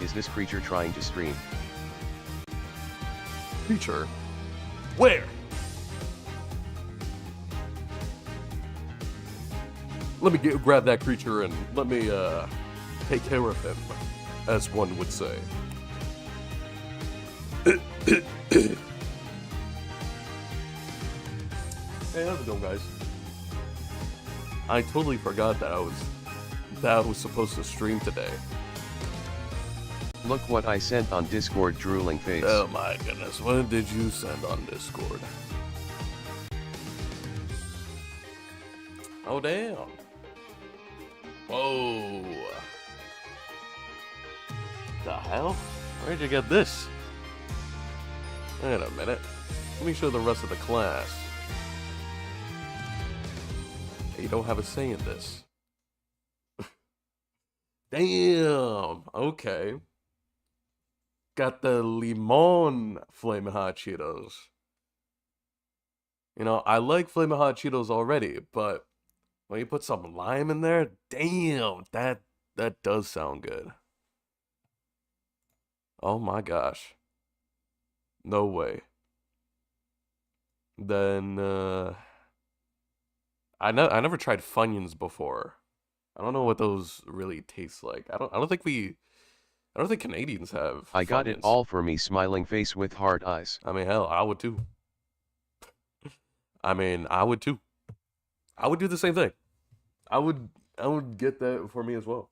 Is this creature trying to stream? Creature? Where? Let me grab that creature and let me take care of him, as one would say. Hey, how's it going, guys? I totally forgot that I was supposed to stream today. Look what I sent on Discord, drooling face. Oh my goodness, what did you send on Discord? Oh damn. Whoa. The hell? Where'd you get this? Wait a minute. Let me show the rest of the class. You don't have a say in this. Damn. Okay. Got the limon Flamin' Hot Cheetos. You know, I like Flamin' Hot Cheetos already, but when you put some lime in there, damn, that does sound good. Oh my gosh. No way. Then, I never tried Funyuns before. I don't know what those really taste like. I don't think Canadians have I got it Funyuns. all for me, smiling face with heart eyes. I mean, hell, I would too. I would do the same thing. I would get that for me as well.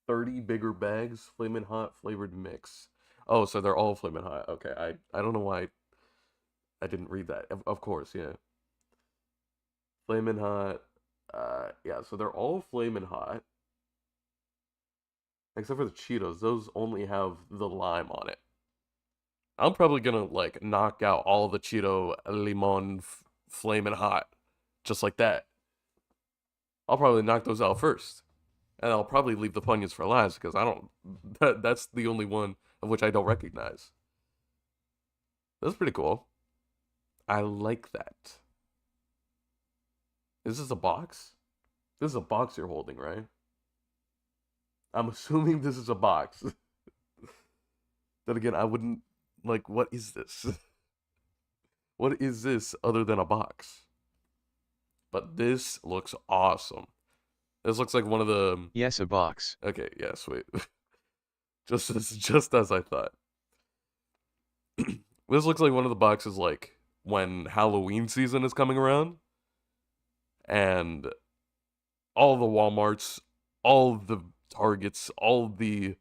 30 bigger bags, Flamin' Hot flavored mix. Oh, so they're all Flamin' Hot. Okay, I don't know why I didn't read that. Of course, yeah. Flamin' Hot. Yeah, so they're all Flamin' Hot. Except for the Cheetos. Those only have the lime on it. I'm probably gonna, like, knock out all the Cheeto Limon Flamin' Hot. Just like that. I'll probably knock those out first. And I'll probably leave the Funyuns for last, because that's the only one of which I don't recognize. That's pretty cool. I like that. Is this a box? This is a box you're holding, right? I'm assuming this is a box. Then again, I wouldn't... Like, what is this? What is this other than a box? But this looks awesome. This looks like one of the... Yes, a box. Okay, yeah, sweet. just as I thought. This looks like one of the boxes, like, when Halloween season is coming around. And all the Walmarts, all the Targets, all the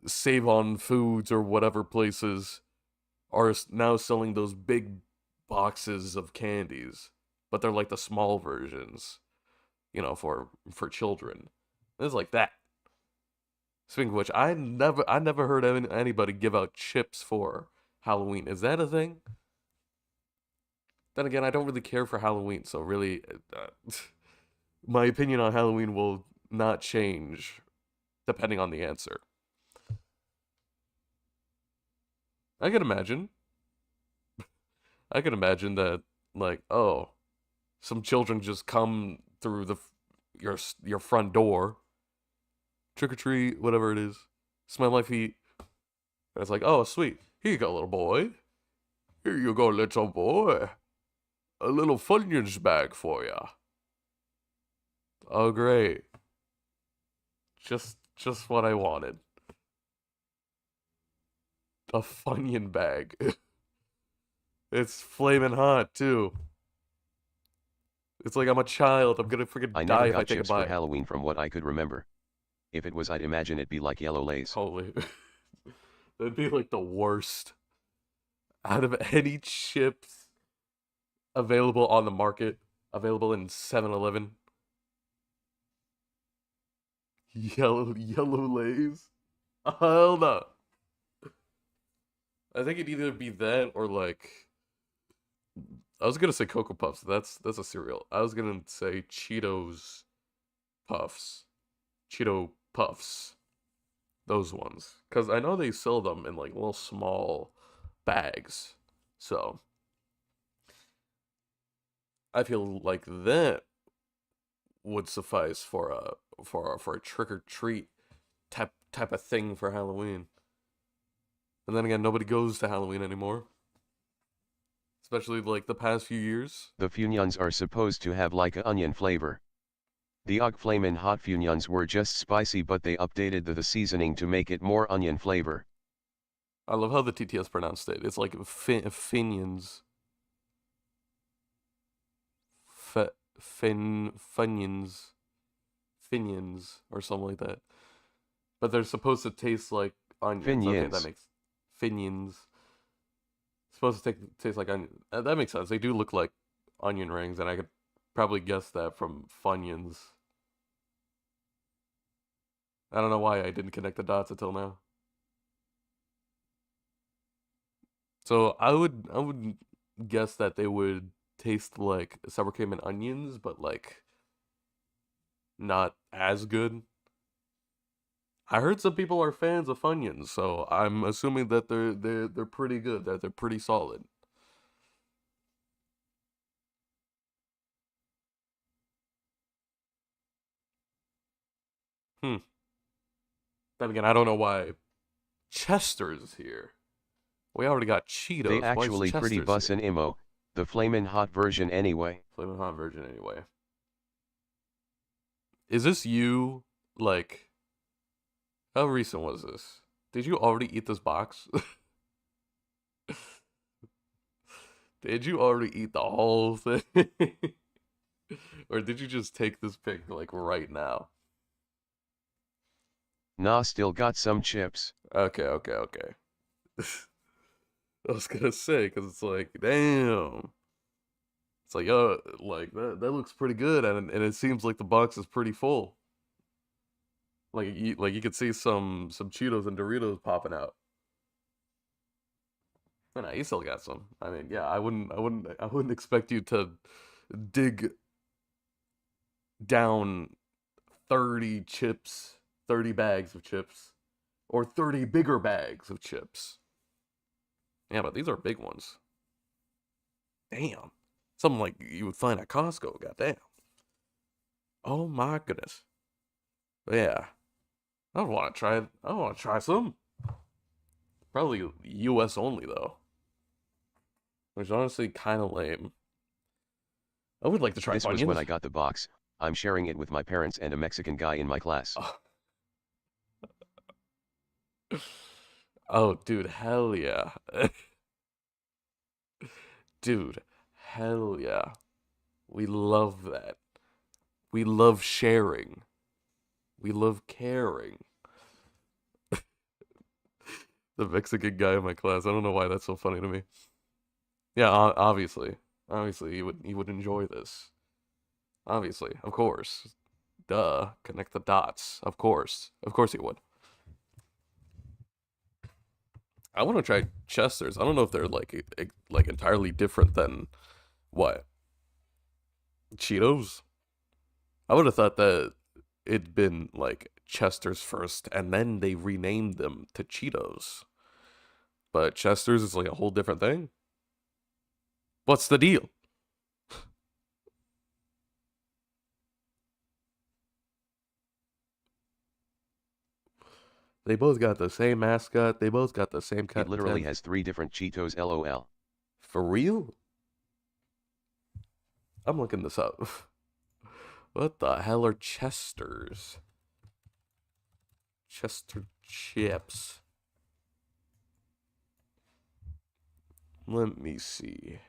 Save On Foods or whatever places are now selling those big boxes of candies. But they're like the small versions, you know, for children. It's like that. Speaking of which, I never heard anybody give out chips for Halloween. Is that a thing? Then again, I don't really care for Halloween, so really, my opinion on Halloween will not change depending on the answer. I can imagine that, like, oh, some children just come through your front door, trick or treat, whatever it is, smell my feet. And it's like, oh, sweet, here you go, little boy. Here you go, little boy. A little Funyuns bag for ya. Oh, great. Just what I wanted. A Funyun bag. It's flaming hot, too. It's like I'm a child. I'm gonna freaking I die never if I got take a chips for bite. Halloween from what I could remember. If it was, I'd imagine it'd be like yellow Lays. Holy. That'd be like the worst. Out of any chips available on the market, available in 7-Eleven. Yellow Lays? Hell no. I think it'd either be that or like... I was gonna say Cocoa Puffs. That's a cereal. I was gonna say Cheetos Puffs. Cheeto Puffs. Those ones. Because I know they sell them in like little small bags. So... I feel like that would suffice for a trick or treat type of thing for Halloween. And then again, nobody goes to Halloween anymore. Especially like the past few years. The Funyuns are supposed to have like a onion flavor. The Og Flamin' Hot Funyuns were just spicy, but they updated the seasoning to make it more onion flavor. I love how the TTS pronounced it. It's like Finions. Funyuns. Finions, or something like that. But they're supposed to taste like onions. Finions. Okay, that makes... Finions. Supposed to taste like onion. That makes sense. They do look like onion rings, and I could probably guess that from Funyuns. I don't know why I didn't connect the dots until now. So I would guess that they would taste like sour cream and onions, but like not as good. I heard some people are fans of Funyuns, so I'm assuming that they're pretty good, that they're pretty solid. Then again, I don't know why Chester's here. We already got Cheetos. They actually pretty bussin' here? imo, the flamin' hot version anyway. Flamin' hot version anyway. Is this you, like, how recent was this? Did you already eat this box? Did you already eat the whole thing? Or did you just take this pic, like, right now? Nah, still got some chips. Okay. I was gonna say, because it's like, damn. It's like, like, that looks pretty good, and it seems like the box is pretty full. Like you could see some Cheetos and Doritos popping out. No, you still got some. I mean, yeah, I wouldn't expect you to dig down 30 chips, 30 bags of chips, or 30 bigger bags of chips. Yeah, but these are big ones. Damn. Something like you would find at Costco, goddamn. Oh my goodness. But yeah. I want to try some. Probably US only though. Which is honestly kind of lame. I would like to try This Funyuns. was when I got the box. I'm sharing it with my parents and a Mexican guy in my class. Oh, dude, hell yeah. Dude, hell yeah. We love that. We love sharing. We love caring. The Mexican guy in my class. I don't know why that's so funny to me. Yeah, obviously. Obviously, he would enjoy this. Obviously, of course. Duh. Connect the dots. Of course. Of course he would. I want to try Chester's. I don't know if they're like entirely different than what? Cheetos? I would have thought that it'd been like Chester's first and then they renamed them to Cheetos. But Chester's is like a whole different thing. What's the deal? They both got the same mascot. They both got the same It literally has 3 different Cheetos, lol. For real? I'm looking this up. What the hell are Chester's? Chester chips. Let me see.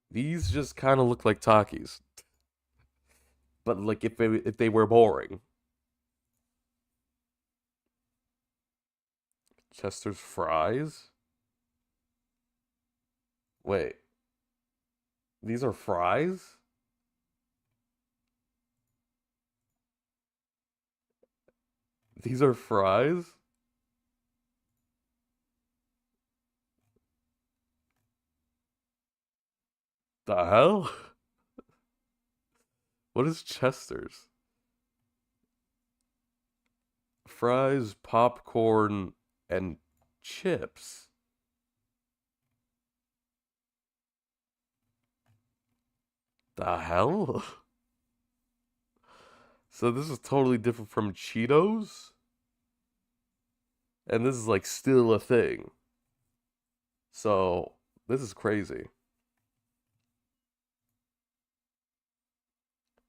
These just kind of look like Takis. But like if they were boring. Chester's fries? Wait. These are fries? These are fries? The hell? What is Chester's? Fries, popcorn, and chips. The The hell? So this is totally different from Cheetos? And this is like still a thing. So this is crazy.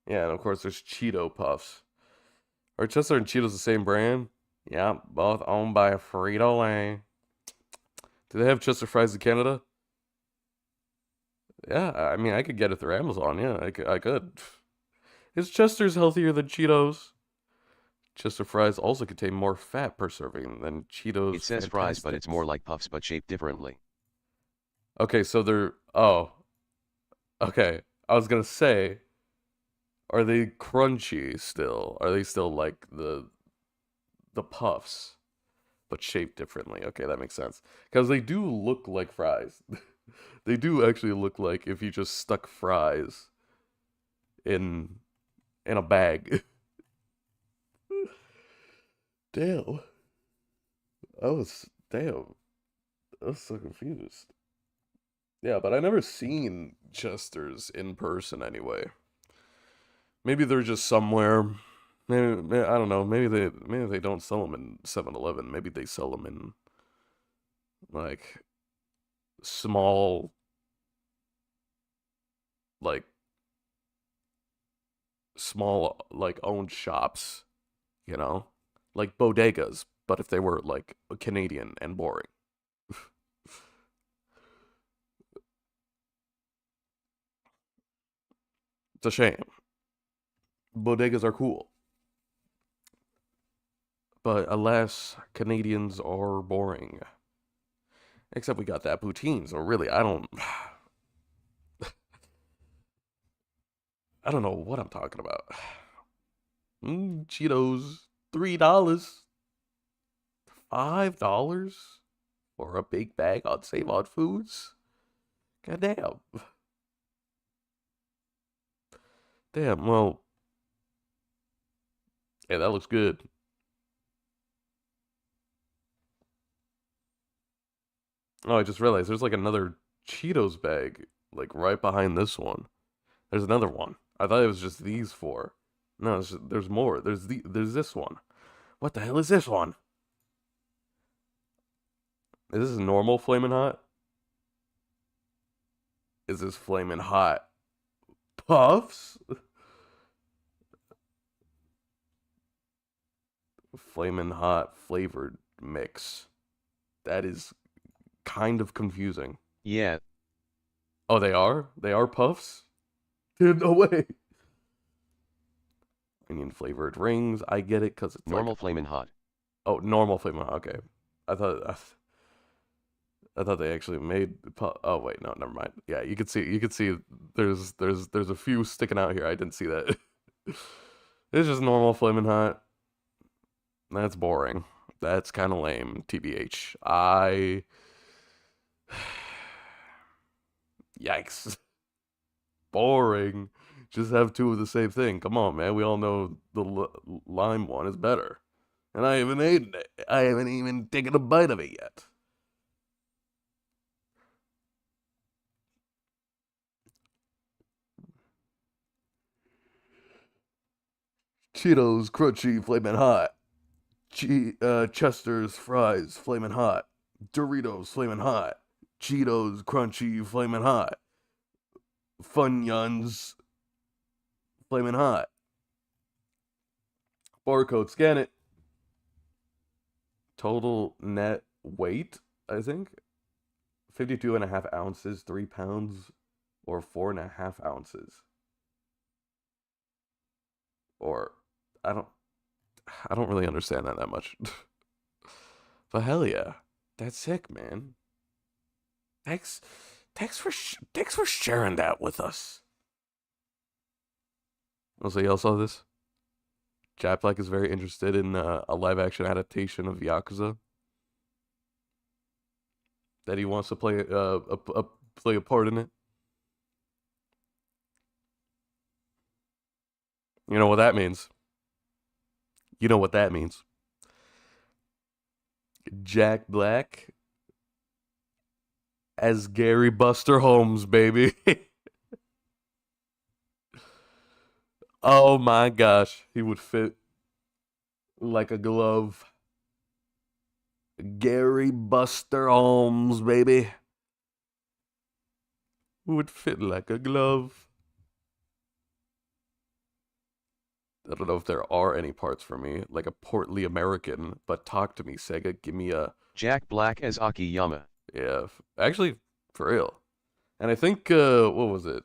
Yeah, and of course there's Cheeto Puffs. Are Chester and Cheetos the same brand? Yeah, both owned by Frito-Lay. Do they have Chester fries in Canada? Yeah, I mean I could get it through Amazon. Yeah, I could. Is Chester's healthier than Cheetos? Chester fries also contain more fat per serving than Cheetos It says fries, but it's more Fantastics. like puffs but shaped differently. Okay, so they're oh, okay. I was gonna say, are they crunchy still? Are they still like the puffs, but shaped differently? Okay, that makes sense. Because they do look like fries. They do actually look like if you just stuck fries in in a bag. Damn. Damn. I was so confused. Yeah, but I never seen Chester's in person anyway. Maybe they're just somewhere. I don't know. Maybe they don't sell them in 7-Eleven. Maybe they sell them in like small like like owned shops, you know? Like bodegas, but if they were like Canadian and boring. It's a shame. Bodegas are cool. But alas, Canadians are boring. Except we got that poutine, so really I don't know what I'm talking about. Cheetos, $3, $5 for a big bag on Save On Foods. Goddamn. Damn, well, yeah, that looks good. Oh, I just realized there's like another Cheetos bag, like right behind this one. There's another one. I thought it was just these four. No, there's more. There's this one. What the hell is this one? Is this normal flaming hot? Is this flaming hot puffs? Flaming hot flavored mix. That is kind of confusing. Yeah, Oh, they are? They are puffs? Dude, no way. Onion flavored rings. I get it because it's like, normal flamin' hot. oh, normal flavor. Okay. I thought I thought they actually made oh wait, no, never mind. Yeah, you could see there's a few sticking out here. I didn't see that. It's just normal flaming hot. That's boring. That's kind of lame, TBH. Yikes. Boring. Just have two of the same thing. Come on, man. We all know the lime one is better. And I haven't eaten it. I haven't even taken a bite of it yet. Cheetos crunchy flamin' hot. Chester's fries flamin' hot. Doritos flamin' hot. Cheetos crunchy flamin' hot. Funyuns flamin' hot. Barcode, scan it. Total net weight, I think. 52 and a half ounces, 3 pounds, or 4.5 ounces. Or I don't I don't really understand that much. But hell yeah. That's sick, man. Thanks thanks for sharing that with us. Also, y'all saw this? Jack Black is very interested in a live action adaptation of Yakuza. That he wants to play a part in it. You know what that means? You know what that means? Jack Black as Gary Buster Holmes, baby. Oh my gosh, he would fit like a glove. Gary Buster Holmes, baby. Would fit like a glove. I don't know if there are any parts for me, like a portly American, but talk to me, Sega. Give me a... Jack Black as Akiyama. Yeah, actually, for real. And I think, what was it?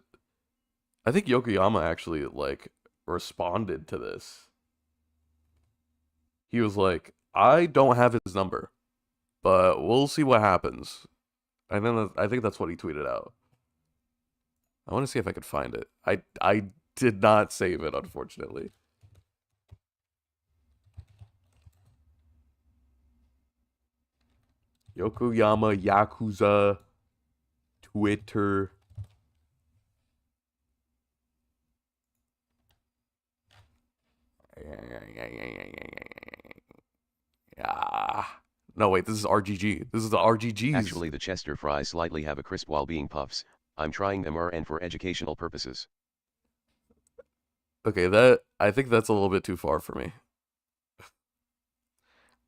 I think Yokoyama actually, like, responded to this. He was like, I don't have his number, but we'll see what happens. And then I think that's what he tweeted out. I want to see if I could find it. I did not save it, unfortunately. Yokoyama Yakuza Twitter. Yeah. No, wait, this is RGG. This is the RGGs. Actually, the Chester fries slightly have a crisp while being puffs. I'm trying them and for educational purposes. Okay, I think that's a little bit too far for me.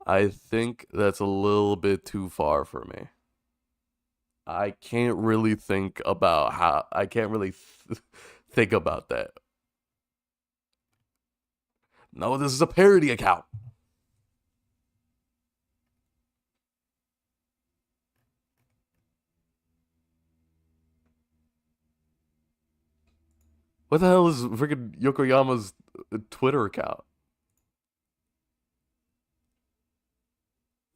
I think that's a little bit too far for me. I can't really think about how I can't really think about that. No, this is a parody account. What the hell is freaking Yokoyama's Twitter account?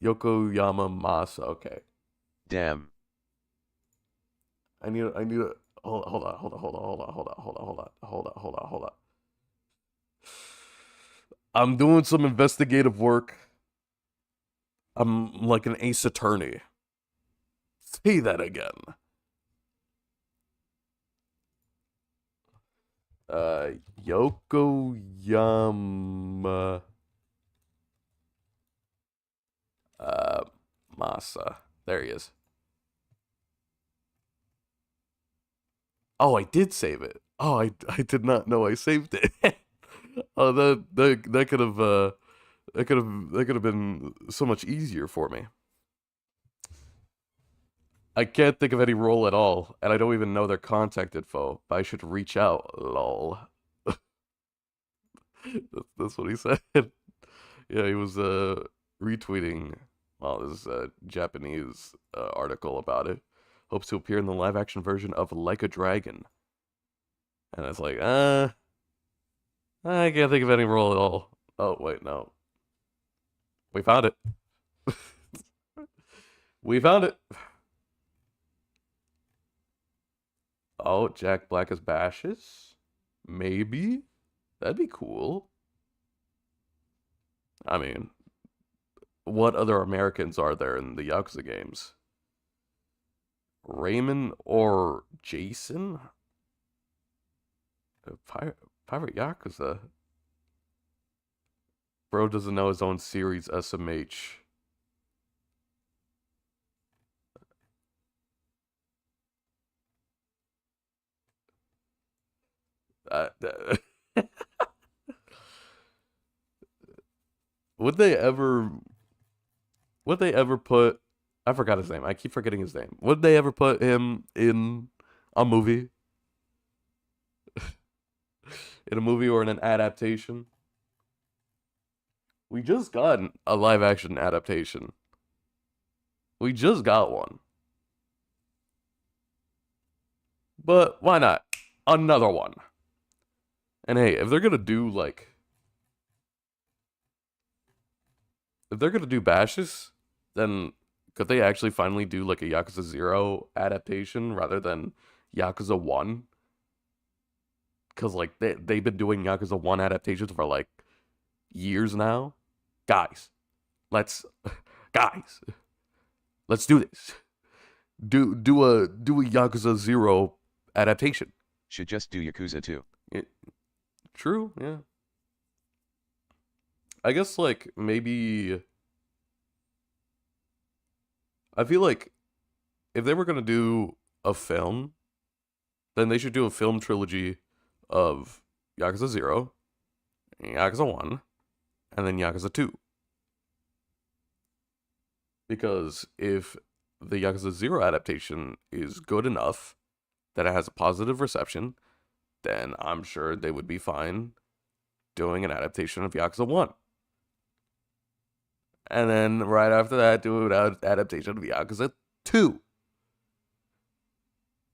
Yokoyama Masa. Okay. Damn. I need a hold on. I'm doing some investigative work. I'm like an ace attorney. Say that again. Yokoyama Masa. There he is. Oh, I did save it. Oh, I did not know I saved it. Oh, that could have that could have been so much easier for me. I can't think of any role at all, and I don't even know their contact info, but I should reach out, lol. That's what he said. Yeah, he was retweeting, well, this Japanese article about it. Hopes to appear in the live-action version of Like a Dragon. And it's like, I can't think of any role at all. Oh, wait, no. We found it. We found it. Oh, Jack Black as Bashes? Maybe? That'd be cool. I mean, what other Americans are there in the Yakuza games? Raymond or Jason? Pirate Yakuza? Bro doesn't know his own series, SMH. Would they ever put, I forgot his name. I keep forgetting his name. Would they ever put him in a movie? In a movie or in an adaptation? We just got a live action adaptation. We just got one. But why not? Another one. And hey, if they're gonna do like, if they're gonna do Bashes, then could they actually finally do like a Yakuza 0 adaptation rather than Yakuza 1? Because like they've been doing Yakuza 1 adaptations for like years now. Guys, let's do this. Do a Yakuza 0 adaptation. Should just do Yakuza 2. True, yeah. I guess like maybe I feel like if they were gonna do a film, then they should do a film trilogy of Yakuza 0, Yakuza 1, and then Yakuza 2. Because if the Yakuza 0 adaptation is good enough that it has a positive reception, then I'm sure they would be fine doing an adaptation of Yakuza 1. And then right after that, do an adaptation of Yakuza 2.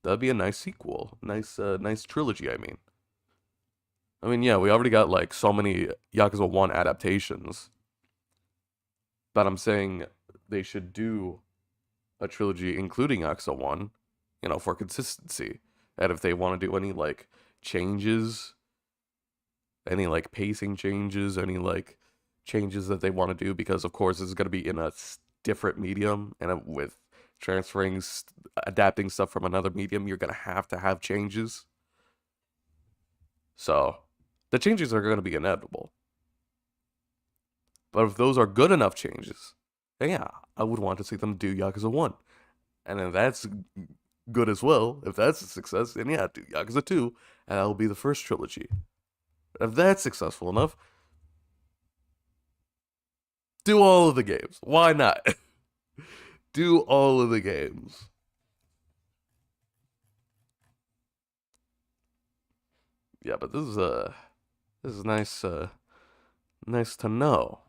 That'd be a nice sequel. Nice trilogy, I mean, yeah, we already got, like, so many Yakuza 1 adaptations. But I'm saying they should do a trilogy including Yakuza 1, for consistency. And if they want to do any, like, changes, any, like, pacing changes, any, like, changes that they want to do, because, of course, this is going to be in a different medium, and with adapting stuff from another medium, you're going to have changes. So, the changes are going to be inevitable. But if those are good enough changes, then yeah, I would want to see them do Yakuza 1. And if that's good as well, if that's a success, then yeah, do Yakuza 2, and that'll be the first trilogy. If that's successful enough, do all of the games. Why not? Do all of the games. Yeah, but this is nice nice to know.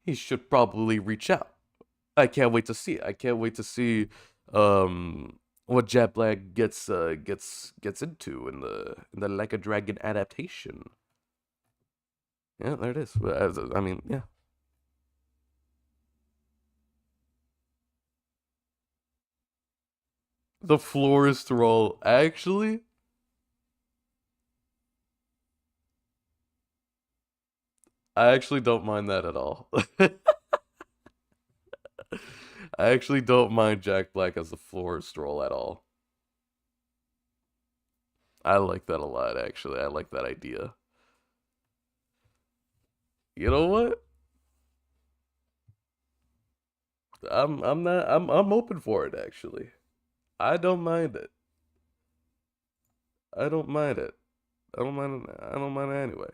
He should probably reach out. I can't wait to see it. I can't wait to see what Jack Black gets into in the Like a Dragon adaptation. Yeah, there it is. I mean, yeah. The florist role, actually? I actually don't mind that at all. I actually don't mind Jack Black as the florist role at all. I like that a lot, actually. I like that idea. You know what? I'm open for it, actually. I don't mind it. I don't mind it. I don't mind it anyway.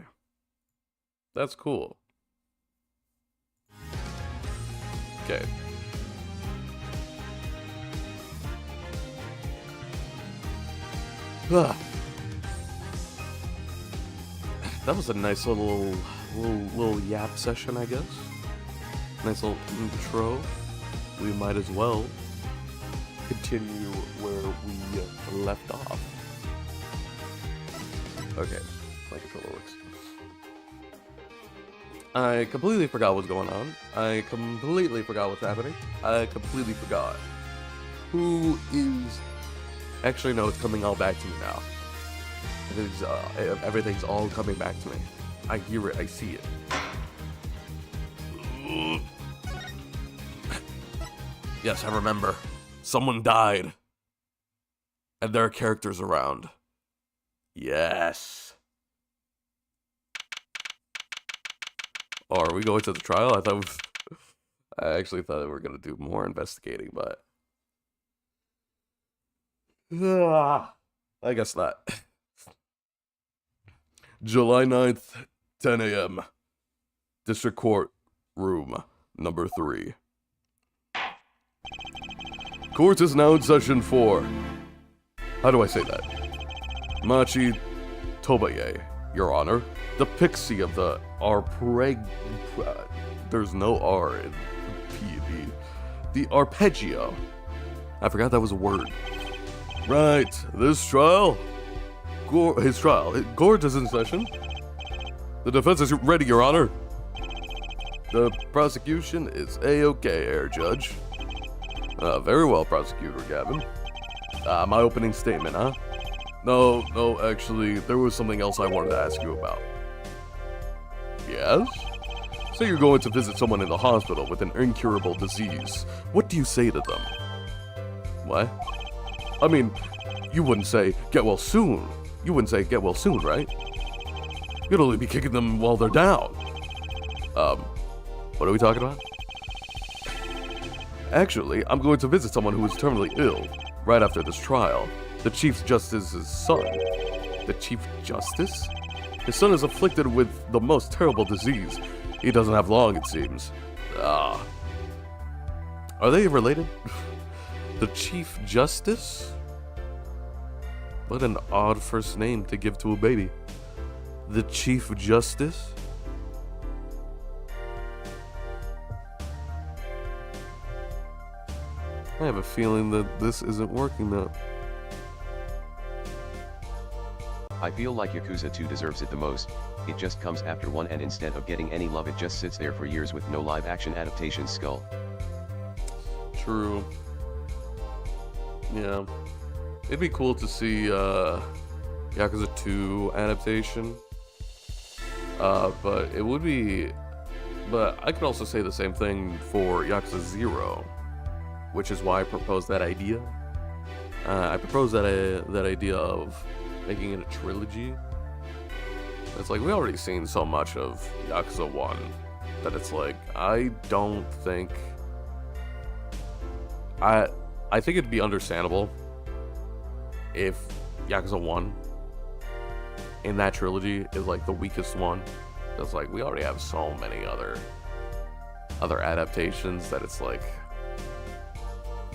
That's cool. Okay. That was a nice little yap session, I guess. Nice little intro. We might as well continue where we left off. Okay, my controller works. I completely forgot what's going on. I completely forgot what's happening. I completely forgot who is... Actually, no, it's coming all back to me now. Everything's all coming back to me. I hear it. I see it. Yes, I remember. Someone died. And there are characters around. Yes. Oh, are we going to the trial? I actually thought we were going to do more investigating, but... I guess not. July 9th, 10 a.m. District Court Room number 3. Court is now in session 4. How do I say that? Machi Tobaye, Your Honor. The pixie of the there's no R in P&D. The arpeggio. I forgot that was a word. Right, this trial. His trial. Court is in session. The defense is ready, Your Honor. The prosecution is A-okay, Air Judge. Very well, Prosecutor Gavin. My opening statement, huh? No, actually, there was something else I wanted to ask you about. Yes? Say you're going to visit someone in the hospital with an incurable disease. What do you say to them? What? I mean, you wouldn't say, get well soon. You wouldn't say, get well soon, right? You'd only be kicking them while they're down. What are we talking about? Actually, I'm going to visit someone who is terminally ill right after this trial. the Chief Justice's son. The Chief Justice? His son is afflicted with the most terrible disease. He doesn't have long, it seems. Ah. Are they related? The Chief Justice? What an odd first name to give to a baby. The Chief Justice? I have a feeling that this isn't working out. I feel like Yakuza 2 deserves it the most. It just comes after 1, and instead of getting any love, it just sits there for years with no live action adaptation. Skull. True. Yeah. It'd be cool to see Yakuza 2 adaptation. But it would be... But I could also say the same thing for Yakuza 0, which is why I proposed that idea. I proposed that idea of making it a trilogy. It's like, we already seen so much of Yakuza 1 that it's like, I don't think... I think it'd be understandable if Yakuza 1 in that trilogy is like the weakest one. It's like, we already have so many other adaptations that it's like,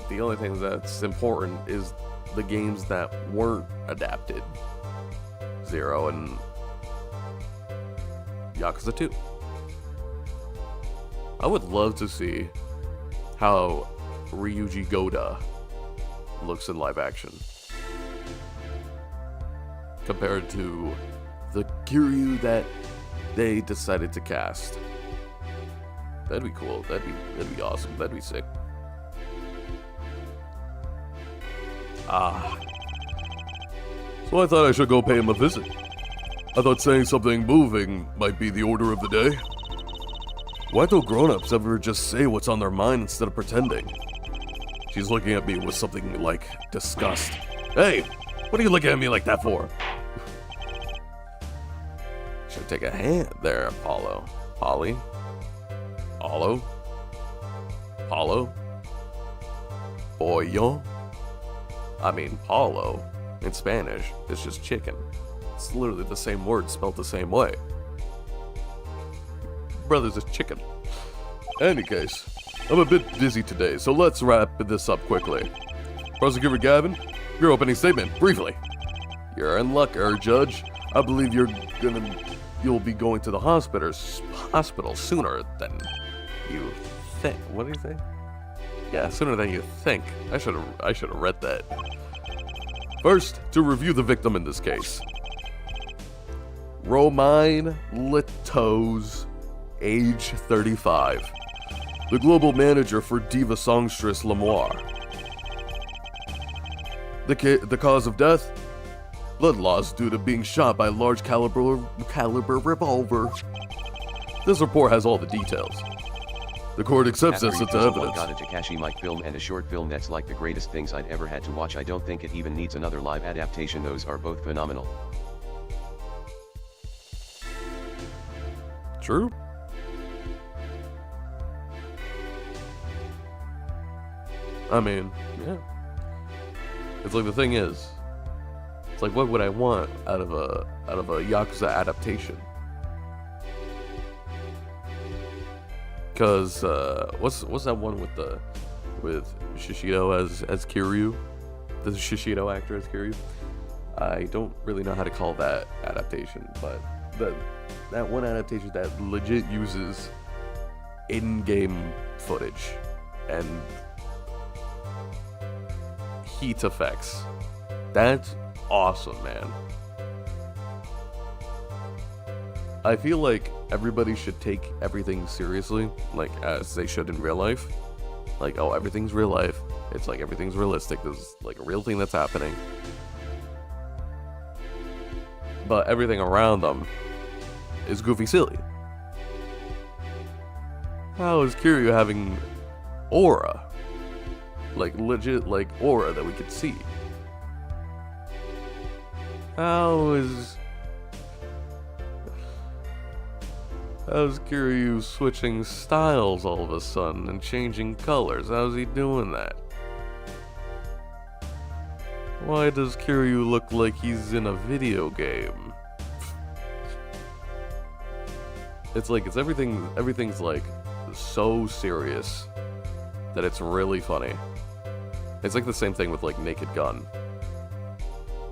the only thing that's important is the games that weren't adapted. 0 and Yakuza 2. I would love to see how Ryuji Goda looks in live action compared to the Kiryu that they decided to cast. That'd be cool. That'd be awesome. That'd be sick. So I thought I should go pay him a visit. I thought saying something moving might be the order of the day. Why don't grown-ups ever just say what's on their mind instead of pretending? She's looking at me with something like disgust. Hey, what are you looking at me like that for? Should take a hand there, Apollo. Polly? Paulo? Paulo? Pollo? I mean, Paulo, in Spanish, is just chicken. It's literally the same word spelled the same way. Brother's is chicken. Any case, I'm a bit busy today, so let's wrap this up quickly. Prosecutor Gavin, your opening statement, briefly. You're in luck, Judge. I believe you'll be going to the hospital sooner than you think. What do you think? Yeah, sooner than you think. I should have read that. First, to review the victim in this case. Romine Litos, age 35. The global manager for diva songstress Lemoire. The cause of death? Blood loss due to being shot by a large caliber revolver. This report has all the details. The court accepts this as evidence. Got a Takashi Miike film and a short film that's like the greatest things I'd ever had to watch. I don't think it even needs another live adaptation. Those are both phenomenal. True. I mean, yeah. It's like, the thing is, it's like, what would I want out of a Yakuza adaptation? Cause what's that one with Shishido as Kiryu? The Shishido actor as Kiryu? I don't really know how to call that adaptation, but that one adaptation that legit uses in-game footage and heat effects. That's awesome, man. I feel like everybody should take everything seriously, like as they should in real life. Like, oh, everything's real life. It's like everything's realistic. This is like a real thing that's happening. But everything around them is goofy silly. How is Kiryu having aura? Like legit, like aura that we could see. How's Kiryu switching styles all of a sudden and changing colors? How's he doing that? Why does Kiryu look like he's in a video game? It's like, everything's like so serious that it's really funny. It's like the same thing with like Naked Gun.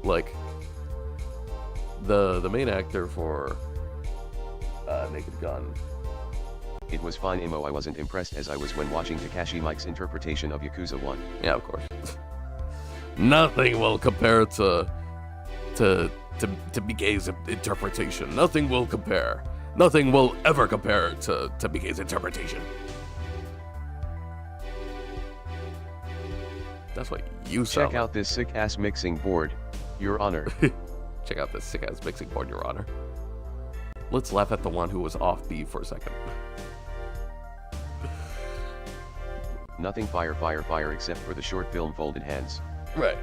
Like, the main actor for Naked Gun. It was fine, Imo. I wasn't impressed as I was when watching Takashi Miike's interpretation of Yakuza 1. Yeah, of course. Nothing will compare to Miike's interpretation. Nothing will compare. Nothing will ever compare to Miike's interpretation. That's what you sound Check out this sick-ass mixing board, Your Honor. Check out this sick-ass mixing board, Your Honor. Let's laugh at the one who was off beat for a second. Nothing fire except for the short film Folded Hands. Right.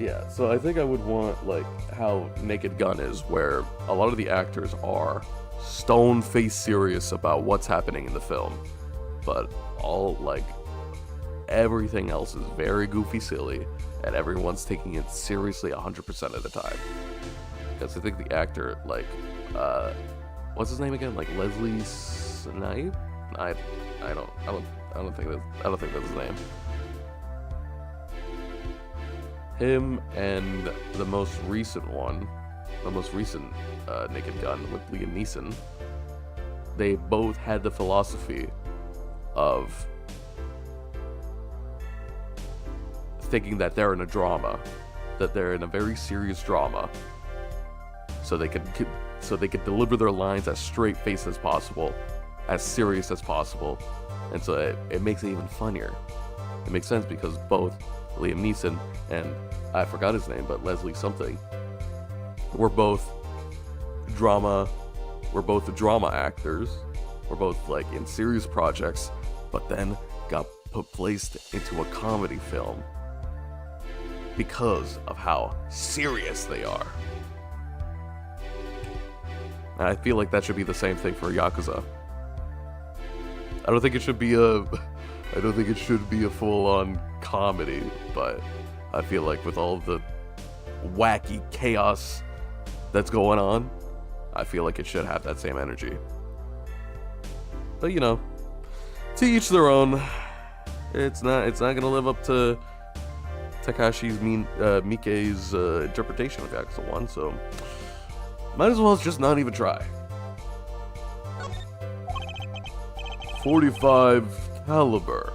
Yeah, so I think I would want, like, how Naked Gun is, where a lot of the actors are stone-faced serious about what's happening in the film. But everything else is very goofy silly, and everyone's taking it seriously 100% of the time. Because I think the actor, like, what's his name again? Like, Leslie Snipe? I don't think that's his name. Him and the most recent Naked Gun with Liam Neeson, they both had the philosophy of thinking that they're in a drama, that they're in a very serious drama, so they could deliver their lines as straight-faced as possible, as serious as possible, and so it makes it even funnier. It makes sense because both Liam Neeson and, I forgot his name, but Leslie something, were both drama actors, were both like in serious projects, but then got placed into a comedy film because of how serious they are. And I feel like that should be the same thing for Yakuza. I don't think it should be a full-on comedy, but I feel like with all the wacky chaos that's going on, I feel like it should have that same energy. But you know, to each their own. It's not gonna live up to Takashi's Miike's interpretation of Yakuza 1, so might as well just not even try. 45 caliber.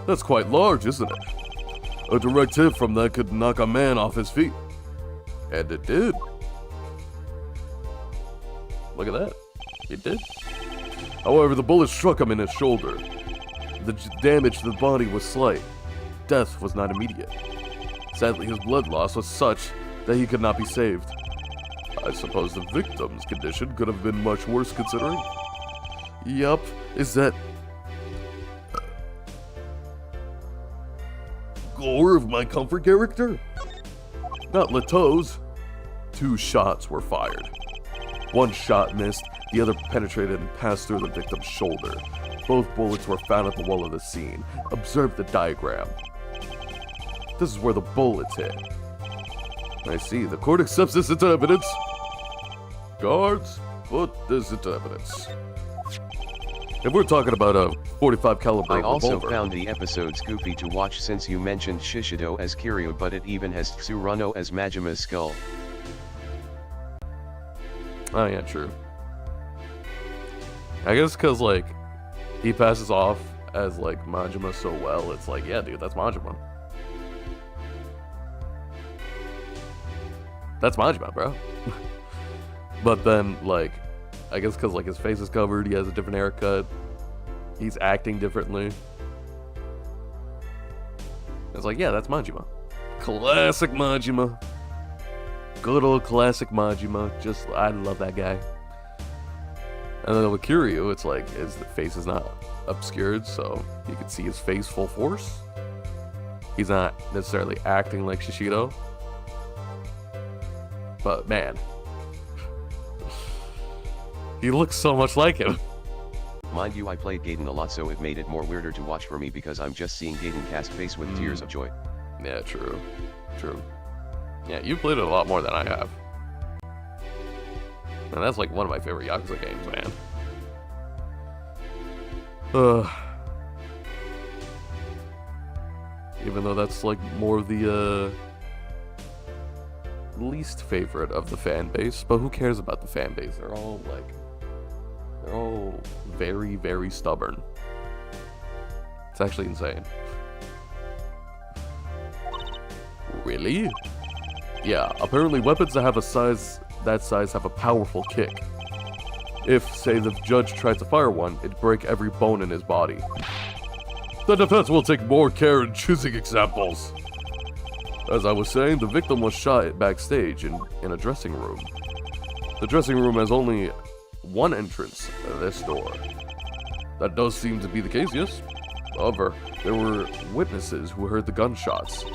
That's quite large, isn't it? A direct hit from that could knock a man off his feet. And it did. Look at that. It did. However, the bullet struck him in his shoulder. The damage to the body was slight. Death was not immediate. Sadly, his blood loss was such that he could not be saved. I suppose the victim's condition could have been much worse considering. Yup, is that gore of my comfort character? Not Leto's. 2 shots were fired. 1 shot missed, the other penetrated and passed through the victim's shoulder. Both bullets were found at the wall of the scene. Observe the diagram. This is where the bullets hit. I see, the court accepts this into evidence. Guards, put this into evidence. If we're talking about a 45 caliber I also revolver, found the episodes goofy to watch since you mentioned Shishido as Kiryu, but it even has Tsurano as Majima's skull. oh yeah, true. I guess because, like, he passes off as, like, Majima so well, it's like, yeah, dude, that's Majima. That's Majima, bro. But then, like, I guess because, like, his face is covered, he has a different haircut, he's acting differently. It's like, yeah, that's Majima. Classic Majima. Good old classic Majima. Just, I love that guy. And then with Kiryu, it's like, his face is not obscured, so you can see his face full force. He's not necessarily acting like Shishido. But man, he looks so much like him. Mind you, I played Gaiden a lot, so it made it more weirder to watch for me because I'm just seeing Gaiden cast face with tears of joy. Yeah, true. True. Yeah, you played it a lot more than I have. And that's like one of my favorite Yakuza games, man. Even though that's like more of the least favorite of the fan base, but who cares about the fan base? They're all very, very stubborn. It's actually insane. Really? Yeah, apparently weapons that have that size have a powerful kick. If, say, the judge tried to fire one, it'd break every bone in his body. The defense will take more care in choosing examples. As I was saying, the victim was shot backstage in a dressing room. The dressing room has only one entrance, this door. That does seem to be the case, yes. However, there were witnesses who heard the gunshots.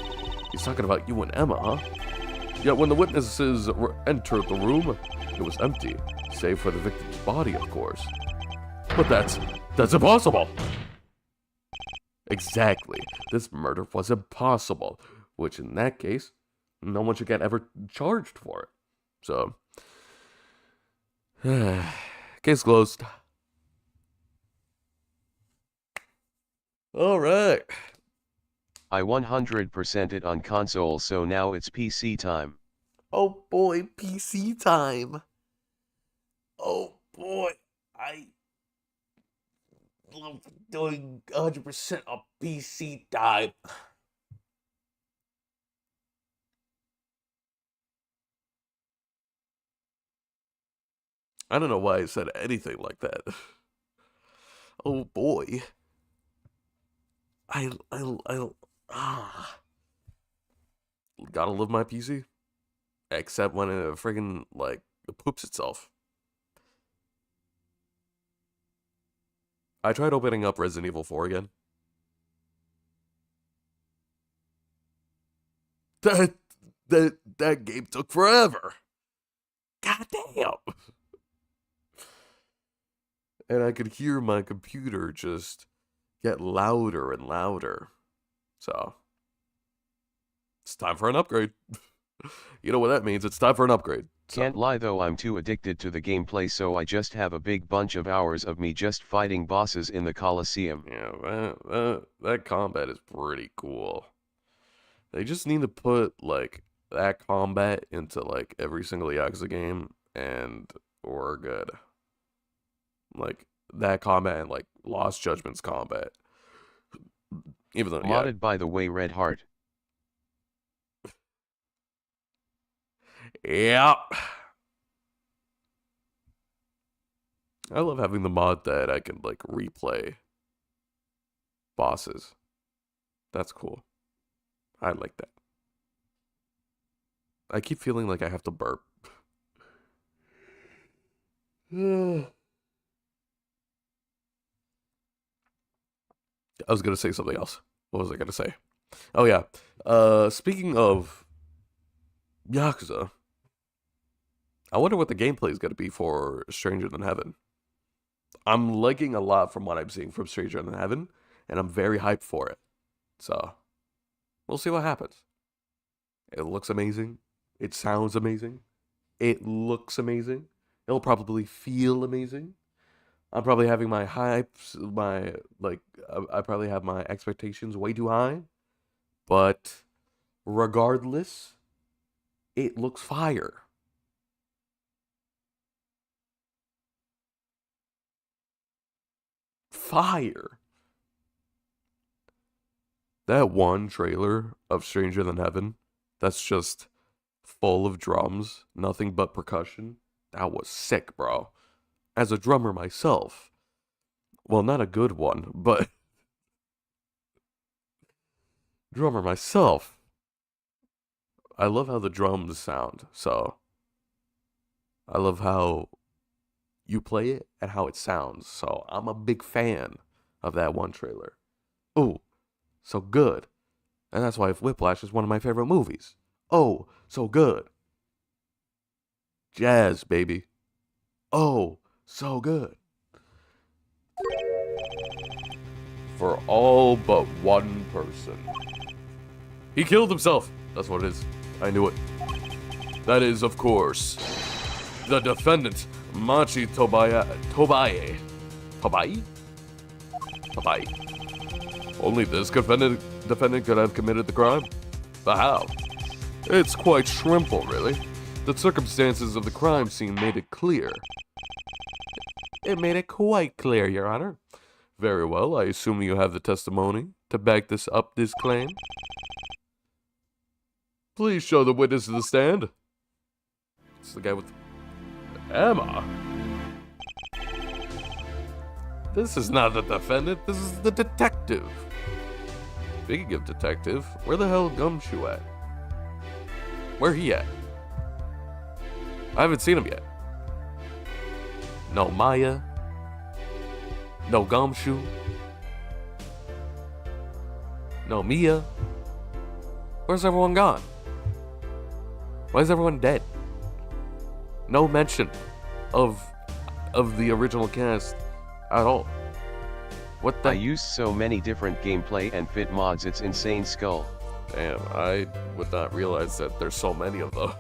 He's talking about you and Emma, huh? Yet when the witnesses entered the room, it was empty, save for the victim's body, of course. But that's impossible! Exactly. This murder was impossible, which in that case, no one should get ever charged for it. So, case closed. Alright. I 100% it on console, so now it's PC time. Oh boy, PC time. Oh boy, I love doing 100% on PC time. I don't know why I said anything like that. Oh boy. Gotta love my PC. Except when it friggin' like poops itself. I tried opening up Resident Evil 4 again. That game took forever. God damn. And I could hear my computer just get louder and louder. So, it's time for an upgrade. You know what that means, it's time for an upgrade. So. Can't lie though, I'm too addicted to the gameplay, so I just have a big bunch of hours of me just fighting bosses in the Coliseum. Yeah, that combat is pretty cool. They just need to put, like, that combat into, like, every single Yakuza game, and we're good. Like, that combat and, like, Lost Judgment's combat. Even though, Modded by the way, Red Heart. Yeah. I love having the mod that I can, like, replay bosses. That's cool. I like that. I keep feeling like I have to burp. I was gonna say something else. What was I gonna say? Oh yeah. Speaking of Yakuza, I wonder what the gameplay is gonna be for Stranger Than Heaven. I'm liking a lot from what I'm seeing from Stranger Than Heaven, and I'm very hyped for it. So, we'll see what happens. It looks amazing. It sounds amazing. It looks amazing. It'll probably feel amazing. I'm probably having my hypes, I probably have my expectations way too high. But regardless, it looks fire. Fire. That one trailer of Stranger Than Heaven, that's just full of drums, nothing but percussion. That was sick, bro. As a drummer myself, well, not a good one, but drummer myself, I love how the drums sound, so I love how you play it and how it sounds, so I'm a big fan of that one trailer. Oh, so good. And that's why Whiplash is one of my favorite movies. Oh, so good. Jazz, baby. Oh, so good. for all but one person. He killed himself. That's what it is. I knew it. That is, of course, the defendant, Machi Tobaye. Only this defendant could have committed the crime. But how? It's quite simple, really. The circumstances of the crime scene made it clear. It made it quite clear, Your Honor. Very well, I assume you have the testimony to back this claim. Please show the witness to the stand. It's the guy with Emma. This is not the defendant, this is the detective. Speaking of detective, where the hell Gumshoe at? Where he at? I haven't seen him yet. No Maya. No Gumshoe. No Mia. Where's everyone gone? Why is everyone dead? No mention of the original cast at all. What the? I used so many different gameplay and fit mods, it's insane. Skull. Damn, I would not realize that there's so many of them.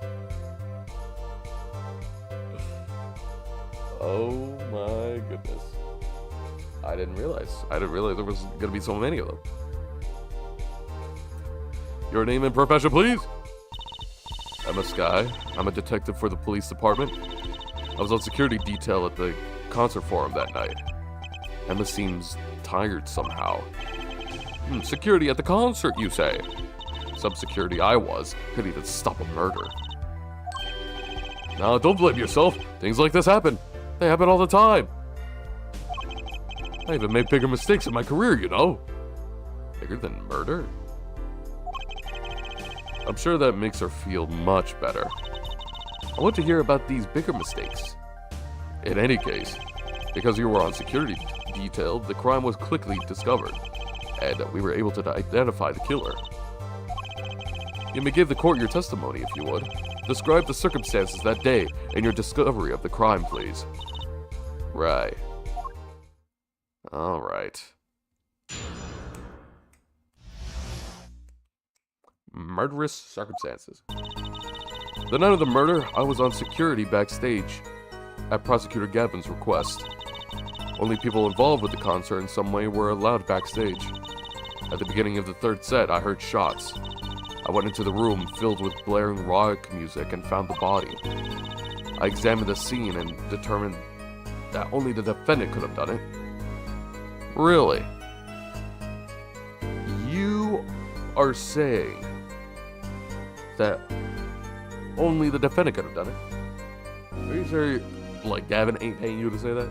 Oh my goodness. I didn't realize there was gonna be so many of them. Your name and profession, please? Emma Sky. I'm a detective for the police department. I was on security detail at the concert forum that night. Emma seems tired somehow. Security at the concert, you say? Some security I was. Couldn't even stop a murder. Now, don't blame yourself. Things like this happen. They happen all the time. I even made bigger mistakes in my career, you know. Bigger than murder? I'm sure that makes her feel much better. I want to hear about these bigger mistakes. In any case, because you were on security detail, the crime was quickly discovered, and we were able to identify the killer. You may give the court your testimony if you would. Describe the circumstances that day and your discovery of the crime, please. Right. Alright. Murderous circumstances. The night of the murder, I was on security backstage at Prosecutor Gavin's request. Only people involved with the concert in some way were allowed backstage. At the beginning of the third set, I heard shots. I went into the room filled with blaring rock music and found the body. I examined the scene and determined that only the defendant could have done it. Really? You are saying that only the defendant could have done it? Are you sure, like, Gavin ain't paying you to say that?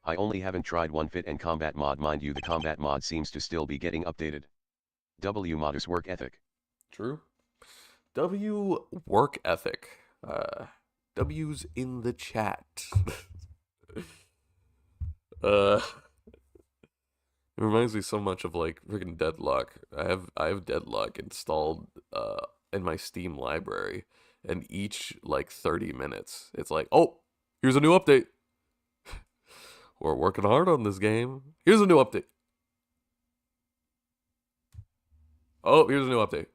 I only haven't tried one fit and combat mod. Mind you, the combat mod seems to still be getting updated. W modders work ethic. True. W work ethic. W's in the chat. It reminds me so much of like freaking Deadlock. I have Deadlock installed in my Steam library, and each like 30 minutes, it's like, oh, here's a new update. We're working hard on this game. Here's a new update. Oh, here's a new update.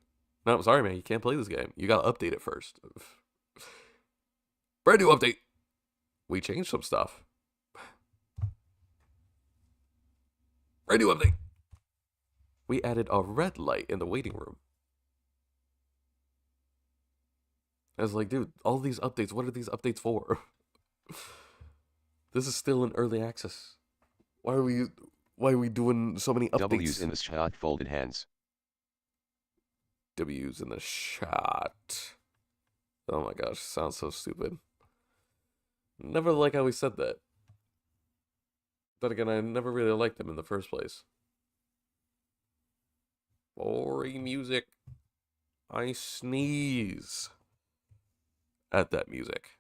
No, I'm sorry, man. You can't play this game. You gotta update it first. Brand new update. We changed some stuff. Brand new update. We added a red light in the waiting room. I was like, dude, all these updates, what are these updates for? This is still in early access. Why are we doing so many updates? W's in the shot, folded hands. W's in the shot. Oh my gosh, sounds so stupid. Never like how he said that. But again, I never really liked him in the first place. Boring music. I sneeze at that music.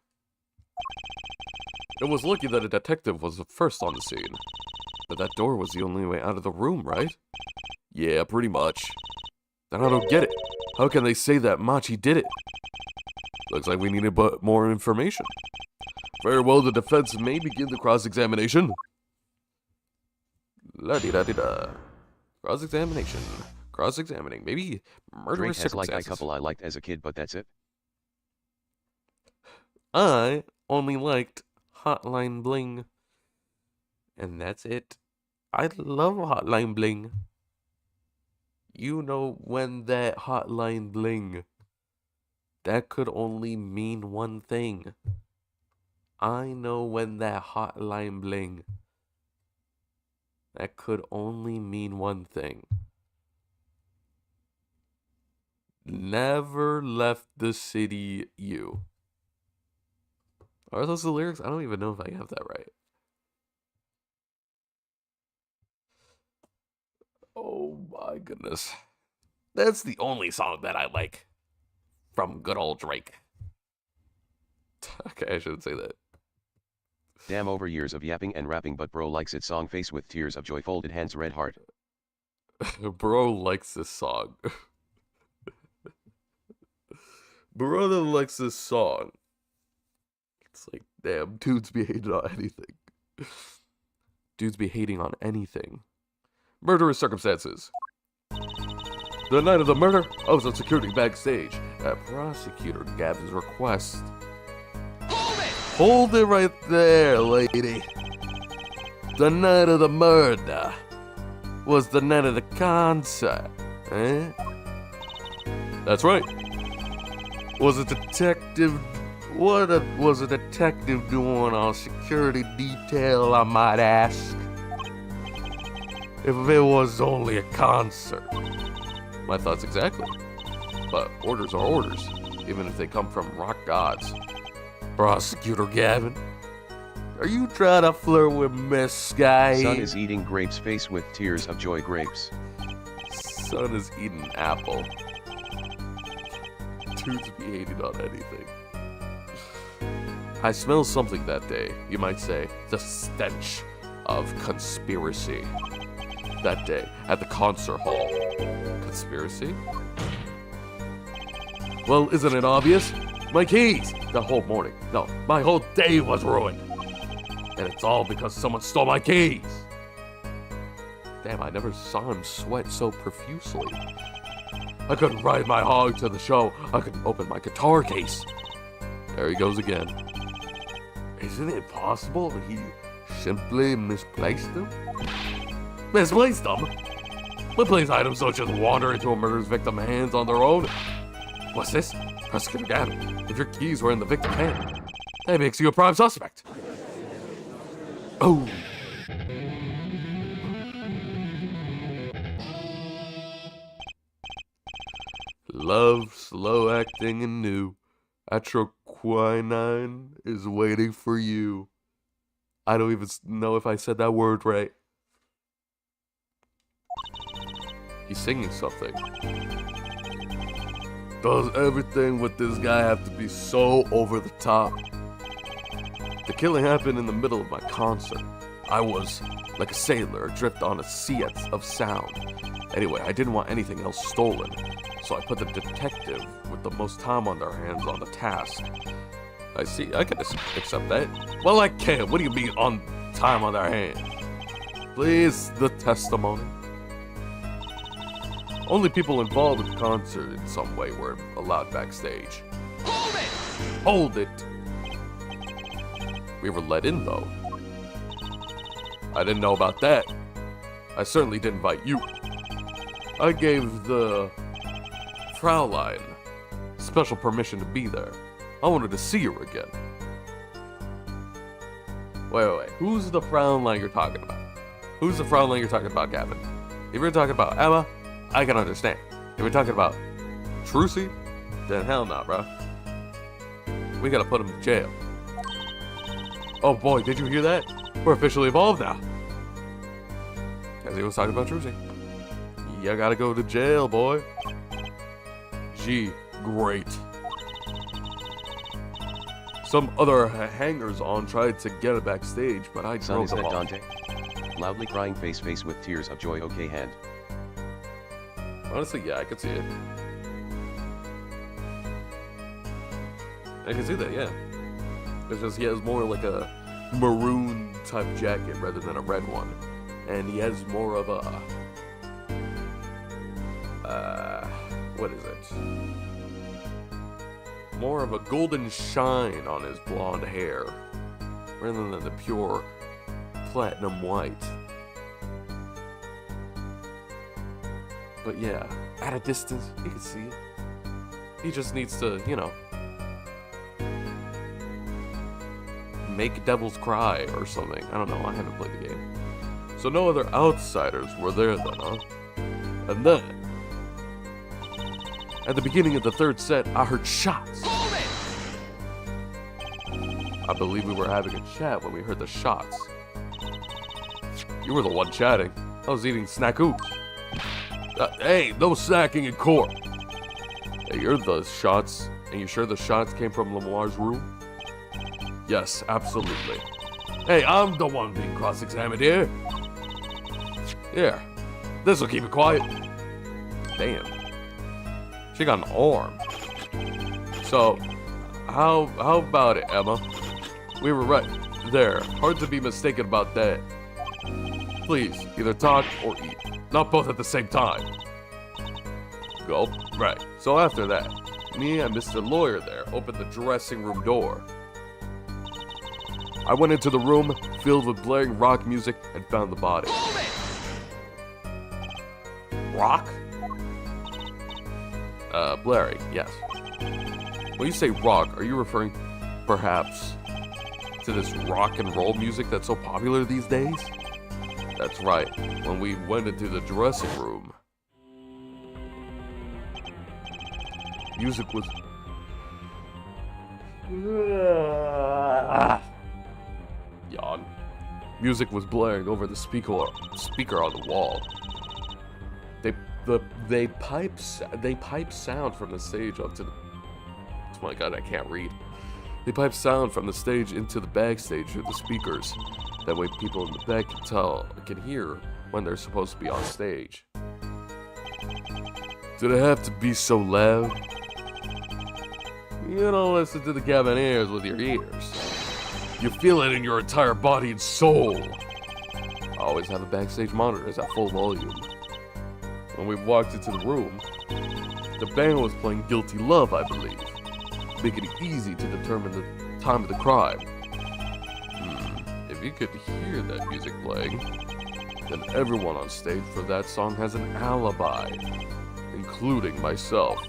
It was lucky that a detective was the first on the scene. But that door was the only way out of the room, right? Yeah, pretty much. Then I don't get it. How can they say that Machi did it? Looks like we needed more information. Very well, the defense may begin the cross-examination. La-di-da-di-da. Cross-examination. Cross-examining. Maybe murderous Drake has like a circumstances. couple I liked as a kid, but that's it. I only liked Hotline Bling. And that's it. I love Hotline Bling. You know when that Hotline Bling. That could only mean one thing. I know when that Hotline Bling. That could only mean one thing. Never left the city, you. Are those the lyrics? I don't even know if I have that right. Oh my goodness. That's the only song that I like from good old Drake. Okay, I shouldn't say that. Damn, over years of yapping and rapping, but bro likes it. Song face with tears of joy, folded hands, red heart. Bro likes this song. Brother likes this song. It's like, damn, dudes be hating on anything. Dudes be hating on anything. Murderous circumstances. The night of the murder, I was on security backstage. At prosecutor Gavin's request. Hold it! Hold it right there, lady. The night of the murder was the night of the concert, eh? That's right. Was a detective... was a detective doing on security detail, I might ask? If it was only a concert. My thoughts exactly. But orders are orders, even if they come from rock gods. Prosecutor Gavin, are you trying to flirt with Miss Sky? Son is eating grapes, face with tears of joy, grapes. Son is eating apple. Dudes be hating on anything. I smell something that day, you might say, the stench of conspiracy. That day, at the concert hall. Conspiracy? Well, isn't it obvious? My keys! The whole morning, no, my whole day was ruined. And it's all because someone stole my keys. Damn, I never saw him sweat so profusely. I couldn't ride my hog to the show. I couldn't open my guitar case. There he goes again. Isn't it possible that he simply misplaced them? Misplaced them? Misplaced items don't just wander into a murder's victim's hands on their own. What's this? Prosecutor Gavin, if your keys were in the victim's hand, that makes you a prime suspect. Oh. Love, slow acting and new. Atroquinine is waiting for you. I don't even know if I said that word right. He's singing something. Does everything with this guy have to be so over the top? The killing happened in the middle of my concert. I was like a sailor adrift on a sea of sound. Anyway, I didn't want anything else stolen, so I put the detective with the most time on their hands on the task. I see, I can accept that. Well, I can't. What do you mean on time on their hands? Please, the testimony. Only people involved with the concert in some way were allowed backstage. Hold it! Hold it! We were let in, though. I didn't know about that. I certainly didn't invite you. I gave the Fraulein special permission to be there. I wanted to see her again. Wait. Who's the Fraulein you're talking about? Who's the Fraulein you're talking about, Gavin? If you're talking about Emma, I can understand. If we're talking about Trucy, then hell nah, bro. We gotta put him in jail. Oh boy, did you hear that? We're officially involved now. As he was talking about Trucy. You gotta go to jail, boy. Gee, great. Some other hangers-on tried to get it backstage, but I Son, drove is them that off. Dante? Loudly crying, face with tears of joy, okay hand. Honestly, yeah, I could see it. I can see that, yeah. It's just he has more like a maroon type jacket rather than a red one. and he has more of a, what is it? More of a golden shine on his blonde hair, rather than the pure platinum white. But yeah, at a distance, you can see it. He just needs to, you know, make devils cry or something. I don't know, I haven't played the game. So no other outsiders were there then, huh? And then, at the beginning of the third set, I heard shots. I believe we were having a chat when we heard the shots. You were the one chatting. I was eating snackoo. Hey, no snacking in court. Hey, you're the shots. And you sure the shots came from Lemoire's room? Yes, absolutely. Hey, I'm the one being cross-examined here. Here, this'll keep it quiet. Damn. She got an arm. So, how about it, Emma? We were right there. Hard to be mistaken about that. Please, either talk or eat. Not both at the same time. Gulp. Right. So after that, me and Mr. Lawyer there opened the dressing room door. I went into the room filled with blaring rock music and found the body. Rock? Blaring, yes. When you say rock, are you referring, perhaps, to this rock and roll music that's so popular these days? That's right. When we went into the dressing room, music was... Yawn. Music was blaring over the speaker on the wall. They pipe sound from the stage onto the... Oh my god, I can't read. They pipe sound from the stage into the backstage through the speakers. That way people in the back can hear when they're supposed to be on stage. Do they have to be so loud? You don't listen to the Cabernet with your ears. You feel it in your entire body and soul. I always have the backstage monitors at full volume. When we walked into the room, the band was playing Guilty Love, I believe, making it easy to determine the time of the crime. If you could hear that music playing, then everyone on stage for that song has an alibi, including myself.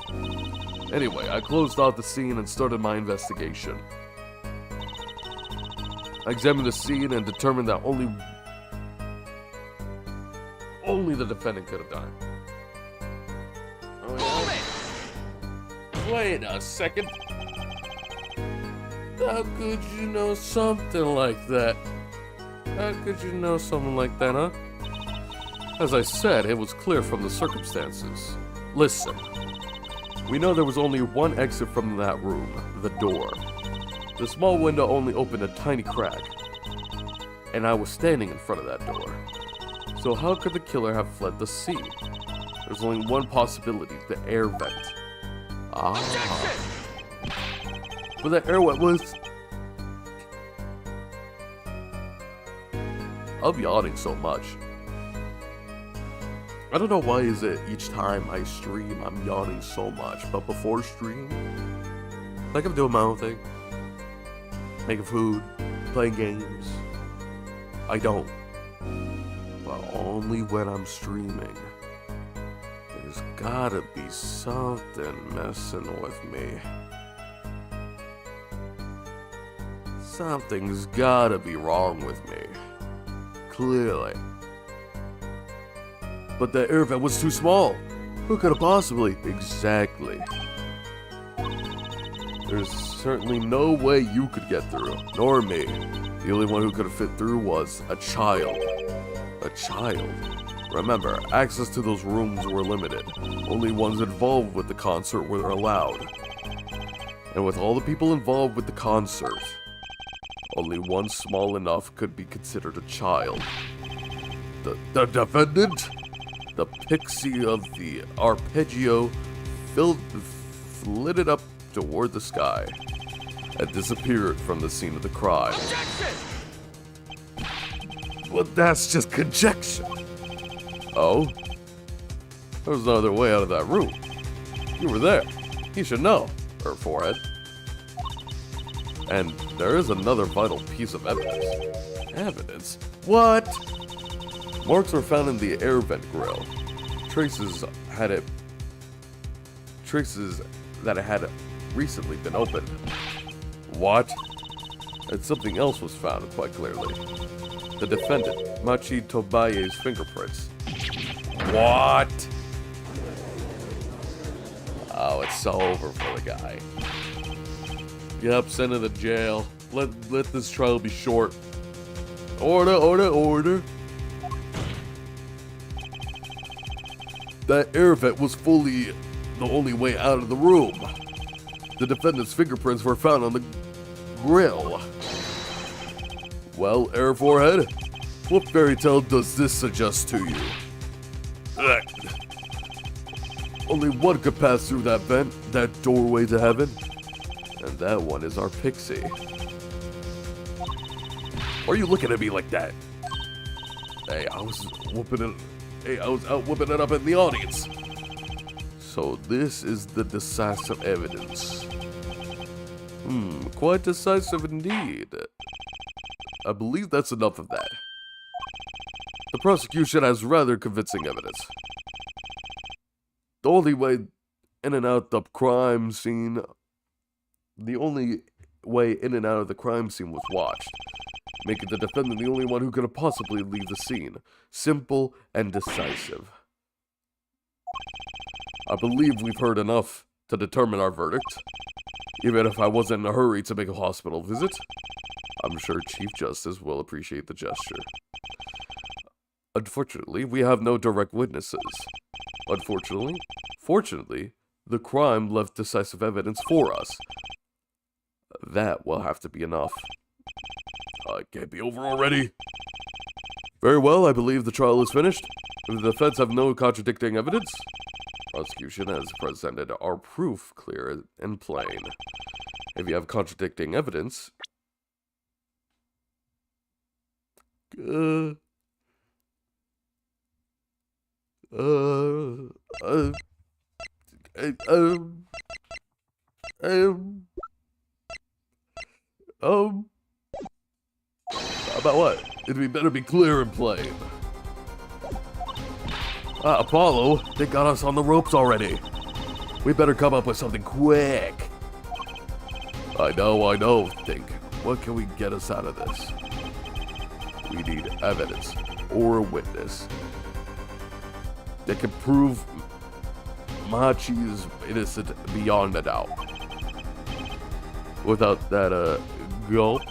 Anyway, I closed out the scene and started my investigation. I examined the scene and determined that only the defendant could have done it. Oh, yeah. Wait a second. How could you know something like that? How could you know something like that, huh? As I said, it was clear from the circumstances. Listen. We know there was only one exit from that room, the door. The small window only opened a tiny crack, and I was standing in front of that door. So how could the killer have fled the scene? There's only one possibility, the air vent. But the air vent was... I'm yawning so much. I don't know why is it each time I stream I'm yawning so much, but before stream, like I'm doing my own thing. Making food, playing games. I don't. But only when I'm streaming. There's gotta be something messing with me. Something's gotta be wrong with me. Clearly. But the air vent was too small. Who could have possibly? Exactly. There's certainly no way you could get through, nor me. The only one who could have fit through was a child. A child? Remember, access to those rooms were limited. Only ones involved with the concert were allowed. And with all the people involved with the concert, only one small enough could be considered a child. The defendant? The pixie of the arpeggio flitted up toward the sky and disappeared from the scene of the crime. Well, that's just conjecture. Oh? There's no other way out of that room. You were there. You should know. Her forehead. And there is another vital piece of evidence. Evidence? What? Marks were found in the air vent grill. Traces that it had recently been opened. What? And something else was found quite clearly. The defendant, Machi Tobaye's fingerprints. What? Oh, it's so over for the guy. Yep, send him to jail. Let this trial be short. Order. That air vent was fully the only way out of the room. The defendant's fingerprints were found on the grill. Well, Air Forehead, what fairy tale does this suggest to you? Ugh. Only one could pass through that vent, that doorway to heaven. And that one is our pixie. Why are you looking at me like that? Hey, I was out whooping it up in the audience. So this is the decisive evidence. Quite decisive indeed. I believe that's enough of that. The prosecution has rather convincing evidence. The only way in and out of the crime scene was watched, making the defendant the only one who could have possibly leave the scene. Simple and decisive. I believe we've heard enough to determine our verdict. Even if I wasn't in a hurry to make a hospital visit, I'm sure Chief Justice will appreciate the gesture. Unfortunately, we have no direct witnesses. Fortunately, the crime left decisive evidence for us. That will have to be enough. It can't be over already. Very well, I believe the trial is finished. If the defense have no contradicting evidence, prosecution has presented our proof clear and plain. If you have contradicting evidence, about what? It better be clear and plain. Apollo, they got us on the ropes already. We better come up with something quick. I know. Think, what can we get us out of this? We need evidence or a witness that can prove Machi is innocent beyond a doubt. Without that, gulp.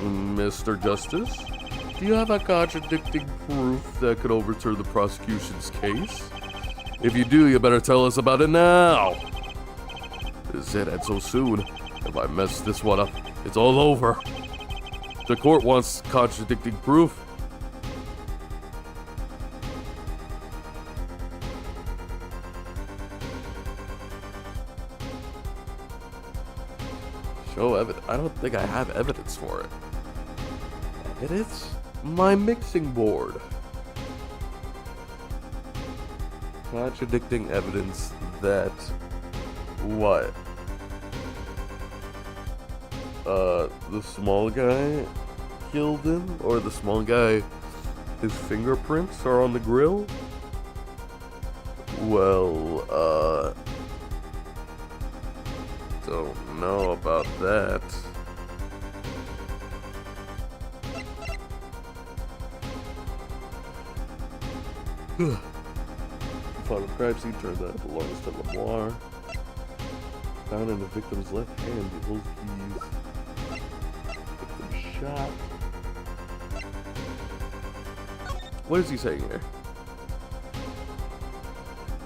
Mr. Justice, do you have a contradicting proof that could overturn the prosecution's case? If you do, you better tell us about it now. Is it end so soon? If I mess this one up, it's all over. The court wants contradicting proof. Show evidence. I don't think I have evidence for it. Evidence? My mixing board. Contradicting evidence that what? The small guy killed him? Or the small guy, his fingerprints are on the grill? Well, don't know about that. Found a crime scene turned out it belongs to Lamar. Found in the victim's left hand, he holds keys. Victim shot. What is he saying here?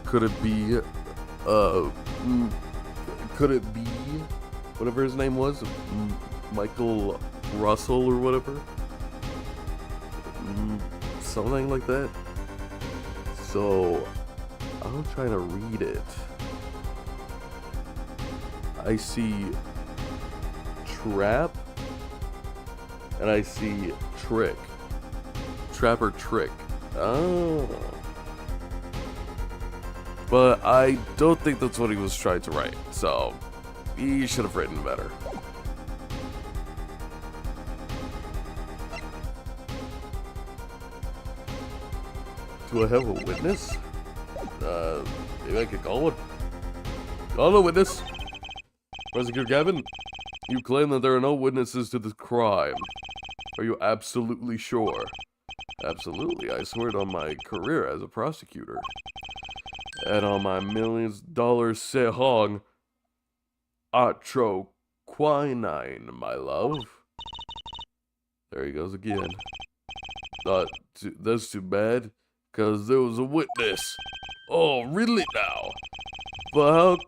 Could it be, whatever his name was, Michael Russell or whatever? Something like that. So, I'm trying to read it. I see trap And I see Trick. Trapper Trick. Oh. But I don't think that's what he was trying to write, so he should have written better. Do I have a witness? Maybe I could call one. Call a witness. Prosecutor Gavin, you claim that there are no witnesses to this crime. Are you absolutely sure? Absolutely, I swear it on my career as a prosecutor. And on my $millions sehong atro quinine, my love. There he goes again. That's too bad, because there was a witness. Oh, really now? But how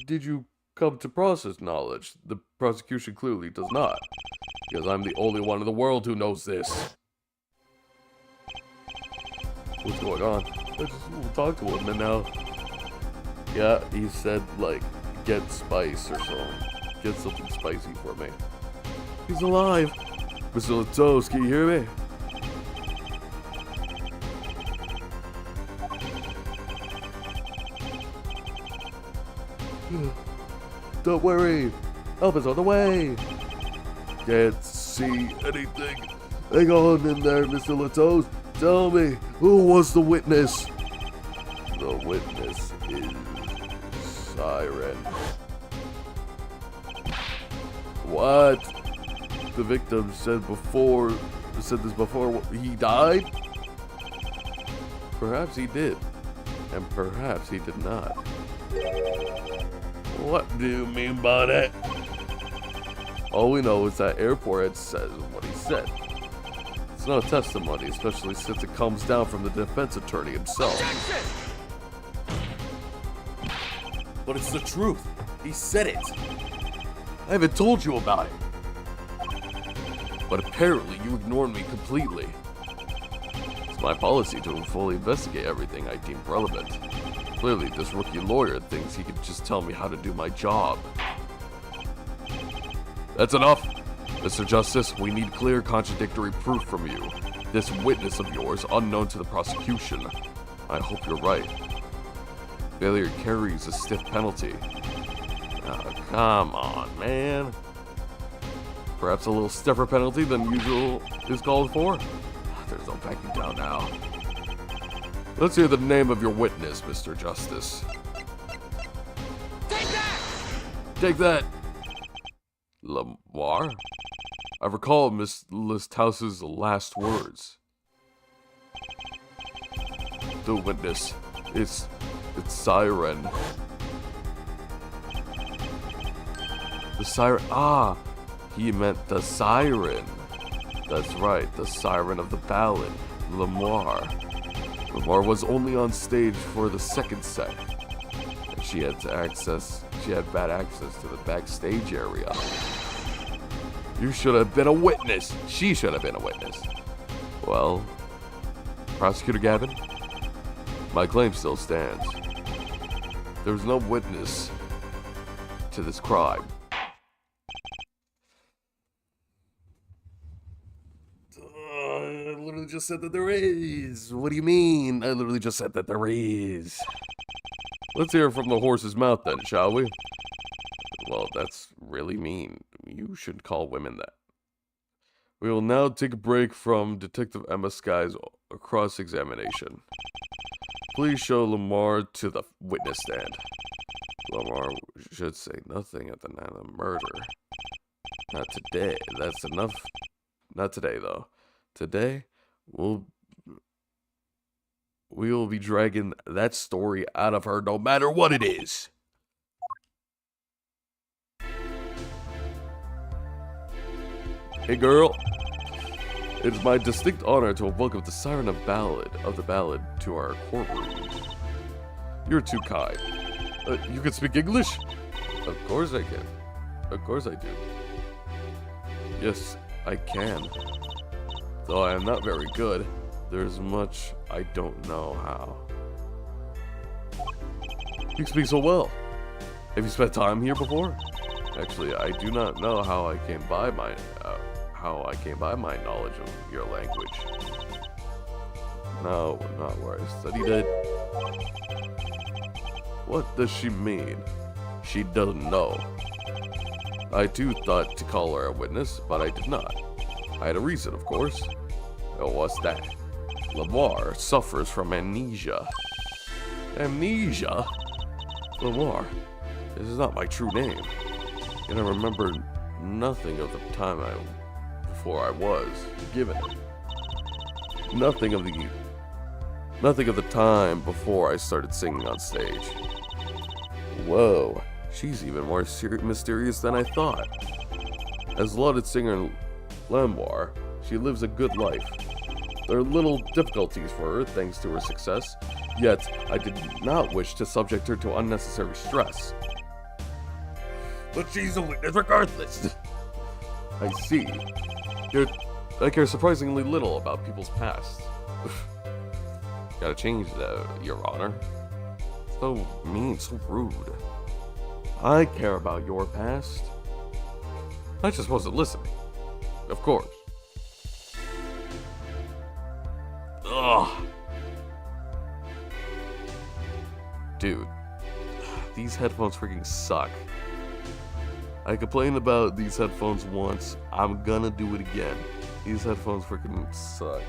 did you come to process knowledge? The prosecution clearly does not, because I'm the only one in the world who knows this. What's going on? I just talk to him and now. Yeah, he said, like, get spice or something. Get something spicy for me. He's alive! Mr. Latos, can you hear me? Don't worry, help is on the way. Can't see anything. Hang on in there, Mr. Latos. Tell me, who was the witness? The witness is Siren. What? The victim said this before he died? Perhaps he did, and perhaps he did not. What do you mean by that? All we know is that airport says what he said. It's not testimony, especially since it comes down from the defense attorney himself. But it's the truth. He said it. I haven't told you about it. But apparently you ignored me completely. It's my policy to fully investigate everything I deem relevant. Clearly, this rookie lawyer thinks he can just tell me how to do my job. That's enough! Mr. Justice, we need clear contradictory proof from you. This witness of yours, unknown to the prosecution. I hope you're right. Failure carries a stiff penalty. Oh, come on, man. Perhaps a little stiffer penalty than usual is called for? There's no backing down now. Let's hear the name of your witness, Mr. Justice. Take that! Take that! Lamar? I recall Miss Listhouse's last words. The witness. It's Siren. The siren. Ah! He meant the siren. That's right, the siren of the ballad, Lamar. Lamar was only on stage for the second set, and she had bad access to the backstage area. You should have been a witness. She should have been a witness. Well, Prosecutor Gavin, my claim still stands. There was no witness to this crime. I literally just said that there is. What do you mean? I literally just said that there is. Let's hear from the horse's mouth then, shall we? Well, that's really mean. You shouldn't call women that. We will now take a break from Detective Emma Sky's cross-examination. Please show Lamar to the witness stand. Lamar should say nothing at the night of the murder. Not today. That's enough. Not today, though. Today, we will be dragging that story out of her no matter what it is. Hey girl, it's my distinct honor to welcome the siren of the ballad to our courtroom. You're too kind. You can speak English? Of course I can. Of course I do. Yes, I can. Though I am not very good, there's much I don't know how. You speak so well. Have you spent time here before? Actually, I do not know how I came by how I came by my knowledge of your language. No, not where I studied it. What does she mean? She doesn't know. I too thought to call her a witness, but I did not. I had a reason, of course. What's that? Lamar suffers from amnesia. Amnesia? Lamar, this is not my true name. And I remember nothing of the time before I was given it. Nothing of the time before I started singing on stage. Whoa, she's even more mysterious than I thought. As lauded singer Lamar, she lives a good life. There are little difficulties for her thanks to her success, yet I did not wish to subject her to unnecessary stress. But she's a witness regardless. I see. I care surprisingly little about people's past. Gotta change that, Your Honor. So mean, so rude. I care about your past. I just wasn't listening. Of course. Ugh. Dude, these headphones freaking suck. I complained about these headphones once. I'm gonna do it again. These headphones freaking suck.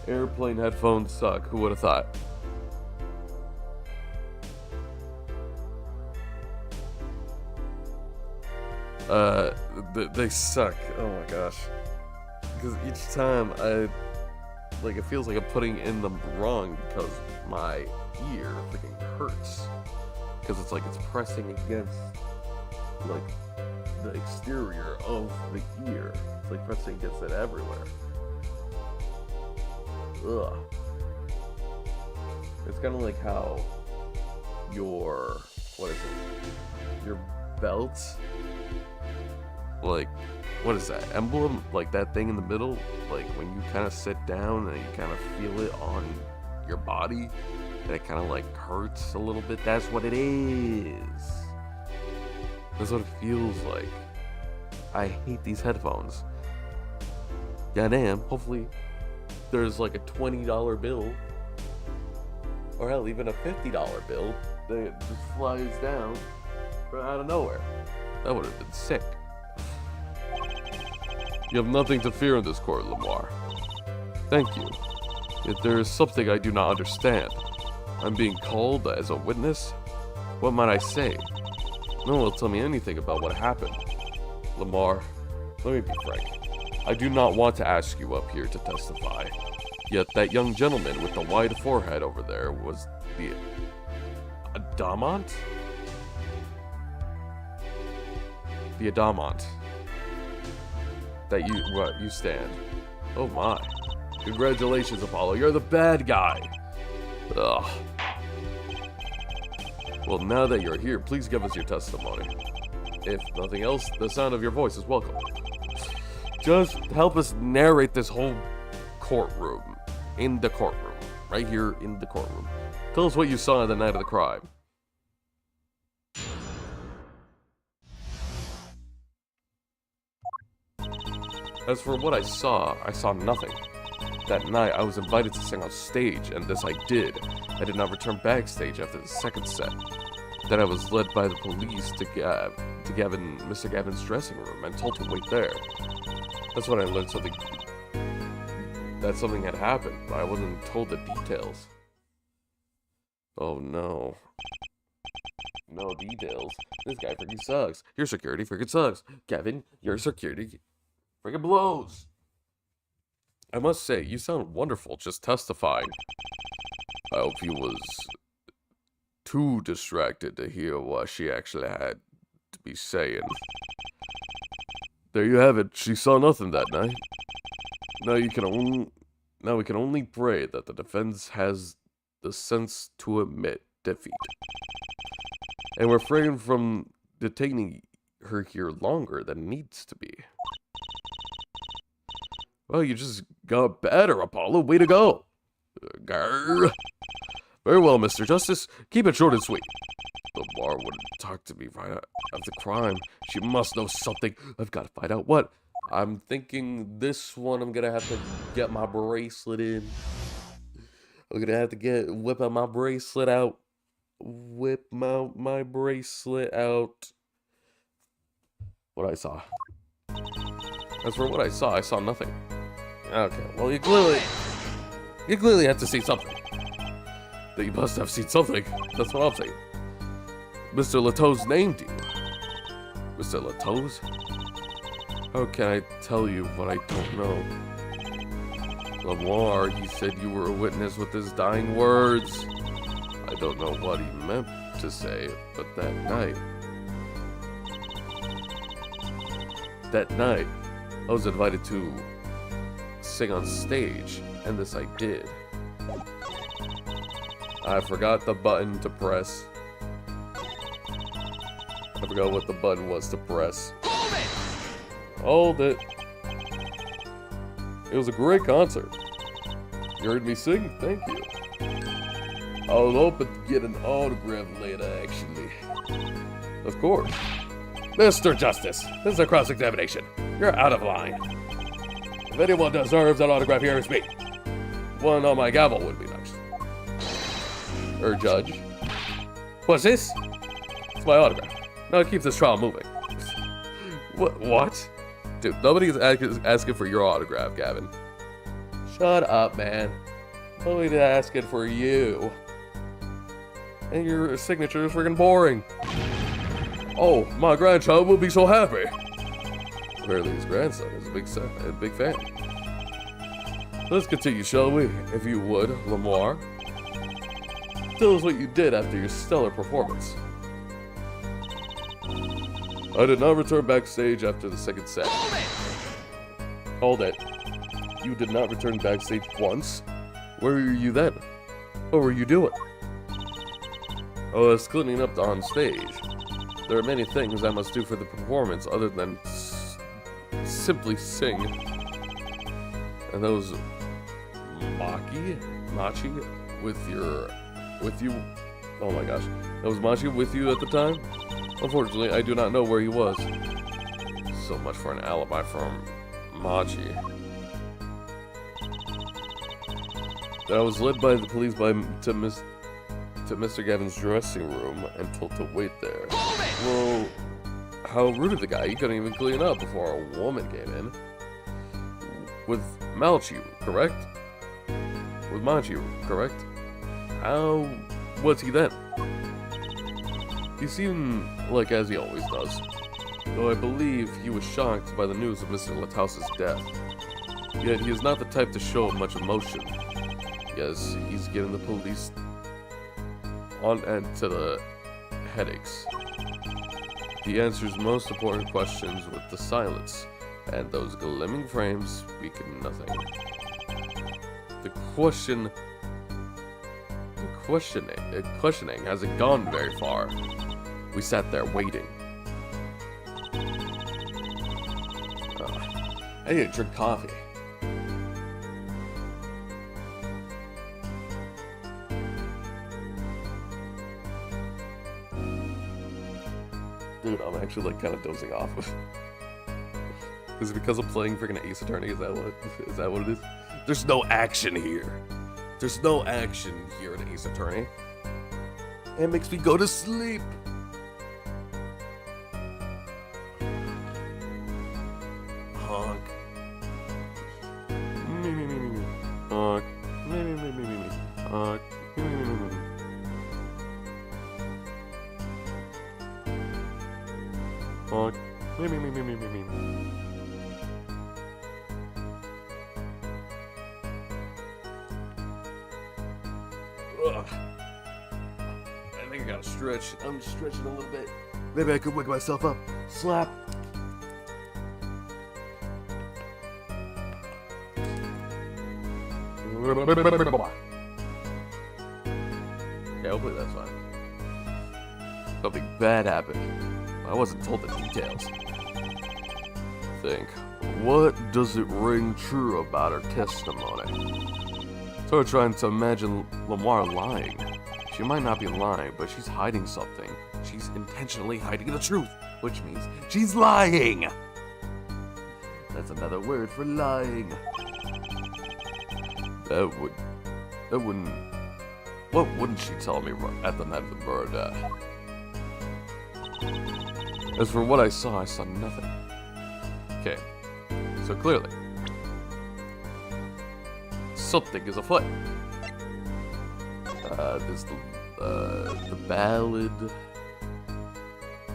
Airplane headphones suck. Who would have thought? They suck. Oh my gosh. Because each time it feels like I'm putting in them wrong because my ear freaking hurts. Because it's like it's pressing against, the exterior of the ear. It's like pressing against it everywhere. Ugh. It's kind of like how your belt, what is that, emblem, that thing in the middle, when you kind of sit down and you kind of feel it on your body, and it kind of hurts a little bit. That's what it is. That's what it feels like. I hate these headphones. Goddamn, hopefully there's a $20 bill, or hell, even a $50 bill that just flies down from out of nowhere. That would have been sick. You have nothing to fear in this court, Lamar. Thank you. Yet there is something I do not understand. I'm being called as a witness? What might I say? No one will tell me anything about what happened. Lamar, let me be frank. I do not want to ask you up here to testify. Yet that young gentleman with the wide forehead over there was the Adamant? The Adamant. That you stand. Oh my. Congratulations, Apollo. You're the bad guy. Ugh. Well, now that you're here, please give us your testimony. If nothing else, the sound of your voice is welcome. Just help us narrate this whole courtroom. In the courtroom. Right here in the courtroom. Tell us what you saw on the night of the crime. As for what I saw nothing. That night, I was invited to sing on stage, and this I did. I did not return backstage after the second set. Then I was led by the police to Mr. Gavin's dressing room and told to wait there. That's when I learned that something had happened, but I wasn't told the details. Oh no. No details. This guy freaking sucks. Your security freaking sucks. Gavin, your security freaking blows. I must say, you sound wonderful just testifying. I hope he was too distracted to hear what she actually had to be saying. There you have it. She saw nothing that night. Now we can only pray that the defense has the sense to admit defeat. And refrain from detaining her here longer than needs to be. Well, you just got better, Apollo. Way to go. Grr. Very well, Mr. Justice. Keep it short and sweet. Lamar wouldn't talk to me right out of the crime. She must know something. I've got to find out what. I'm thinking this one I'm gonna have to get my bracelet in. I'm gonna have to whip out my bracelet out. Whip my bracelet out. What I saw. As for what I saw nothing. Okay, well you clearly have to see something. That you must have seen something. That's what I'm saying. Mr. Leteau's named you. Mr. Leteau's? How can I tell you what I don't know? Lamar, he said you were a witness with his dying words. I don't know what he meant to say, but that night, I was invited to sing on stage, and this I did. I forgot the button to press. I forgot what the button was to press. Hold it. It was a great concert. You heard me sing? Thank you. I was hoping to get an autograph later, actually. Of course. Mr. Justice, this is a cross-examination. You're out of line. If anyone deserves an autograph here, it's me. One on my gavel would be nice. Judge. What's this? It's my autograph. Now keep this trial moving. What? Dude, nobody's asking for your autograph, Gavin. Shut up, man. Nobody's asking for you. And your signature is freaking boring. Oh, my grandchild will be so happy. Apparently his grandson is a big fan. Let's continue, shall we? If you would, Lamar. Tell us what you did after your stellar performance. I did not return backstage after the second set. Hold it. You did not return backstage once? Where were you then? What were you doing? I was cleaning up on stage. There are many things I must do for the performance other than simply sing. And those Machi with you. Oh my gosh. That was Machi with you at the time? Unfortunately, I do not know where he was. So much for an alibi from Machi. That I was led by the police to Mr. Gavin's dressing room and told to wait there. Well, how rude of the guy. He couldn't even clean up before a woman came in. With Machi, correct? With Machi, correct? How was he then? He seemed like as he always does, though I believe he was shocked by the news of Mr. Leteau's death. Yet he is not the type to show much emotion. Yes, he's getting the police on end to the headaches. He answers most important questions with the silence, and those glimmering frames speaking nothing. The questioning hasn't gone very far. We sat there waiting. I need to drink coffee. Dude, I'm actually like kind of dozing off. Is it because I'm playing freaking Ace Attorney? Is that what it is? There's no action here. There's no action here in Ace Attorney. It makes me go to sleep. Honk. Honk. Honk. Honk. Ugh. I think I gotta stretch. I'm stretching a little bit. Maybe I could wake myself up. Slap. Yeah, hopefully that's fine. Something bad happened. I wasn't told the details. Think, what does it ring true about her testimony? So we're trying to imagine Lamar lying. She might not be lying, but she's hiding something. she's intentionally hiding the truth, which means she's lying. That's another word for lying. What wouldn't she tell me at the night of the murder? As for what I saw nothing. Okay, so clearly, something is afoot. There's the ballad.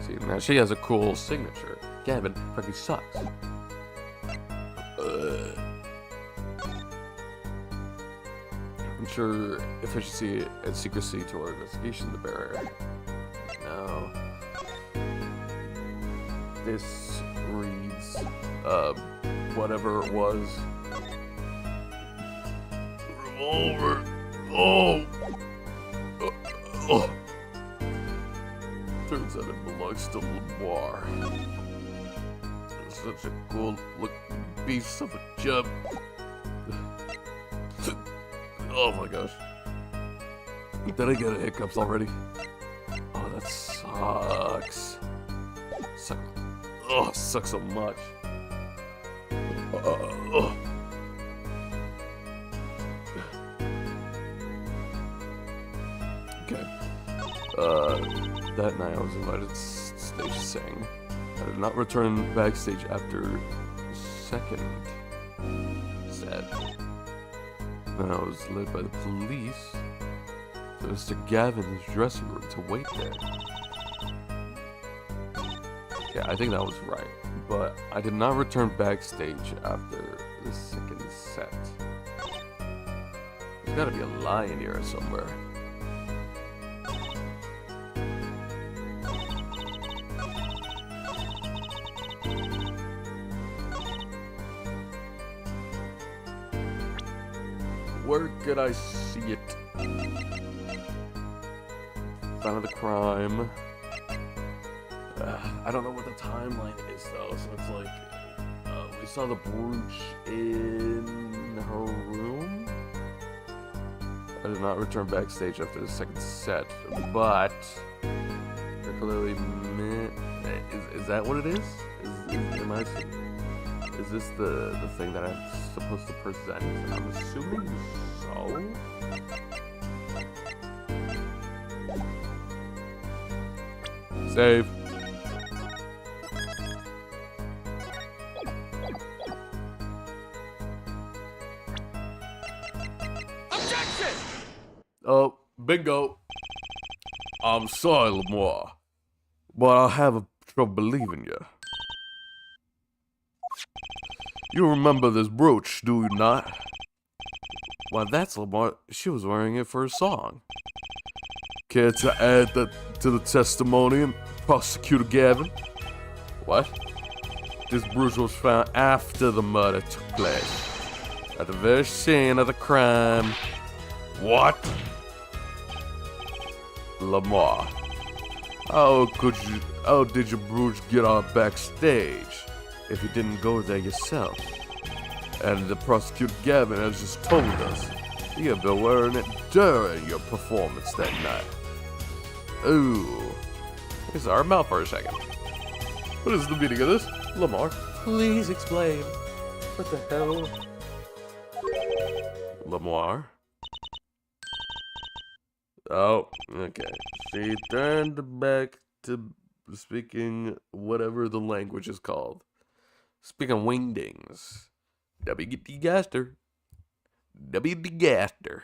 See, now she has a cool signature. Gavin fucking sucks. Ensure efficiency and secrecy to our investigation. The barrier. No. This reads, whatever it was. Revolver. Oh. Turns out it belongs to Lamar. Such a cool looking beast of a chub. Oh my gosh. Did I get a hiccups already? Oh, that sucks. Sucks so much. Okay. That night I was invited to stage sing. I did not return backstage after second set. Then I was led by the police to Mr. Gavin's dressing room to wait there. Yeah, I think that was right. But I did not return backstage after the second set. There's gotta be a lie in here somewhere. Where could I see it? Found the crime. I don't know what the timeline is though, so it's like we saw the brooch in her room. I did not return backstage after the second set, but they're clearly is that what it is? Is this the thing that I'm supposed to present? I'm assuming so. Save. Objection! Oh, bingo. I'm sorry, Lamar, but I have trouble believing you. You remember this brooch, do you not? Why, that's Lamar. She was wearing it for a song. Care to add that to the testimony, Prosecutor Gavin? What? This brooch was found after the murder took place. At the very scene of the crime. What? Lamar. How did your brooch get on backstage if you didn't go there yourself? And the prosecutor Gavin has just told us you've been wearing it during your performance that night. Ooh. Let me our mouth for a second. What is the meaning of this? Lamar, please explain. What the hell? Lamar? Oh, okay. She turned back to speaking whatever the language is called. Speaking wingdings. WD Gaster. WD Gaster.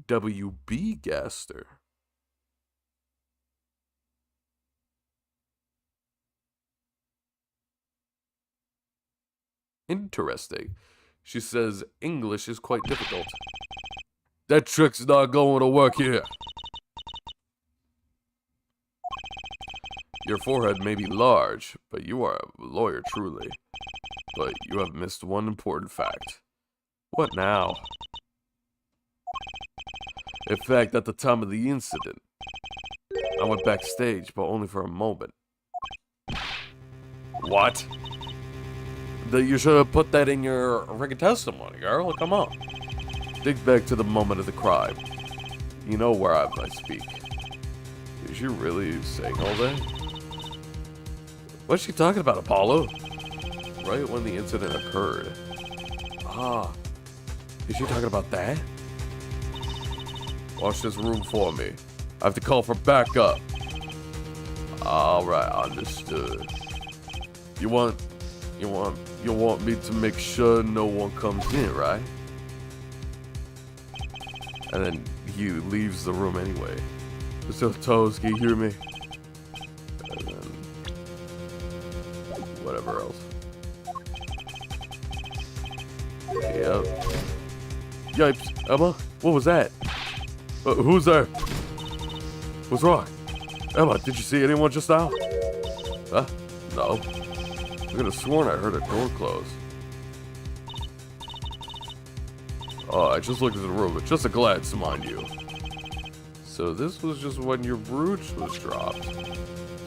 WB Gaster. Interesting. She says English is quite difficult. That trick's not going to work here. Your forehead may be large, but you are a lawyer truly. But you have missed one important fact. What now? In fact, at the time of the incident, I went backstage, but only for a moment. What? You should have put that in your written testimony, girl. Come on. Think back to the moment of the crime. You know where I speak. Is she really saying all that? What's she talking about, Apollo? Right when the incident occurred. Ah, is she talking about that? Watch this room for me. I have to call for backup. Alright, understood. You want me to make sure no one comes in, right? And then he leaves the room anyway. Mr. Toes, can you hear me? And then whatever else. Yep. Yipes, Emma, what was that? Who's there? What's wrong? Emma, did you see anyone just now? Huh? No. I could have sworn I heard a door close. Oh, I just looked at the room, but just a glance, mind you. So this was just when your brooch was dropped.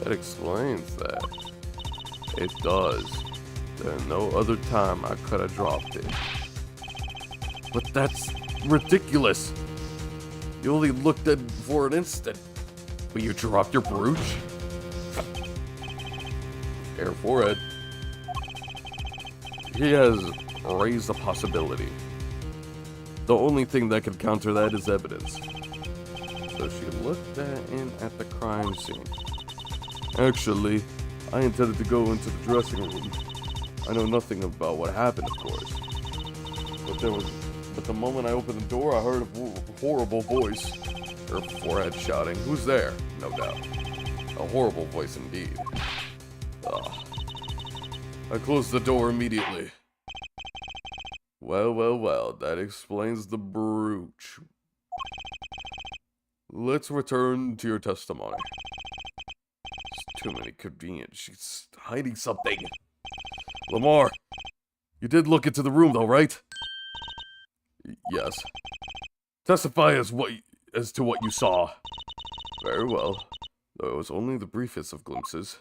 That explains that. It does. There's no other time I could have dropped it. But that's ridiculous. You only looked at it for an instant. But you dropped your brooch? Fair forehead. He has raised a possibility. The only thing that could counter that is evidence. So she looked at the crime scene. Actually, I intended to go into the dressing room. I know nothing about what happened, of course. But the moment I opened the door, I heard a horrible voice. Her forehead shouting, "Who's there?" No doubt. A horrible voice indeed. Ugh. I closed the door immediately. Well, that explains the brooch. Let's return to your testimony. It's too many convenient. She's hiding something. Lamar, you did look into the room though, right? Yes. Testify as to what you saw. Very well. Though it was only the briefest of glimpses.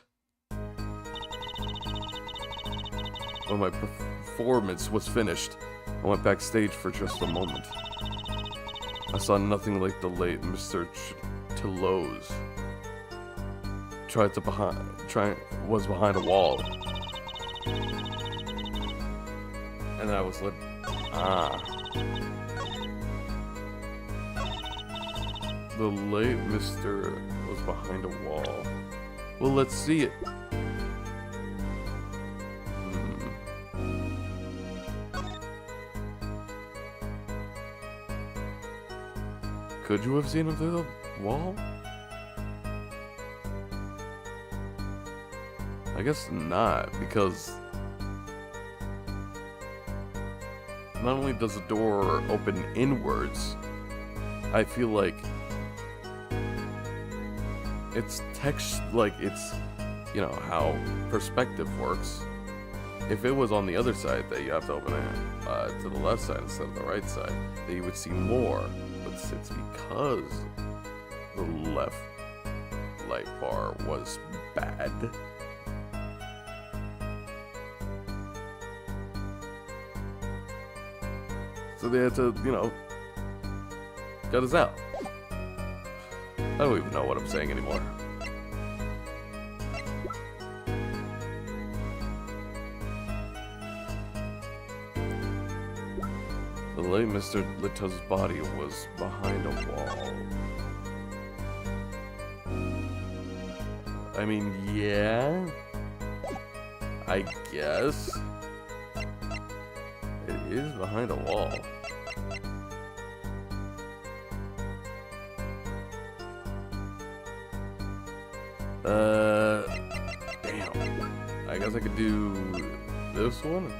When my performance was finished, I went backstage for just a moment. I saw nothing like the late Mr. Toulouse. Was behind a wall. And I was like, The late Mr. was behind a wall. Well, let's see it. Could you have seen him through the wall? I guess not, because not only does the door open inwards, I feel like it's text, like it's, you know, how perspective works. If it was on the other side that you have to open it to the left side instead of the right side, then you would see more. But it's because the left light bar was bad. So they had to, you know, cut us out. I don't even know what I'm saying anymore. The late Mr. Lito's body was behind a wall. I mean, yeah, I guess it is behind a wall. Damn. I guess I could do this one.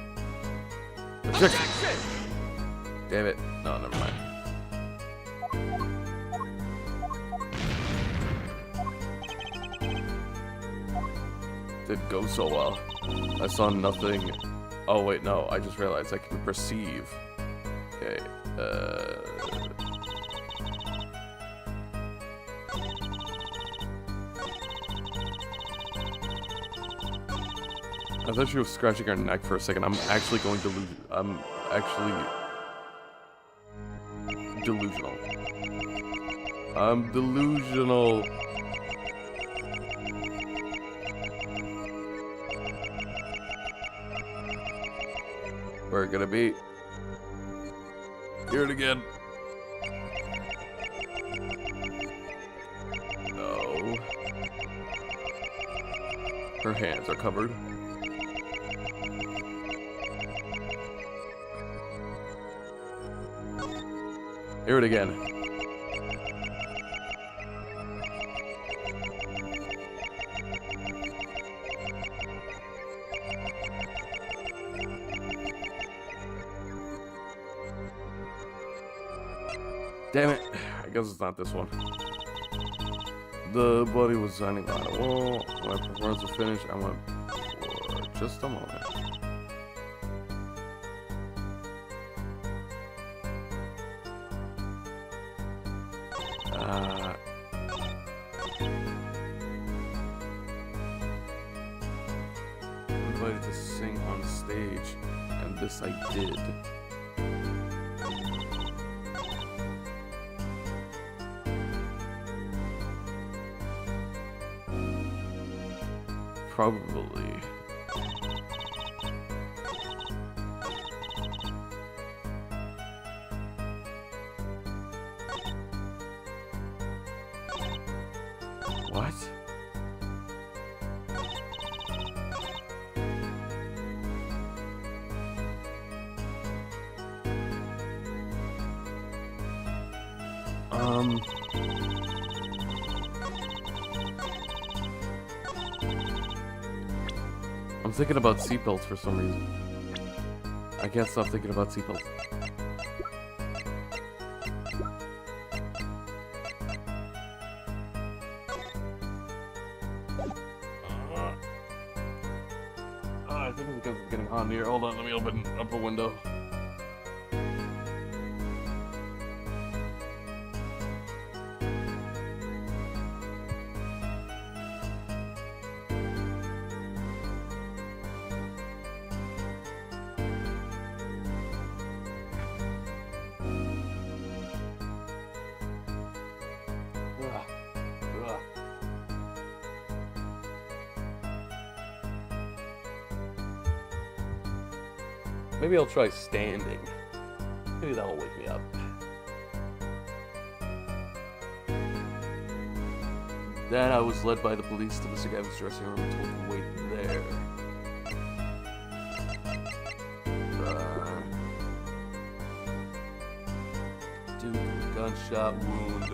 Damn it. No, never mind. Didn't go so well. I saw nothing. Oh, wait, no. I just realized I can perceive. Okay. I thought she was scratching her neck for a second. I'm actually going to lose. I'm actually delusional. I'm delusional. Where it gonna be? Hear it again. No. Her hands are covered. Hear it again. Damn it. I guess it's not this one. The buddy was signing by the wall. When my performance was finished, I went for just a moment. I'm invited to sing on stage, and this I did. Probably. What? I'm thinking about seatbelts for some reason. I can't stop thinking about seatbelts. I think it's because it's getting hot in here. Hold on, let me open up a window. Maybe I'll try standing. Maybe that'll wake me up. Then I was led by the police to Mr. Gavin's dressing room and told to wait there. Dude, gunshot wound.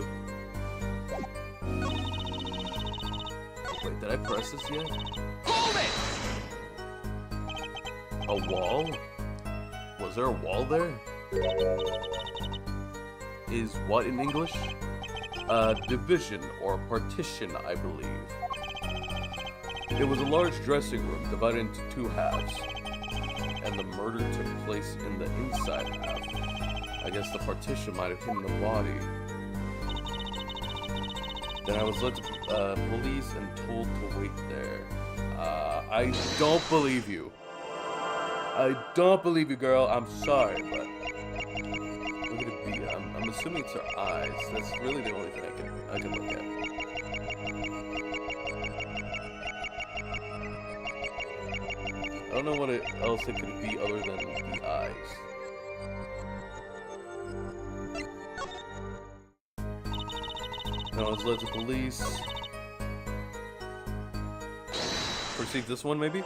Wait, did I press this yet? Hold it! A wall? Was there a wall there? Is what in English? Division or partition, I believe. It was a large dressing room divided into two halves, and the murder took place in the inside half. I guess the partition might have hidden the body. Then I was led to police and told to wait there. I don't believe you. I don't believe you, girl. I'm sorry, but look at it be. I'm assuming it's her eyes. That's really the only thing I can look at. I don't know what else it could be other than the eyes. And I was led to police. Proceed this one, maybe?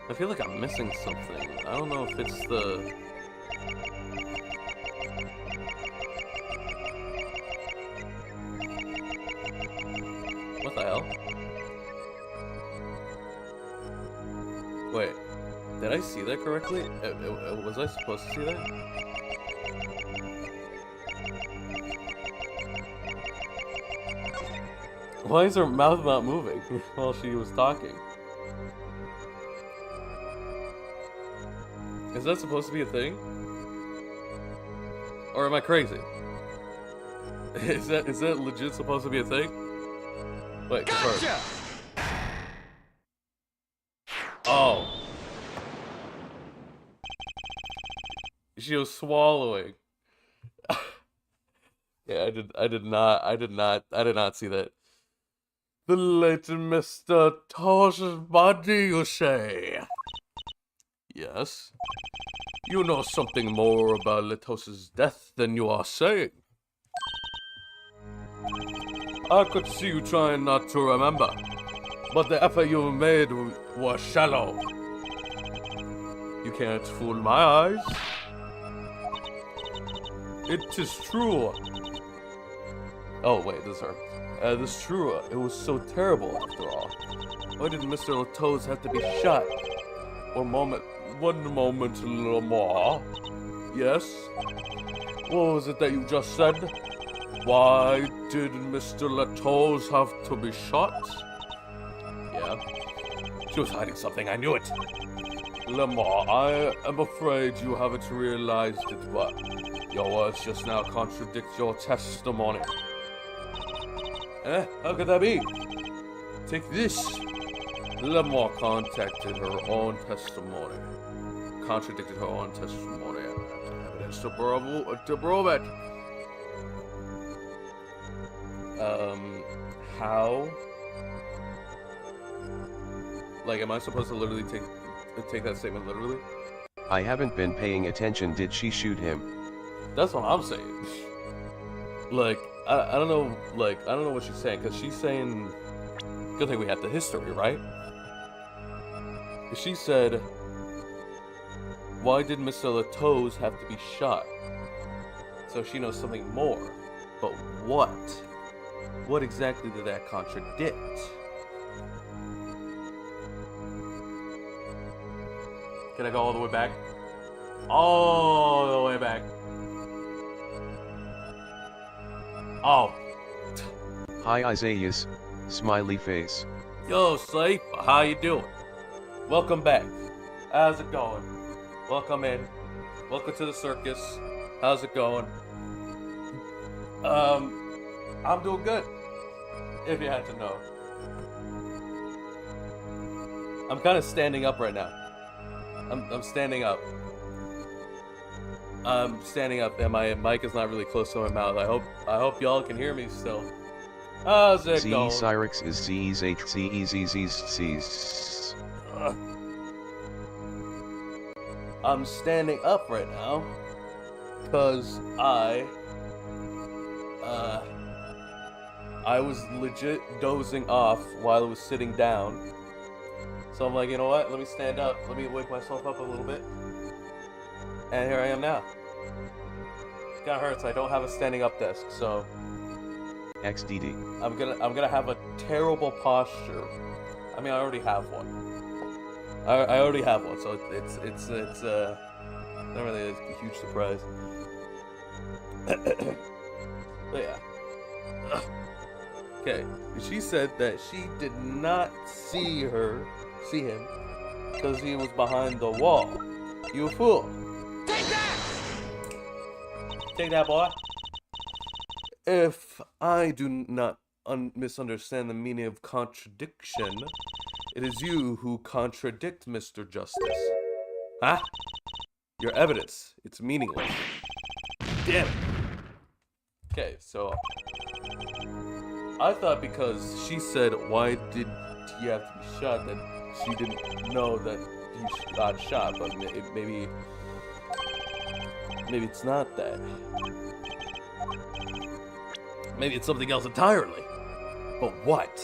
I feel like I'm missing something. I don't know if it's the... What the hell? Wait, did I see that correctly? Was I supposed to see that? Why is her mouth not moving while she was talking? Is that supposed to be a thing? Or am I crazy? Is that legit supposed to be a thing? Wait, Gotcha! Oh. She was swallowing. Yeah, I did not see that. The late Mr. Tosh's body, you say? Yes. You know something more about Latos's death than you are saying. I could see you trying not to remember, but the effort you made was shallow. You can't fool my eyes. It is true. Oh wait, this is her. This is true. It was so terrible after all. Why did Mr. Latos have to be shot? One moment, a little more. Yes? What was it that you just said? Why did Mr. Latos have to be shot? Yeah. She was hiding something, I knew it. Lamar, I am afraid you haven't realized it, but your words just now contradict your testimony. How could that be? Take this. Lamar contacted her own testimony. Contradicted her own testimony. Evidence to prove it. How? Like, am I supposed to literally take that statement literally? I haven't been paying attention. Did she shoot him? That's what I'm saying. Like, I don't know, like, I don't know what she's saying, because she's saying, good thing we have the history, right? She said, why did Mr. Latos have to be shot? So she knows something more. But what? What exactly did that contradict? Can I go all the way back? All the way back. Oh. Hi eyezayis, smiley face. Yo, Slate, how you doing? Welcome back. How's it going? Welcome in. Welcome to the circus. How's it going? I'm doing good. If you had to know. I'm kind of standing up right now. I'm standing up. I'm standing up, and my mic is not really close to my mouth. I hope y'all can hear me still. How's it going? Cyrix is C's. I'm standing up right now because I was legit dozing off while I was sitting down. So I'm like, you know what? Let me stand up. Let me wake myself up a little bit. And here I am now. It kinda hurts. I don't have a standing up desk, so XDD. I'm gonna have a terrible posture. I mean, I already have one. I already have one, so it's not really a huge surprise. But yeah. Okay. She said that she did not see him because he was behind the wall. You fool. Take that! Take that, boy. If I do not misunderstand the meaning of contradiction, it is you who contradict Mr. Justice. Huh? Your evidence. It's meaningless. Damn it. Okay, so I thought because she said, why did he have to be shot, that she didn't know that he got shot, but maybe it's not that. Maybe it's something else entirely. But what?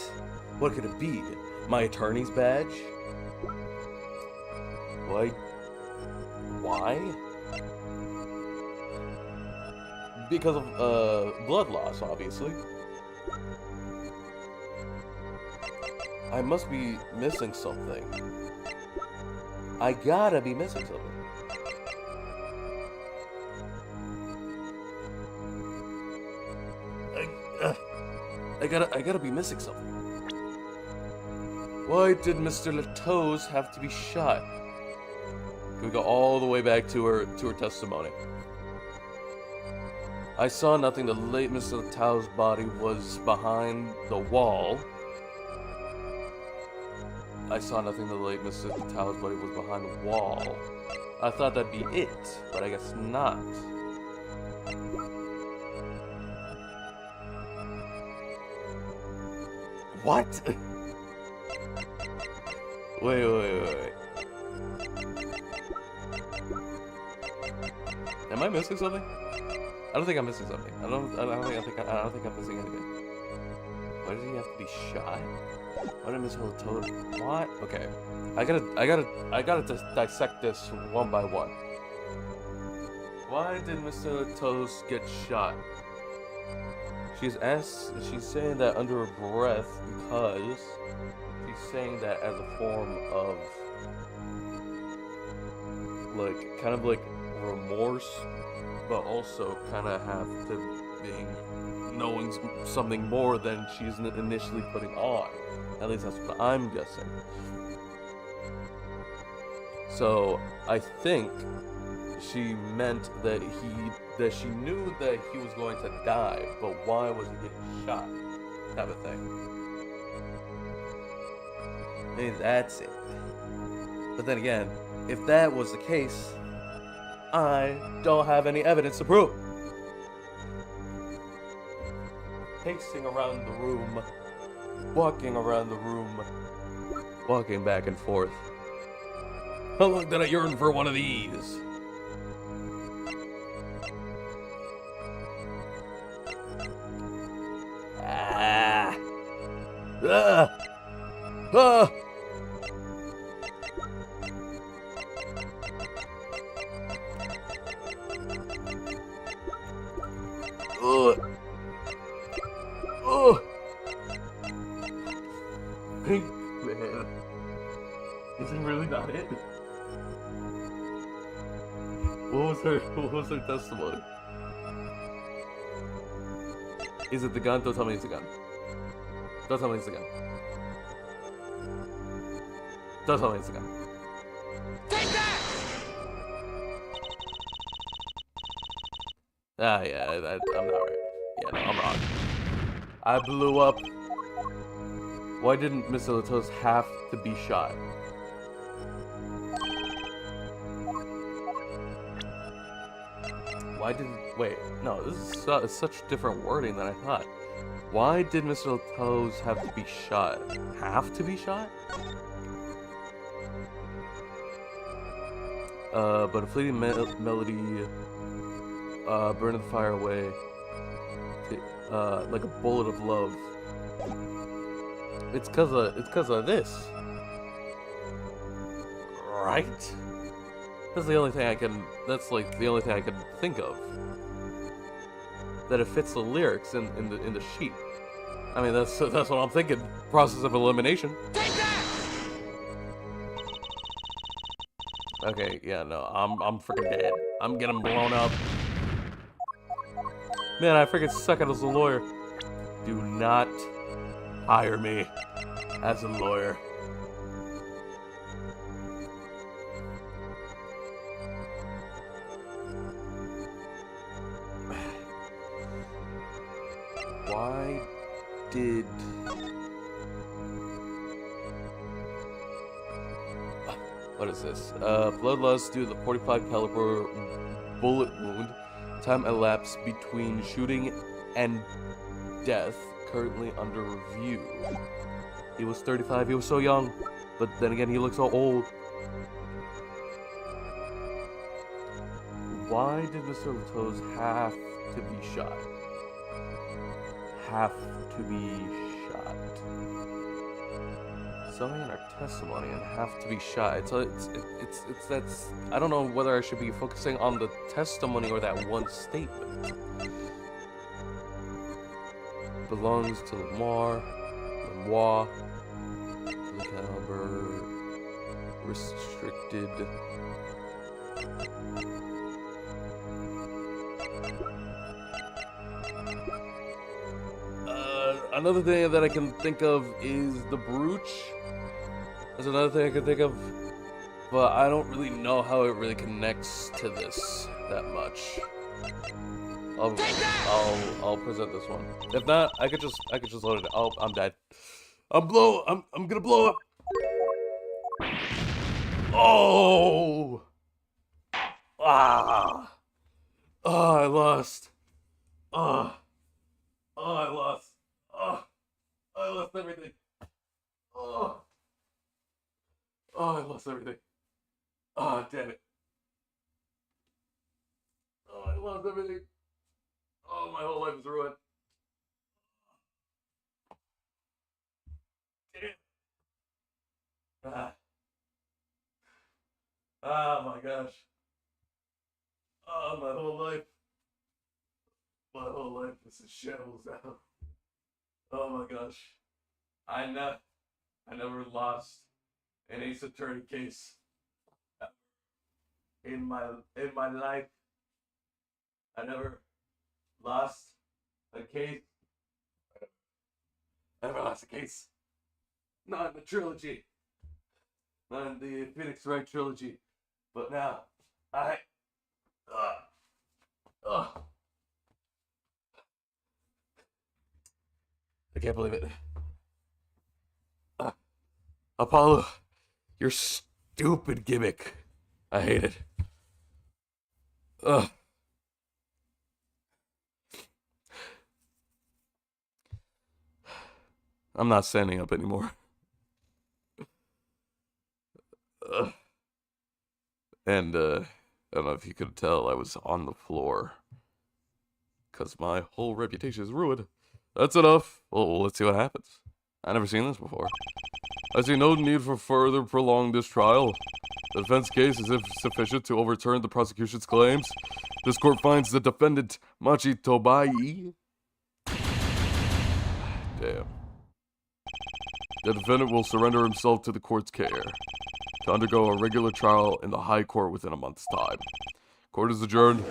What could it be? My attorney's badge? Why? Because of blood loss, obviously. I must be missing something. I gotta be missing something. I gotta be missing something. Why did Mr. Latos have to be shot? Can we go all the way back to her testimony? I saw nothing. The late Mr. Latos' body was behind the wall. I saw nothing. The late Mr. Latos' body was behind the wall. I thought that'd be it, but I guess not. What? Wait. Am I missing something? I don't think I'm missing something. I don't think I'm missing anything. Why does he have to be shot? Why did Mr. Toad? What? Okay. I gotta dissect this one by one. Why did Mr. Toast get shot? She's saying that under her breath because she's saying that as a form of like kind of like remorse, but also kind of have to being knowing something more than she's initially putting on. At least that's what I'm guessing. So I think she meant that she knew that he was going to die, but why was he getting shot? Type of thing. Maybe that's it. But then again, if that was the case, I don't have any evidence to prove. Pacing around the room, walking around the room, walking back and forth. How long did I yearn for one of these? Pink man. Is it really not it? What was her testimony? Is it the gun? Don't tell me it's the gun. Don't tell me it's the gun. Don't tell me it's the gun. Take that! Ah, yeah, I'm not right. Yeah, no, I'm wrong. I blew up. Why didn't Mr. Latos have to be shot? Why did... Wait, no, this is such different wording than I thought. Why did Mr. Latos have to be shot? Have to be shot? But a fleeting melody, burning the fire away, like a bullet of love. It's cause of this, right? That's the only thing I can. That's like the only thing I can think of. That it fits the lyrics in the sheet. I mean, that's what I'm thinking. Process of elimination. Take that! Okay, yeah, no, I'm freaking dead. I'm getting blown up. Man, I freaking suck at as a lawyer. Do not hire me as a lawyer. Why did... What is this? Bloodlust due to the 45 caliber bullet wound. Time elapsed between shooting and death. Currently under review. He was 35. He was so young, but then again, he looks so old. Why did Mr. Latos have to be shot? Have to be shot. Something in our testimony and have to be shot. It's that's. I don't know whether I should be focusing on the testimony or that one statement. Belongs to Lamar, the caliber, restricted. Another thing that I can think of is the brooch. That's another thing I can think of, but I don't really know how it really connects to this that much. I'll present this one. If not, I could just load it. Oh, I'm dead. I'm gonna blow up. Oh! Ah! Oh, I lost. Oh, I lost. Oh, I lost everything. Oh, I lost everything. Oh, damn it. Oh, I lost everything. Oh, my whole life is ruined. Damn. Ah. Oh my gosh. Oh, my whole life. My whole life is in shambles now. Oh my gosh. I never lost an Ace Attorney case in my life. I never lost a case. I never lost a case. Not in the trilogy. Not in the Phoenix Wright trilogy. But now, I can't believe it. Apollo, your stupid gimmick. I hate it. Ugh. I'm not standing up anymore. And, I don't know if you could tell, I was on the floor. Because my whole reputation is ruined. That's enough. Well, let's see what happens. I've never seen this before. I see no need for further prolong this trial. The defense case is sufficient to overturn the prosecution's claims. This court finds the defendant, Machi Tobai. Damn. The defendant will surrender himself to the court's care to undergo a regular trial in the high court within a month's time. Court is adjourned.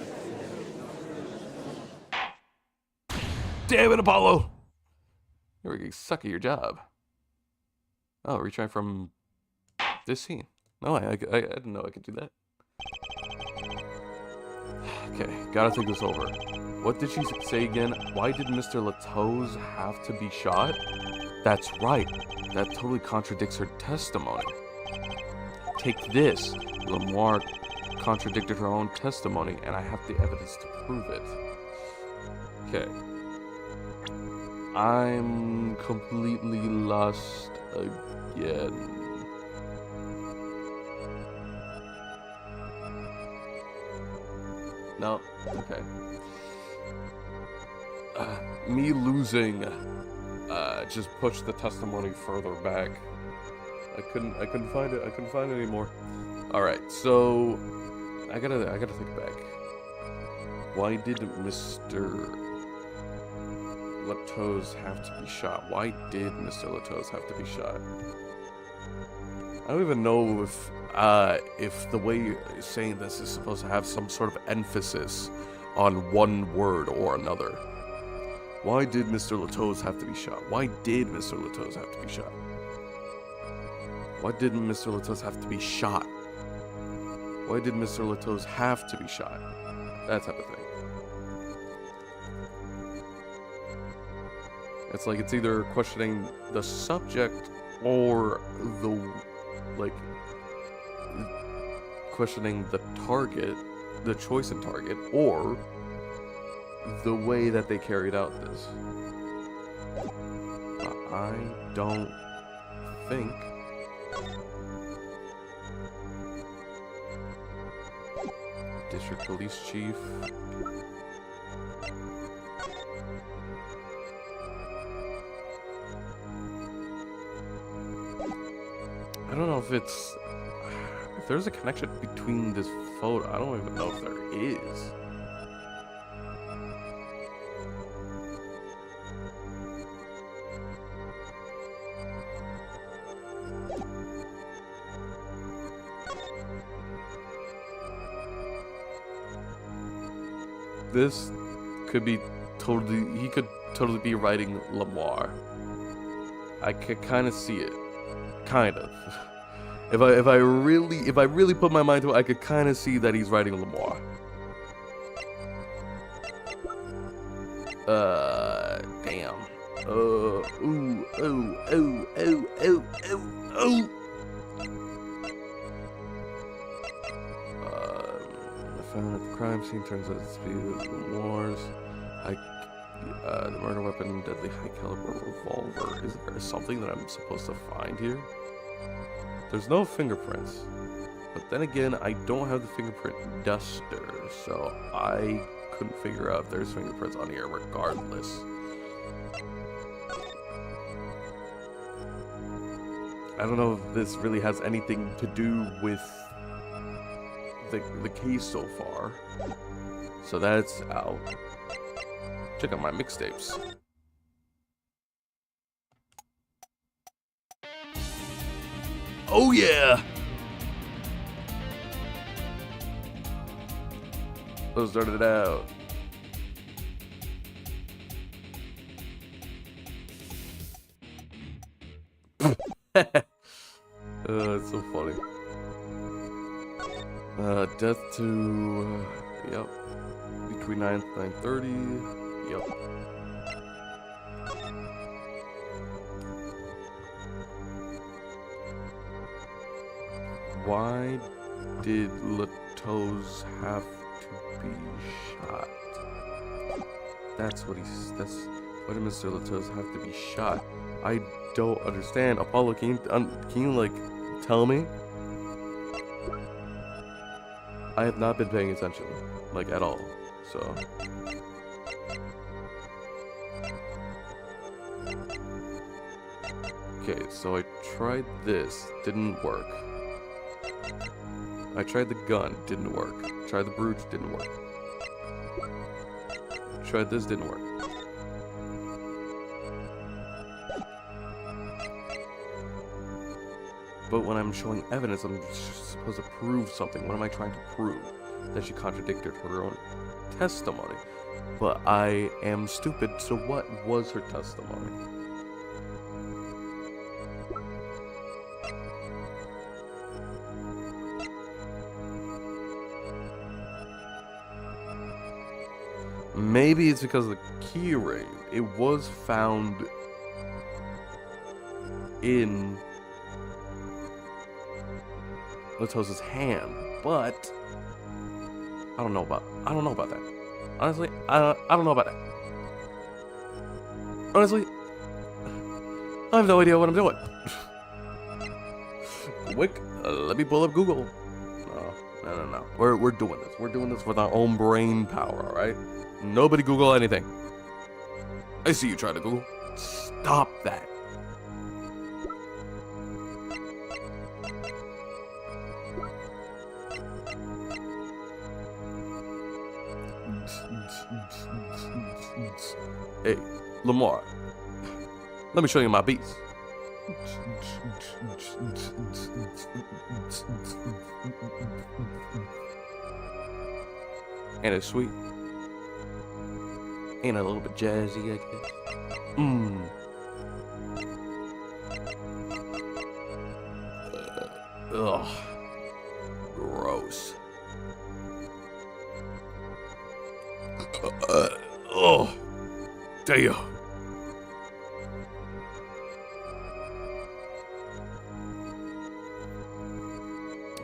Damn it, Apollo! You're really suck at your job. Oh, retry from this scene. No, I didn't know I could do that. Okay, gotta think this over. What did she say again? Why did Mr. Latoz have to be shot? That's right. That totally contradicts her testimony. Take this. Lemoire contradicted her own testimony, and I have the evidence to prove it. Okay. I'm completely lost again. No, okay. Me losing just pushed the testimony further back. I couldn't find it. I couldn't find it anymore. All right, so I gotta think back. Why did Mr. Latoz have to be shot? Why did Mr. Latoz have to be shot? I don't even know if the way you're saying this is supposed to have some sort of emphasis on one word or another. Why did Mr. Latoz have to be shot? Why did Mr. Latoz have to be shot? Why didn't Mr. Latoz have to be shot? Why did Mr. Latoz have to be shot? That type of thing. It's like it's either questioning the subject or questioning the target, the choice in target, or the way that they carried out this. I don't think District Police Chief. I don't know if there's a connection between this photo. I don't even know if there is. This could be totally, he could totally be writing Lemoire. I could kind of see it. Kind of. If I really put my mind to it, I could kind of see that he's writing Lemoire. Damn. found at the crime scene turns out to be remorse. The murder weapon, deadly high caliber revolver. Is there something that I'm supposed to find here? There's no fingerprints. But then again, I don't have the fingerprint duster, so I couldn't figure out if there's fingerprints on here regardless. I don't know if this really has anything to do with the case so far. So that's out. Check out my mixtapes. Oh yeah! Let's start it out. It's so funny. Death to, yep, between 9 and 9:30, yep. Why did Latos have to be shot? That's why did Mr. Latos have to be shot? I don't understand. Apollo, can you like tell me? I have not been paying attention, like at all. So okay, so I tried this, didn't work. I tried the gun, didn't work. Tried the brooch, didn't work. Tried this, didn't work. But when I'm showing evidence, I'm supposed to prove something. What am I trying to prove? That she contradicted her own testimony. But I am stupid, so what was her testimony? Maybe it's because of the key ring. It was found in Latos' hand, but I don't know about that. Honestly, I don't know about that. Honestly, I have no idea what I'm doing. Quick, let me pull up Google. No. We're doing this. We're doing this with our own brain power, all right? Nobody Google anything. I see you trying to Google. Stop that. Hey, Lamar, let me show you my beats. And it's sweet. And a little bit jazzy, I guess. Ugh. Gross. Oh. Damn.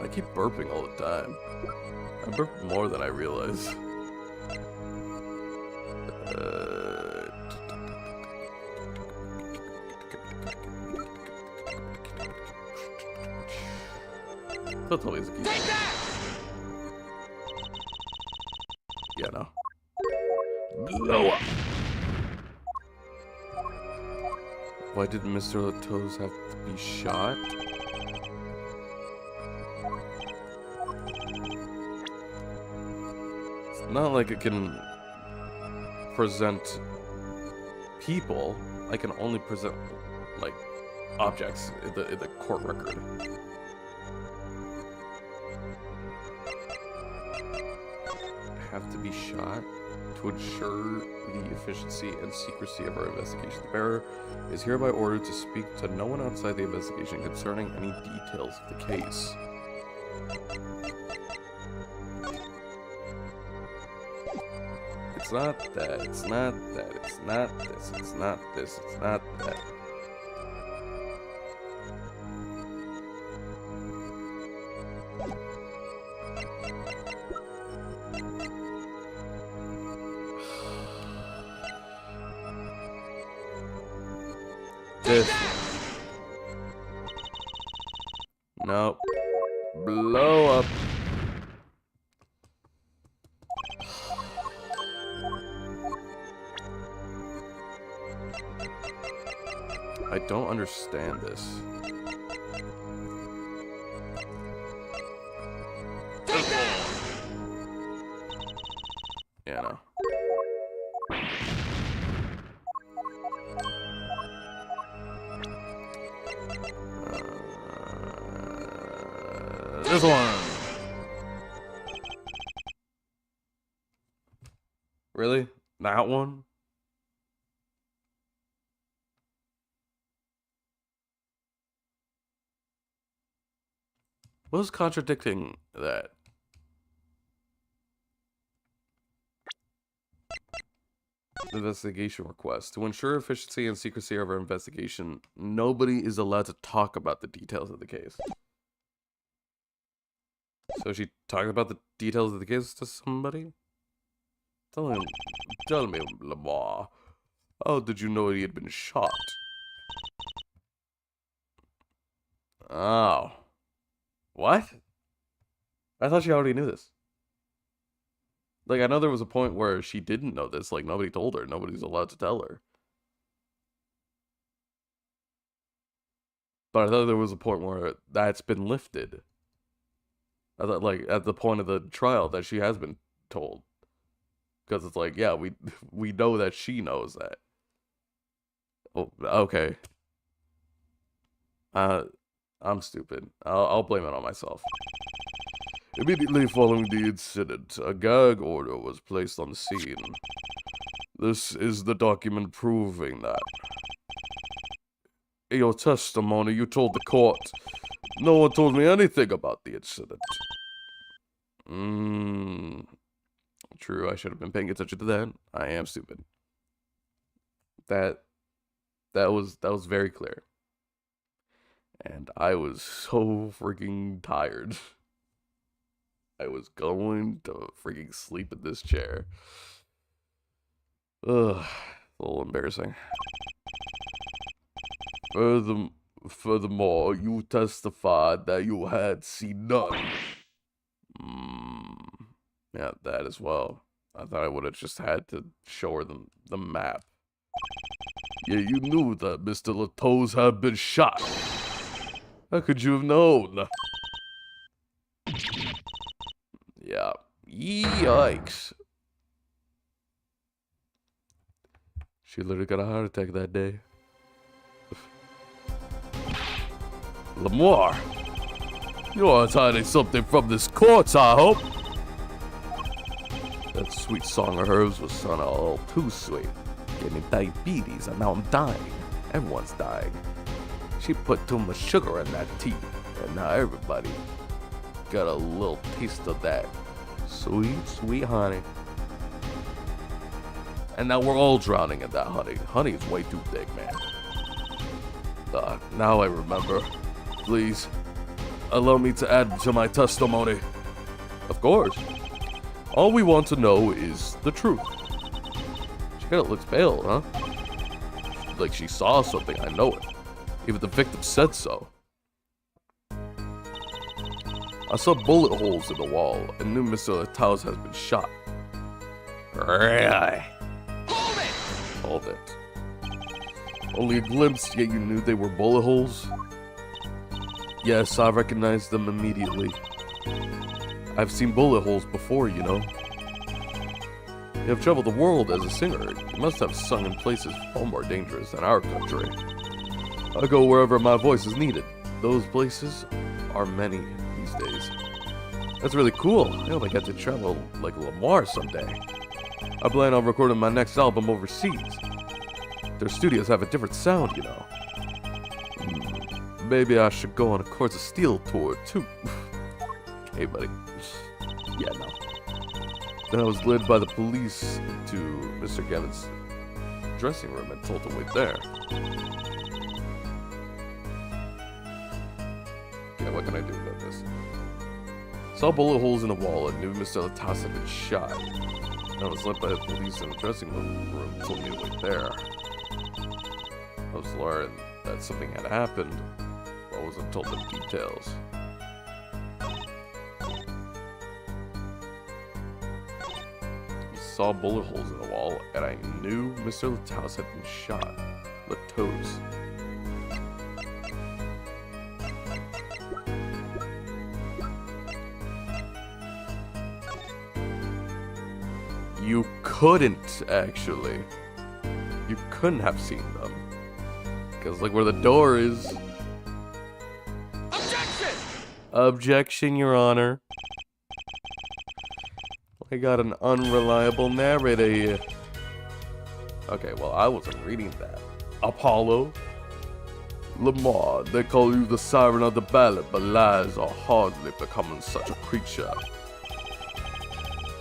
I keep burping all the time. I burp more than I realize. Don't tell me it's a key. Take that! Yeah, no. Blow up. Why did Mr. Latos have to be shot? It's not like it can present people. I can only present, like, objects in the court record. Have to be shot to ensure the efficiency and secrecy of our investigation. The bearer is hereby ordered to speak to no one outside the investigation concerning any details of the case. It's not that, it's not that, it's not this, it's not this, it's not that. this. Nope. Blow up. I don't understand this. Take that! Yeah, no. This one. Really? That one? What was contradicting that? Investigation request. To ensure efficiency and secrecy of our investigation, nobody is allowed to talk about the details of the case. So she talked about the details of the case to somebody? Tell me, Lamar. How did you know he had been shot? Oh. What? I thought she already knew this. Like, I know there was a point where she didn't know this. Like, nobody told her. Nobody's allowed to tell her. But I thought there was a point where that's been lifted. I thought, like, at the point of the trial that she has been told. Because it's like, yeah, we know that she knows that. Oh, okay. I'm stupid. I'll blame it on myself. Immediately following the incident, a gag order was placed on the scene. This is the document proving that. In your testimony, you told the court, no one told me anything about the incident. True, I should have been paying attention to that. I am stupid. That was very clear. And I was so freaking tired. I was going to freaking sleep in this chair. Ugh, a little embarrassing. Furthermore, you testified that you had seen none. Yeah, that as well. I thought I would have just had to show her the map. Yeah, you knew that Mr. Latoes had been shot. How could you have known? Yeah. Yikes. She literally got a heart attack that day. Lamar, you aren't hiding something from this court, I hope. That sweet song of hers was sounding a little too sweet. Gave me diabetes and now I'm dying. Everyone's dying. She put too much sugar in that tea, and now everybody got a little taste of that sweet, sweet honey. And now we're all drowning in that honey. Honey is way too thick, man. Now I remember. Please, allow me to add to my testimony. Of course. All we want to know is the truth. She kinda looks pale, huh? Like she saw something, I know it. Even the victim said so. I saw bullet holes in the wall and knew Mr. Latoes has been shot. Really? Hold it! Hold it. Only a glimpse, yet you knew they were bullet holes? Yes, I recognized them immediately. I've seen bullet holes before, you know. You have traveled the world as a singer. You must have sung in places far more dangerous than our country. I go wherever my voice is needed. Those places are many these days. That's really cool. I hope I get to travel like Lamar someday. I plan on recording my next album overseas. Their studios have a different sound, you know. Maybe I should go on a Courts of Steel tour, too. Hey, buddy. Yeah, no. Then I was led by the police to Mr. Gavin's dressing room and told to wait there. Yeah, what can I do about this? Saw bullet holes in the wall and knew Mr. Latoes had been shot. I was led by the police in the dressing room, told me to wait there. I was learning that something had happened, but wasn't told the details. He saw bullet holes in the wall, and I knew Mr. Lataus had been shot. Lataus. You couldn't, actually. You couldn't have seen them. Because look where the door is. Objection! Objection, Your Honor. I got an unreliable narrator here. Okay, well, I wasn't reading that. Apollo? Lamar, they call you the siren of the ballad, but lies are hardly becoming such a creature.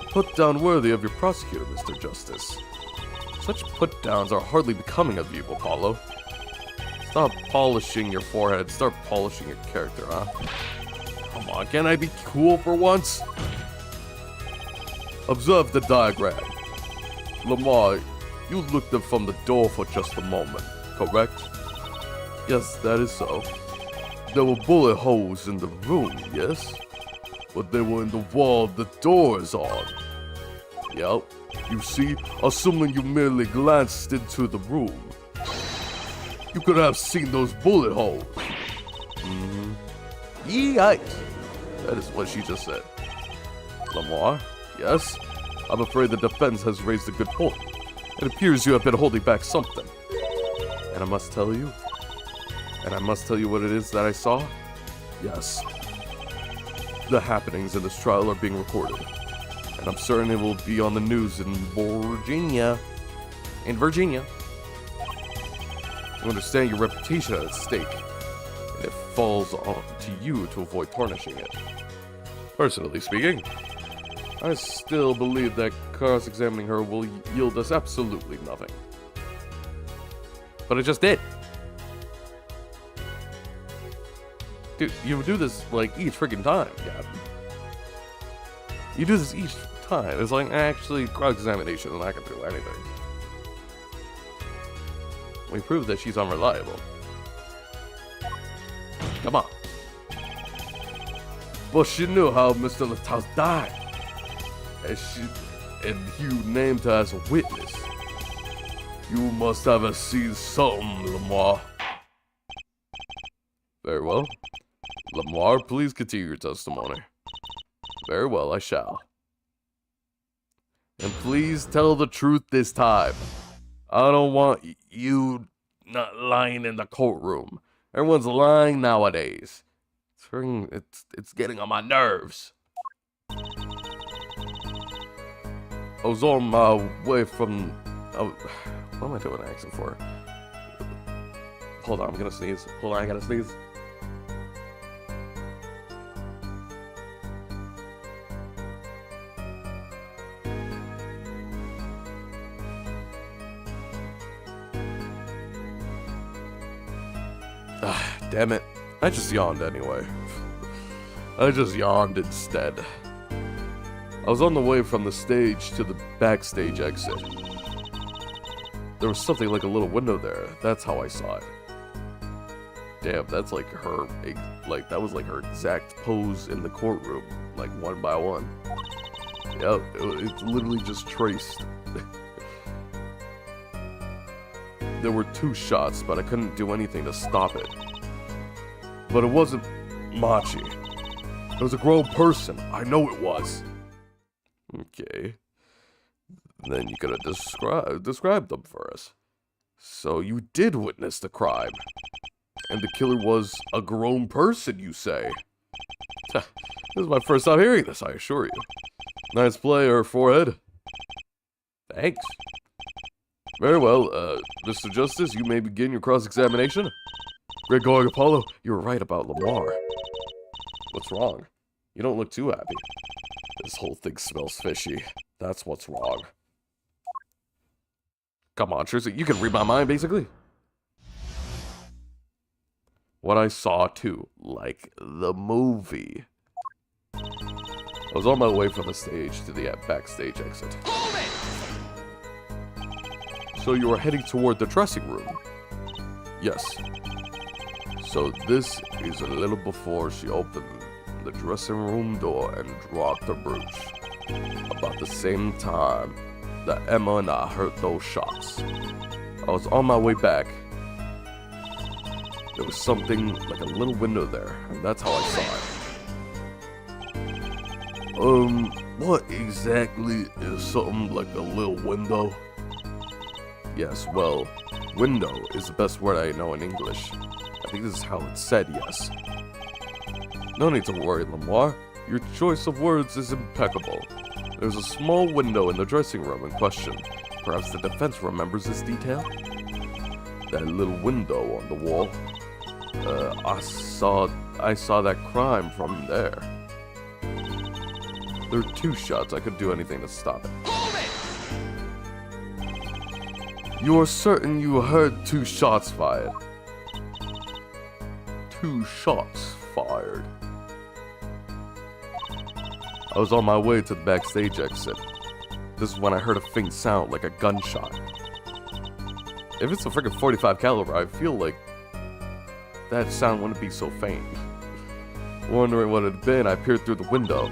Put down worthy of your prosecutor, Mr. Justice. Such put-downs are hardly becoming of you, Apollo. Stop polishing your forehead, start polishing your character, huh? Come on, can I be cool for once? Observe the diagram. Lamar, you looked in from the door for just a moment, correct? Yes, that is so. There were bullet holes in the room, yes? But they were in the wall the door is on. Yep. You see, assuming you merely glanced into the room, you could have seen those bullet holes. Yikes. That is what she just said. Lamar, yes? I'm afraid the defense has raised a good point. It appears you have been holding back something. And I must tell you what it is that I saw? Yes. The happenings in this trial are being recorded. And I'm certain it will be on the news in Virginia. You understand your reputation at stake, and it falls on to you to avoid tarnishing it. Personally speaking, I still believe that cross-examining her will yield us absolutely nothing. But it just did. Dude, you do this like each freaking time, Gavin. You do this each time. It's like, actually, cross-examination is not gonna do anything. We proved that she's unreliable. Come on. But she knew how Mr. Lataus died. And you named her as a witness. You must have seen something, Lamar. Very well. Lamar, please continue your testimony. Very well, I shall. And please tell the truth this time. I don't want you not lying in the courtroom. Everyone's lying nowadays. It's getting on my nerves. I was on my way from... what am I doing an accent for? Hold on, I'm gonna sneeze. Hold on, I gotta sneeze. Damn it. I just yawned anyway. I just yawned instead. I was on the way from the stage to the backstage exit. There was something like a little window there. That's how I saw it. Damn, that's like her, like that was like her exact pose in the courtroom, like one by one. Yep, it's literally just traced. There were 2 shots, but I couldn't do anything to stop it. But it wasn't Machi. It was a grown person. I know it was. Okay. Then you could have described them for us. So you did witness the crime. And the killer was a grown person, you say? This is my first time hearing this, I assure you. Nice play, her forehead. Thanks. Very well, Mr. Justice, you may begin your cross-examination. Great going, Apollo. You were right about Lamar. What's wrong? You don't look too happy. This whole thing smells fishy. That's what's wrong. Come on, Tristan, you can read my mind, basically. What I saw, too, like the movie. I was on my way from the stage to the backstage exit. Hold it! So you were heading toward the dressing room? Yes. So this is a little before she opened the dressing room door and dropped her brooch. About the same time that Emma and I heard those shots. I was on my way back. There was something like a little window there, and that's how I saw it. What exactly is something like a little window? Yes, well, window is the best word I know in English. I think this is how it's said, yes. No need to worry, Lamar. Your choice of words is impeccable. There's a small window in the dressing room in question. Perhaps the defense remembers this detail? That little window on the wall. I saw that crime from there. There are 2 shots. I could do anything to stop it. Hold it! You are certain you heard 2 shots fired? 2 shots fired. I was on my way to the backstage exit. This is when I heard a faint sound like a gunshot. If it's a freaking .45 caliber, I feel like that sound wouldn't be so faint. Wondering what it had been, I peered through the window.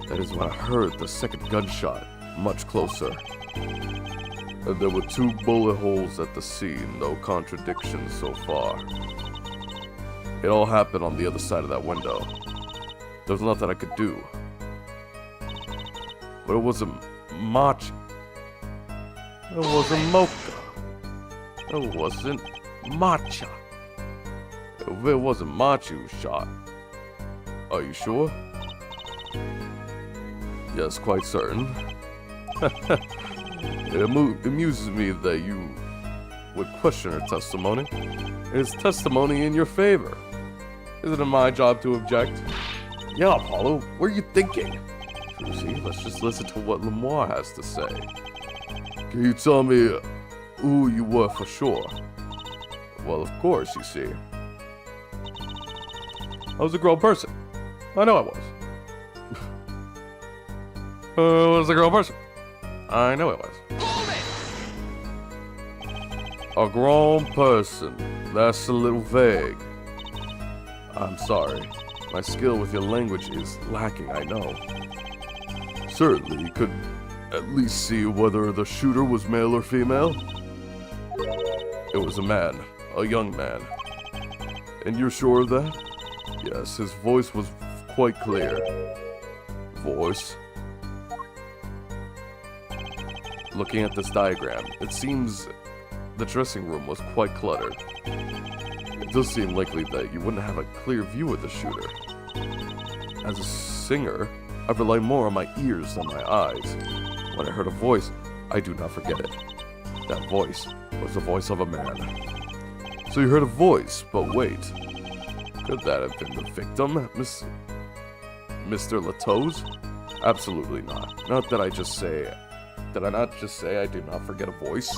That is when I heard the second gunshot, much closer. And there were 2 bullet holes at the scene, no contradictions so far. It all happened on the other side of that window. There was nothing I could do. But it wasn't Machi. It wasn't Mocha. It wasn't Matcha. If it wasn't Machi who shot. Are you sure? Yes, quite certain. It amuses me that you would question her testimony. It is testimony in your favor. Isn't it my job to object? Yeah, Apollo, what are you thinking? Trucy, let's just listen to what Lamar has to say. Can you tell me who you were for sure? Well, of course, you see. I was a grown person. I know I was. I was a grown person. I know I was. A grown person. That's a little vague. I'm sorry. My skill with your language is lacking, I know. Certainly, you could at least see whether the shooter was male or female. It was a man. A young man. And you're sure of that? Yes, his voice was quite clear. Voice? Looking at this diagram, it seems the dressing room was quite cluttered. It does seem likely that you wouldn't have a clear view of the shooter. As a singer, I rely more on my ears than my eyes. When I heard a voice, I do not forget it. That voice was the voice of a man. So you heard a voice, but wait. Could that have been the victim, Mr. Latoes? Absolutely not. Not that I just say... Did I not just say I do not forget a voice?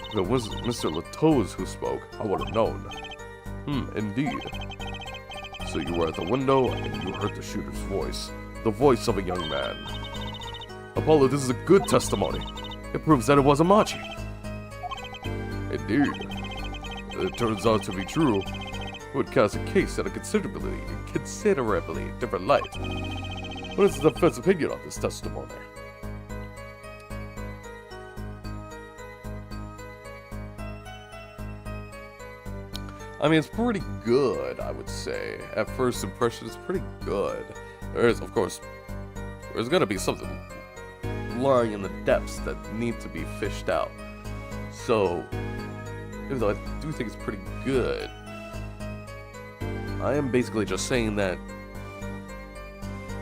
If it was Mr. Latoes who spoke, I would have known. Indeed. So you were at the window and you heard the shooter's voice. The voice of a young man. Apollo, this is a good testimony. It proves that it wasn't Machi. Indeed. If it turns out to be true, it would cast a case in a considerably different light. What is the defense opinion on this testimony? I mean, it's pretty good, I would say. At first impression, it's pretty good. There is, of course, there's gonna be something lying in the depths that need to be fished out. So, even though I do think it's pretty good, I am basically just saying that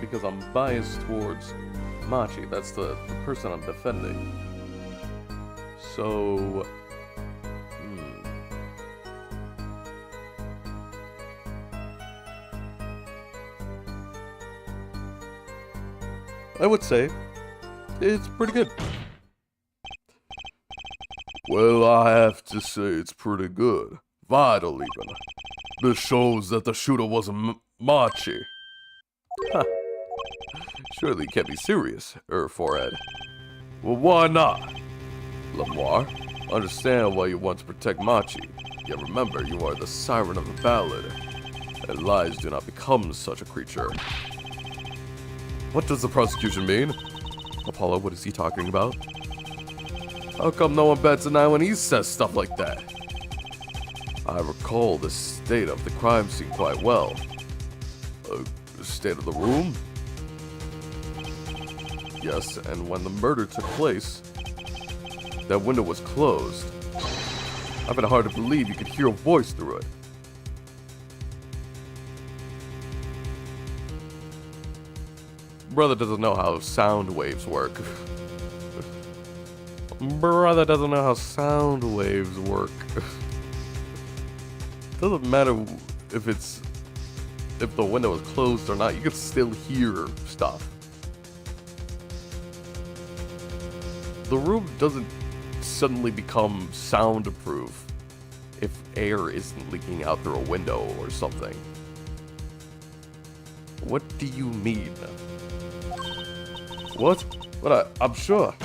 because I'm biased towards Machi. That's the person I'm defending. So... I would say it's pretty good. Well, I have to say it's pretty good. Vital, even. This shows that the shooter wasn't Machi. Huh. Surely you can't be serious, Forehead. Well, why not? Lamar, understand why you want to protect Machi. Yet remember, you are the siren of the ballad, and lies do not become such a creature. What does the prosecution mean? Apollo, what is he talking about? How come no one bats an eye when he says stuff like that? I recall the state of the crime scene quite well. The state of the room? Yes, and when the murder took place, that window was closed. I find it hard to believe you could hear a voice through it. Brother doesn't know how sound waves work. Brother doesn't know how sound waves work. Doesn't matter if the window is closed or not, you can still hear stuff. The room doesn't suddenly become soundproof if air isn't leaking out through a window or something. What do you mean? What? But I'm sure.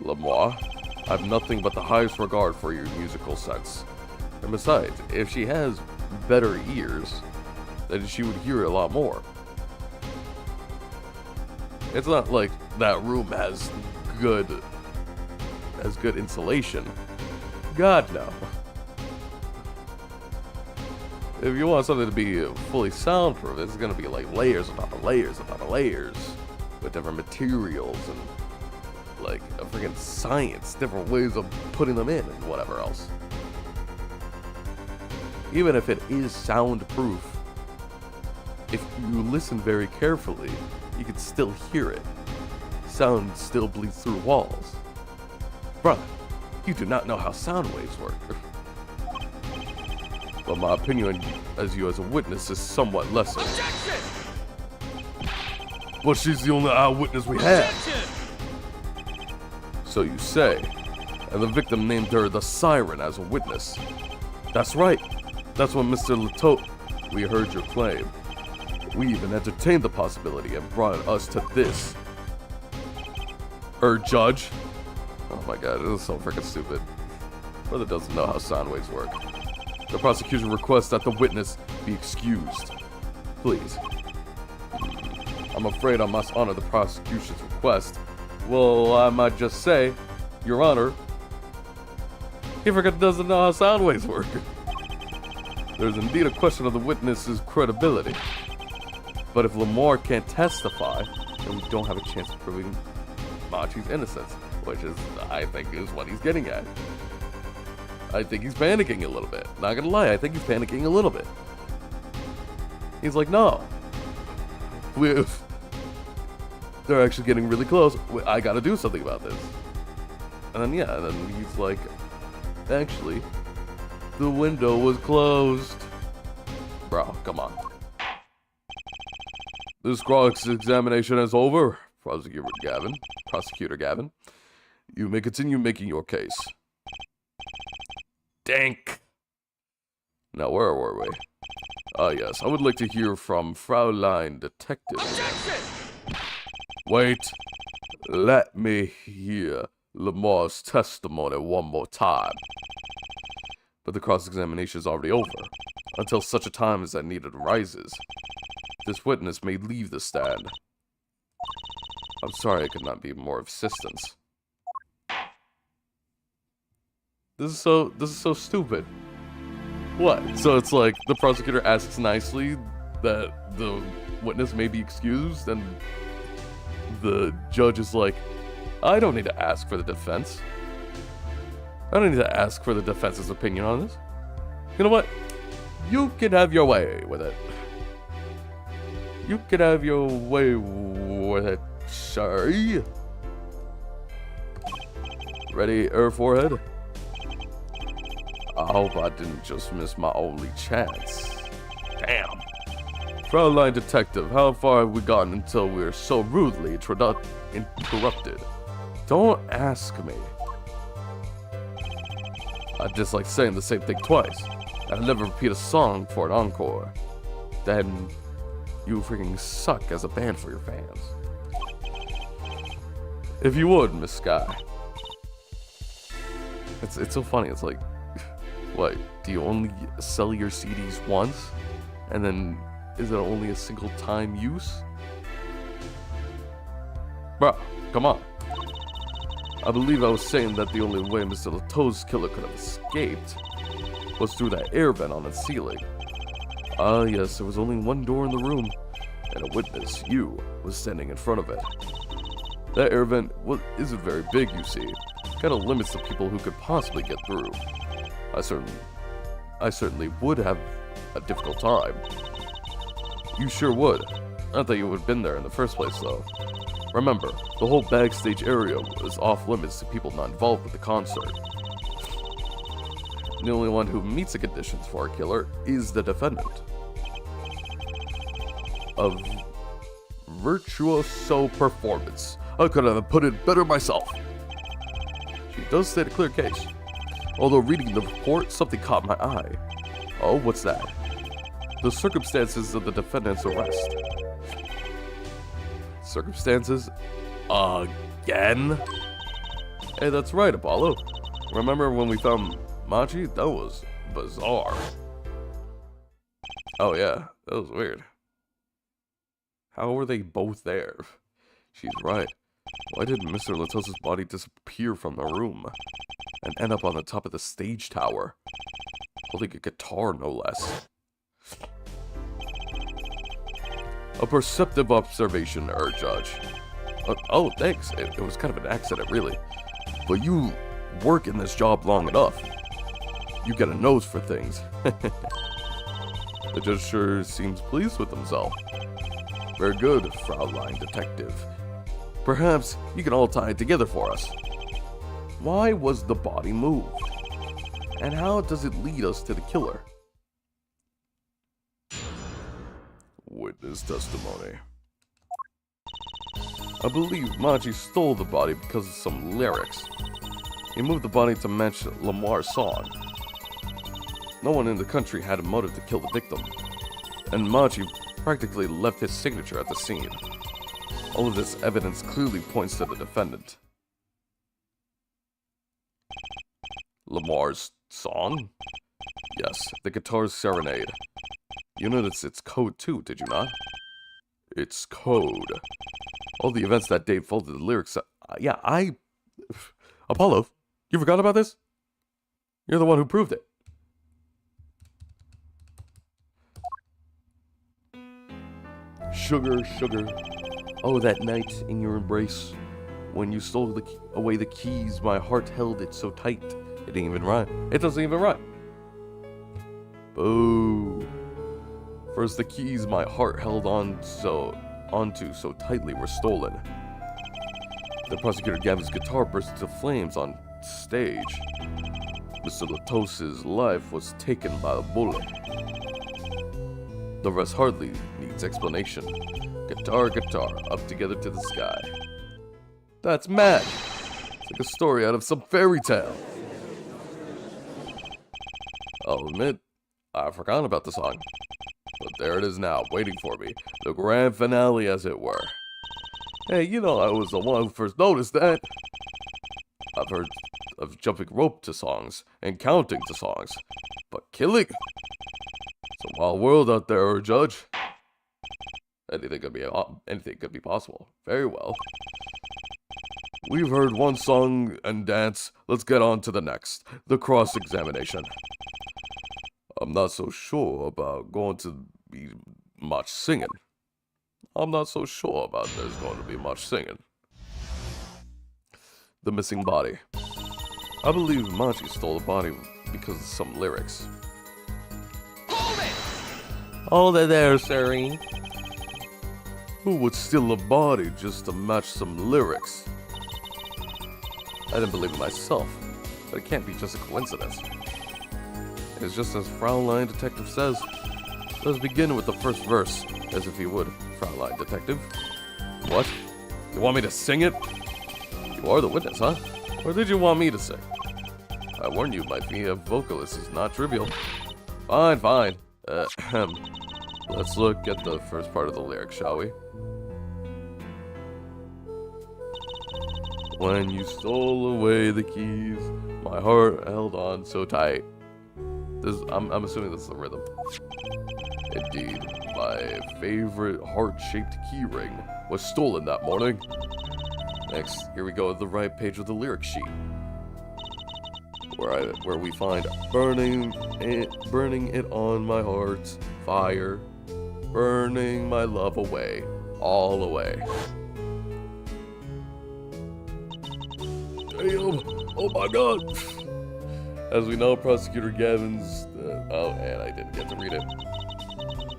Lamar, I have nothing but the highest regard for your musical sense. And besides, if she has better ears, then she would hear a lot more. It's not like that room has good insulation. God, no. If you want something to be fully soundproof, it's gonna be like layers on top of layers on top of layers with different materials and like a freaking science, different ways of putting them in and whatever else. Even if it is soundproof, if you listen very carefully, you can still hear it. Sound still bleeds through walls. Brother, you do not know how sound waves work. But my opinion as you as a witness is somewhat lesser. Objection! Well, she's the only eyewitness we have. Objection! So you say. And the victim named her the Siren as a witness. That's right. That's when Mr. Latote, we heard your claim. We even entertained the possibility and brought us to this. Judge. Oh my god, this is so freaking stupid. Brother doesn't know how sound waves work. The prosecution requests that the witness be excused. Please. I'm afraid I must honor the prosecution's request. Well, I might just say, Your Honor, he freaking doesn't know how sound waves work. There's indeed a question of the witness's credibility. But if Lamar can't testify, then we don't have a chance of proving Machi's innocence, which is, I think, is what he's getting at. I think he's panicking a little bit. Not gonna lie, I think he's panicking a little bit. He's like, no. They're actually getting really close. I gotta do something about this. And then, yeah, and then he's like, actually, the window was closed. Bro, come on. This cross-examination is over. Prosecutor Gavin. You may continue making your case. Dank. Now, where were we? Yes, I would like to hear from Fraulein Detective. Objection! Wait. Let me hear Lamar's testimony one more time. But the cross-examination is already over. Until such a time as that need arises. This witness may leave the stand. I'm sorry I could not be more of assistance. This is so stupid. What? So it's like the prosecutor asks nicely that the witness may be excused, and the judge is like, I don't need to ask for the defense. I don't need to ask for the defense's opinion on this. You know what? You can have your way with it. You can have your way with it, sir. Ready, forehead? I hope I didn't just miss my only chance. Damn. Fraulein Detective, how far have we gotten until we're so rudely interrupted? Don't ask me. I dislike saying the same thing twice. I'll never repeat a song for an encore. Then you freaking suck as a band for your fans. If you would, Miss Sky. It's so funny. It's like, what? Do you only sell your CDs once? And then is it only a single time use? Bruh, come on. I believe I was saying that the only way Mr. Lato's killer could have escaped was through that air vent on the ceiling. Ah, yes, there was only one door in the room, and a witness, you, was standing in front of it. That air vent isn't very big, you see. Kinda limits the people who could possibly get through. I certainly would have a difficult time. You sure would. Not that you would have been there in the first place, though. Remember, the whole backstage area was off limits to people not involved with the concert. The only one who meets the conditions for a killer is the defendant. A virtuoso performance. I couldn't have put it better myself. She does state a clear case. Although reading the report, something caught my eye. Oh, what's that? The circumstances of the defendant's arrest. Circumstances? Again? Hey, that's right, Apollo. Remember when we found Machi? That was bizarre. Oh yeah, that was weird. How were they both there? She's right. Why did Mr. Lato's body disappear from the room and end up on the top of the stage tower, holding a guitar no less? A perceptive observation, Judge. Oh, thanks. It was kind of an accident, really. But you work in this job long enough. You get a nose for things. The judge sure seems pleased with himself. Very good, Fraulein Detective. Perhaps you can all tie it together for us. Why was the body moved? And how does it lead us to the killer? Witness testimony. I believe Machi stole the body because of some lyrics. He moved the body to match Lamar's song. No one in the country had a motive to kill the victim, and Machi practically left his signature at the scene. All of this evidence clearly points to the defendant. Lamar's song? Yes, the guitar's serenade. You noticed its code too, did you not? It's code. All the events that day folded the lyrics. Apollo, you forgot about this? You're the one who proved it. Sugar, sugar. Oh, that night in your embrace, when you stole away the keys, my heart held it so tight. It didn't even rhyme. It doesn't even rhyme. Boo. First, the keys my heart held onto so tightly were stolen. The prosecutor Gavin's guitar burst into flames on stage. Mr. Latos's life was taken by a bullet. The rest hardly needs explanation. Guitar, guitar, up together to the sky. That's mad. It's like a story out of some fairy tale. I'll admit, I forgot about the song. But there it is now, waiting for me. The grand finale, as it were. Hey, you know I was the one who first noticed that. I've heard of jumping rope to songs and counting to songs. But killing? It's a wild world out there, Judge. Anything could be possible. Very well. We've heard one song and dance. Let's get on to the next. The cross-examination. I'm not so sure about going to be much singing. I'm not so sure about there's going to be much singing. The missing body. I believe Machi stole the body because of some lyrics. Hold it! Hold it there, Siree. Who would steal a body just to match some lyrics? I didn't believe it myself, but it can't be just a coincidence. It's just as Fraulein Detective says. Let's begin with the first verse, as if you would, Fraulein Detective. What? You want me to sing it? You are the witness, huh? Or did you want me to sing? I warn you, my being a vocalist is not trivial. Fine, fine. Let's look at the first part of the lyric, shall we? When you stole away the keys, my heart held on so tight. I'm assuming this is the rhythm. Indeed, my favorite heart-shaped key ring was stolen that morning. Next, here we go at the right page of the lyric sheet, where we find burning it on my heart's fire, burning my love away, all away. Damn! Oh my God! As we know, Prosecutor Gavin's. Oh, and I didn't get to read it.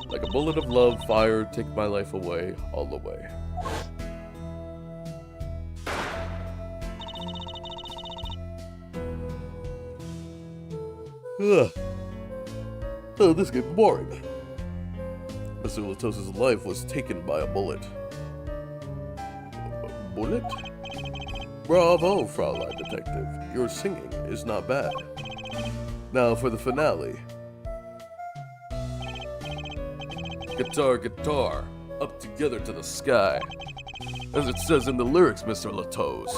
Like a bullet of love, fire, take my life away, all the way. Oh, this gets boring. Mr. Latos's life was taken by a bullet. A bullet? Bravo, Fraulein Detective. Your singing is not bad. Now for the finale. Guitar, guitar, up together to the sky. As it says in the lyrics, Mr. Latos.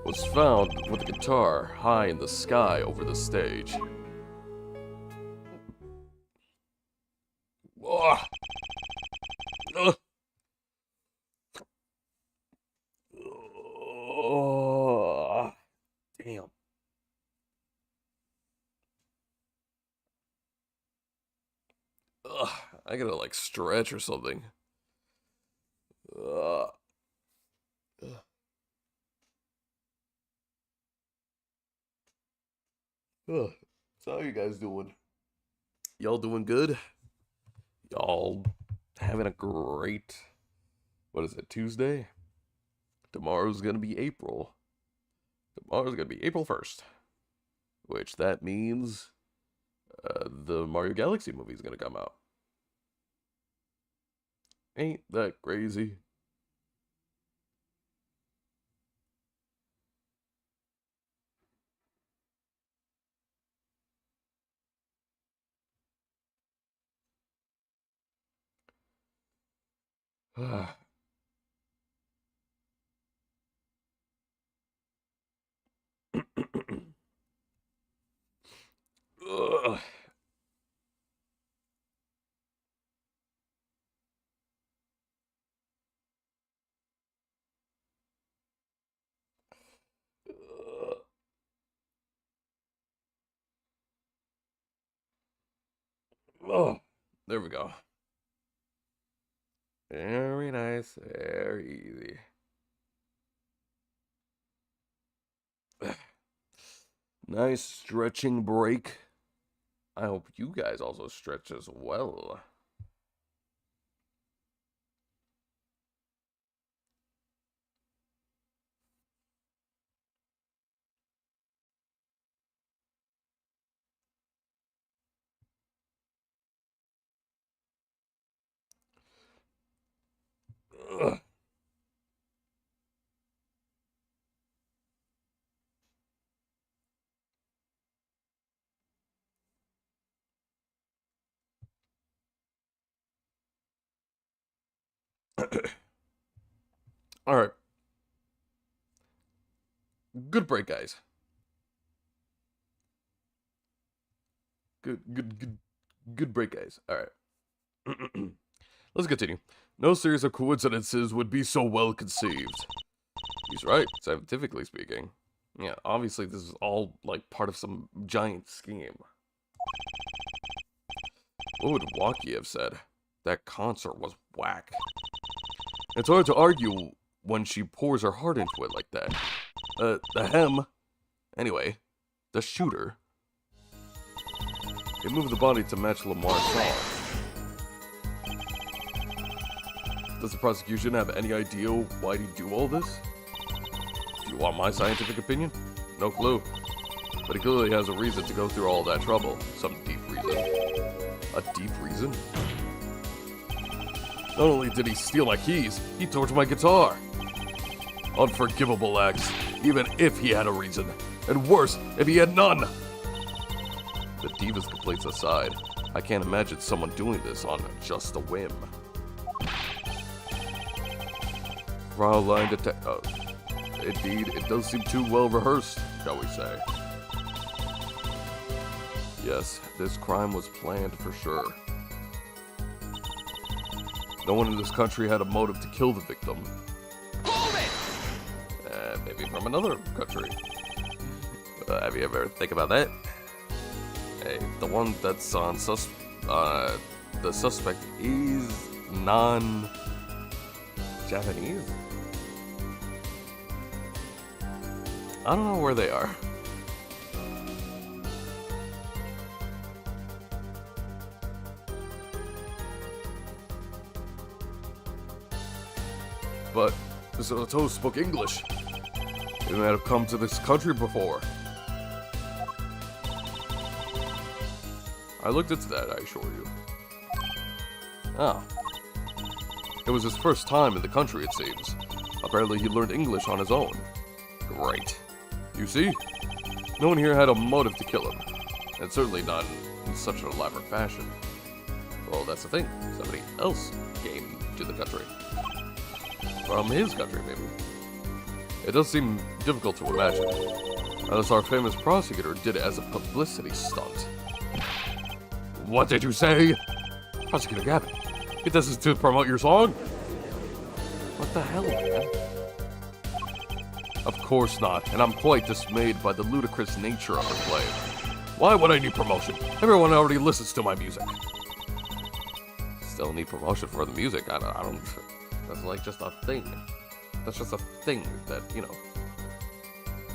Was found with the guitar high in the sky over the stage. Oh. Oh. Damn. Ugh, I gotta like stretch or something. Ugh. So how you guys doing? Y'all doing good? Y'all having a great, what is it, Tuesday? Tomorrow's gonna be April. Tomorrow's gonna be April 1st. Which that means the Mario Galaxy movie is gonna come out. Ain't that crazy? Ugh. Oh, there we go. Very nice, very easy. Nice stretching break. I hope you guys also stretch as well. Ugh. All right. Good break, guys. Good break, guys. All right. Let's continue. No series of coincidences would be so well conceived. He's right, scientifically speaking. Yeah, obviously this is all, like, part of some giant scheme. What would Waki have said? That concert was whack. It's hard to argue when she pours her heart into it like that. Anyway, the shooter. He moved the body to match Lamar's song. Does the prosecution have any idea why'd he do all this? Do you want my scientific opinion? No clue. But he clearly has a reason to go through all that trouble. Some deep reason. A deep reason? Not only did he steal my keys, he torched my guitar. Unforgivable acts, even if he had a reason. And worse, if he had none. The Diva's complaints aside, I can't imagine someone doing this on just a whim. Fraulein indeed, it does seem too well rehearsed, shall we say. Yes, this crime was planned for sure. No one in this country had a motive to kill the victim. Hold it! Maybe from another country. Have you ever think about that? Hey, the one that's on the suspect is non-Japanese? I don't know where they are. But this Otto spoke English. He might have come to this country before. I looked into that, I assure you. Oh. It was his first time in the country, it seems. Apparently he learned English on his own. Great. You see? No one here had a motive to kill him. And certainly not in such an elaborate fashion. Well, that's the thing. Somebody else came to the country. From his country, maybe. It does seem difficult to imagine. Unless our famous prosecutor did it as a publicity stunt. What did you say? Prosecutor Gavin, it does this to promote your song? What the hell, man? Of course not, and I'm quite dismayed by the ludicrous nature of the play. Why would I need promotion? Everyone already listens to my music. Still need promotion for the music. I don't. That's like just a thing. That's just a thing that, you know,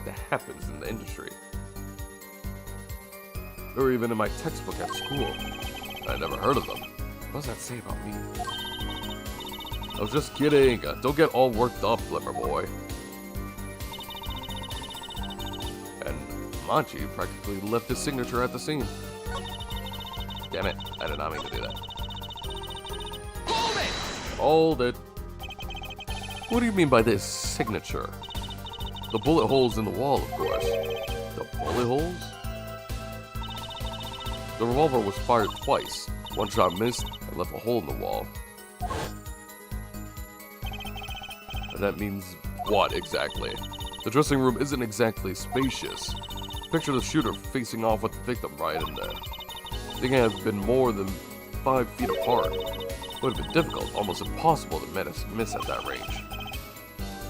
that happens in the industry. Or even in my textbook at school. I never heard of them. What does that say about me? I was just kidding. Don't get all worked up, Flipper boy. And Machi practically left his signature at the scene. Damn it, I did not mean to do that. Hold it! Hold it. What do you mean by this signature? The bullet holes in the wall, of course. The bullet holes? The revolver was fired twice. One shot missed and left a hole in the wall. And that means what exactly? The dressing room isn't exactly spacious. Picture the shooter facing off with the victim right in there. They can have been more than 5 feet apart. It would have been difficult, almost impossible to miss at that range.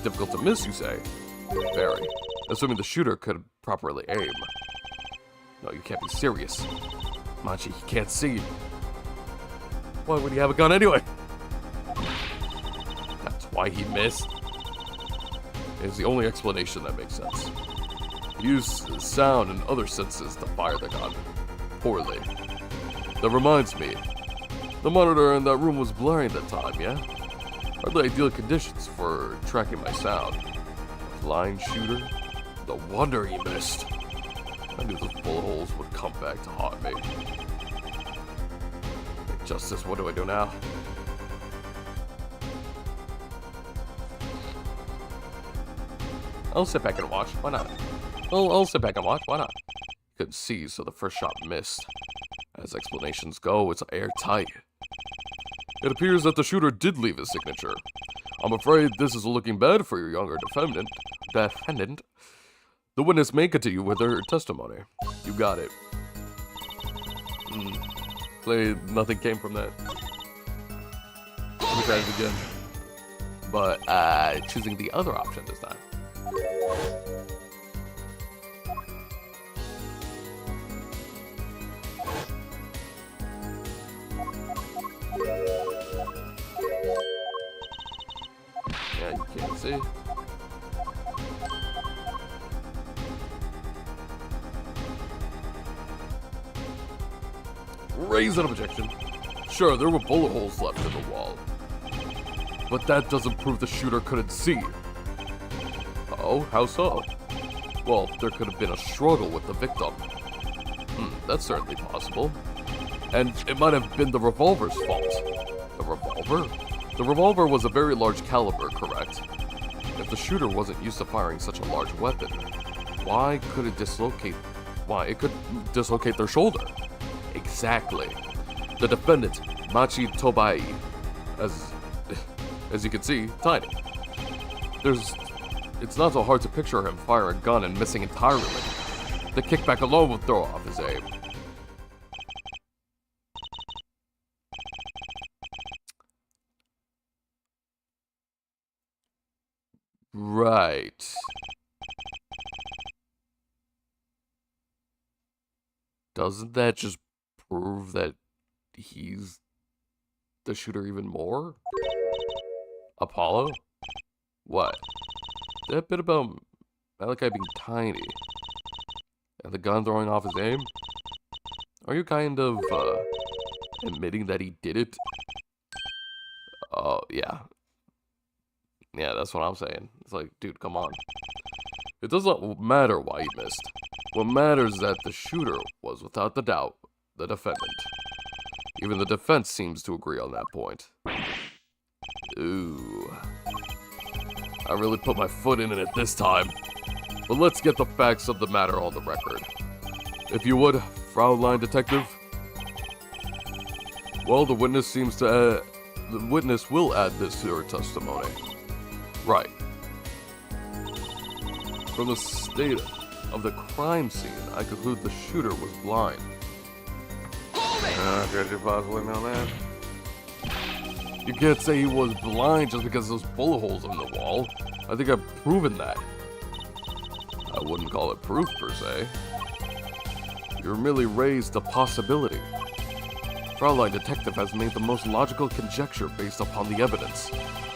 Difficult to miss, you say? Very. Assuming the shooter could properly aim. No, you can't be serious. Machi, he can't see. Why would he have a gun anyway? That's why he missed. It's the only explanation that makes sense. He used sound and other senses to fire the gun. Poorly. That reminds me. The monitor in that room was blurry at the time, yeah? Hardly ideal conditions for tracking my sound. Flying shooter? No wonder he missed. I knew those bullet holes would come back to haunt me. Justice, what do I do now? I'll sit back and watch. Why not? I'll sit back and watch. Why not? Couldn't see, so the first shot missed. As explanations go, it's airtight. It appears that the shooter did leave his signature. I'm afraid this is looking bad for your younger defendant. The witness may continue with her testimony. You got it. Play, nothing came from that. Let me try it again. But, choosing the other option this time. Yeah, you can't see. Raise an objection. Sure, there were bullet holes left in the wall. But that doesn't prove the shooter couldn't see. Oh, how so? Well, there could have been a struggle with the victim. That's certainly possible. And it might have been the revolver's fault. The revolver? The revolver was a very large caliber, correct? If the shooter wasn't used to firing such a large weapon, why could it dislocate? Why, it could dislocate their shoulder. Exactly. The defendant, Machi Tobai, as you can see, tiny. It's not so hard to picture him fire a gun and missing entirely. The kickback alone will throw off his aim. Right. Doesn't that just prove that he's the shooter even more? Apollo? What? That bit about Malachi being tiny and the gun throwing off his aim? Are you kind of, admitting that he did it? Oh, yeah. Yeah, that's what I'm saying. It's like, dude, come on. It doesn't matter why he missed. What matters is that the shooter was, without the doubt, the defendant. Even the defense seems to agree on that point. Ooh. I really put my foot in it this time. But let's get the facts of the matter on the record. If you would, Fraulein Detective. Well, the witness will add this to her testimony. Right. From the state of the crime scene, I conclude the shooter was blind. Could you possibly know that? You can't say he was blind just because those bullet holes in the wall. I think I've proven that. I wouldn't call it proof, per se. You merely raised a possibility. Fraulein Detective has made the most logical conjecture based upon the evidence.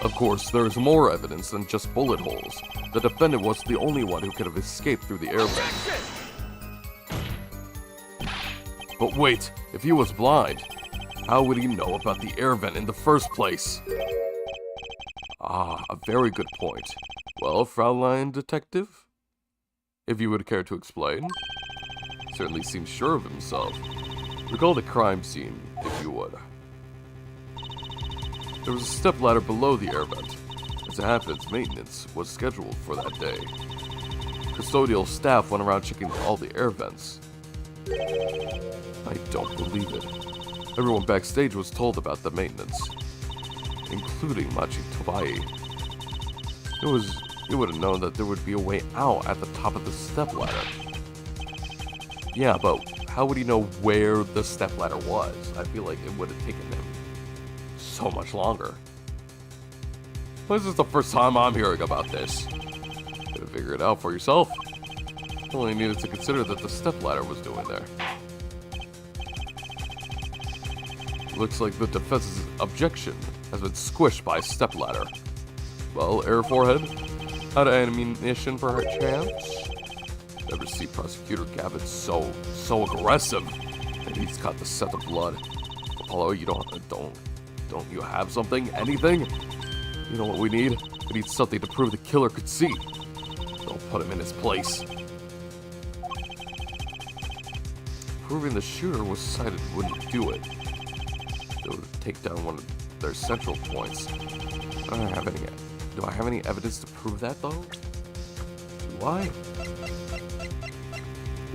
Of course, there is more evidence than just bullet holes. The defendant was the only one who could have escaped through the air vent. But wait, if he was blind, how would he know about the air vent in the first place? Ah, a very good point. Well, Fraulein Detective? If you would care to explain. Certainly seems sure of himself. Recall the crime scene, if you would. There was a stepladder below the air vent. As it happens, maintenance was scheduled for that day. Custodial staff went around checking all the air vents. I don't believe it. Everyone backstage was told about the maintenance, including Machi Tobai. You would have known that there would be a way out at the top of the stepladder. Yeah, but how would he know where the stepladder was? I feel like it would have taken him so much longer. This is the first time I'm hearing about this. Could have figured it out for yourself. Only needed to consider that the stepladder was doing there. Looks like the defense's objection has been squished by a stepladder. Well, Air Forehead, out of ammunition for her chance? Never see Prosecutor Gavin so aggressive. And he's got the scent of blood. Apollo, you don't you have something? Anything? You know what we need? We need something to prove the killer could see. Don't put him in his place. Proving the shooter was sighted wouldn't do it. It would take down one of their central points. Do I have any evidence to prove that, though? Why?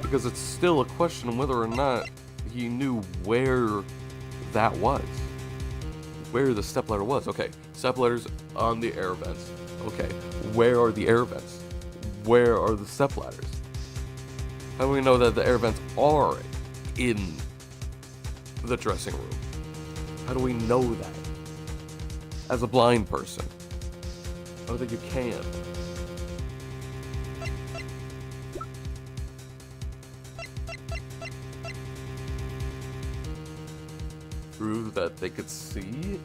Because it's still a question of whether or not he knew where that was. Where the stepladder was. Okay, stepladder's on the air vents. Okay, where are the air vents? Where are the stepladders? How do we know that the air vents are in the dressing room? How do we know that? As a blind person. I don't think you can. Prove that they could see?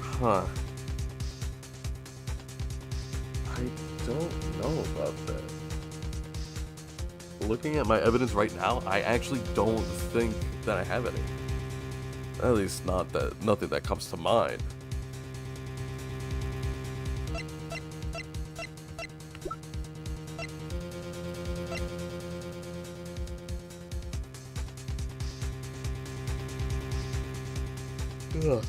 Huh. I don't know about that. Looking at my evidence right now, I actually don't think that I have any. At least nothing that comes to mind. Ugh.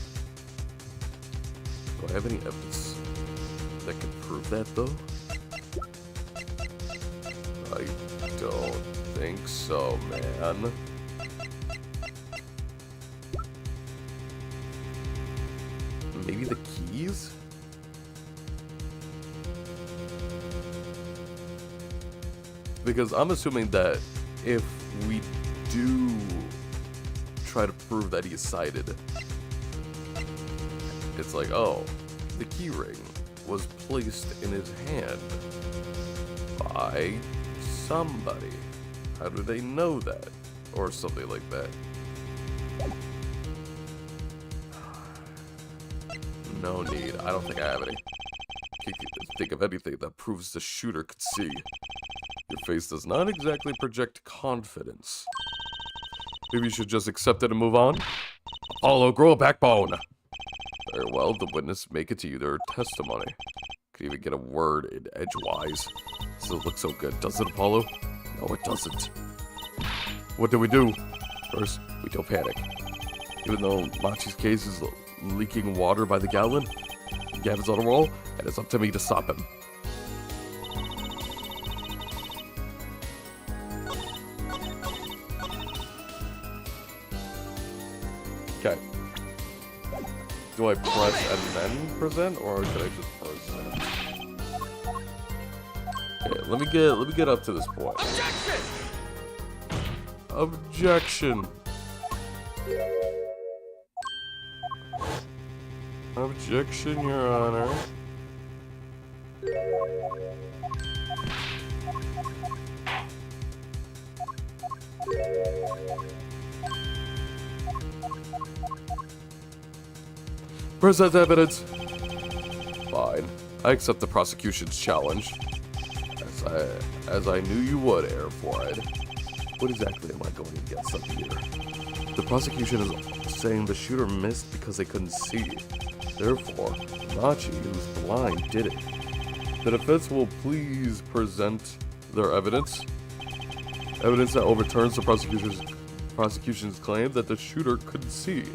Do I have any evidence that can prove that, though? I don't think so, man. Maybe the keys? Because I'm assuming that if we do try to prove that he's sighted, it's like, oh, the key ring was placed in his hand by somebody. How do they know that? Or something like that. No need. I don't think I have any. Can't think of anything that proves the shooter could see. Your face does not exactly project confidence. Maybe you should just accept it and move on? Apollo, grow a backbone! Very well, the witness make it to you their testimony. Could even get a word in edgewise. Still looks so good, doesn't it, Apollo? No, it doesn't. What do we do? First, we don't panic. Even though Machi's case is leaking water by the gallon, Gavin's on a roll, and it's up to me to stop him. Okay. Do I press and then present, or should I just present? Okay, let me get up to this point. Objection! Objection. Objection, Your Honor. Present evidence. Fine. I accept the prosecution's challenge. As I knew you would, Air Forehead. What exactly am I going against up here? The prosecution is saying the shooter missed because they couldn't see. Therefore, Machi, who's blind, did it. The defense will please present their evidence. Evidence that overturns the prosecution's claim that the shooter couldn't see.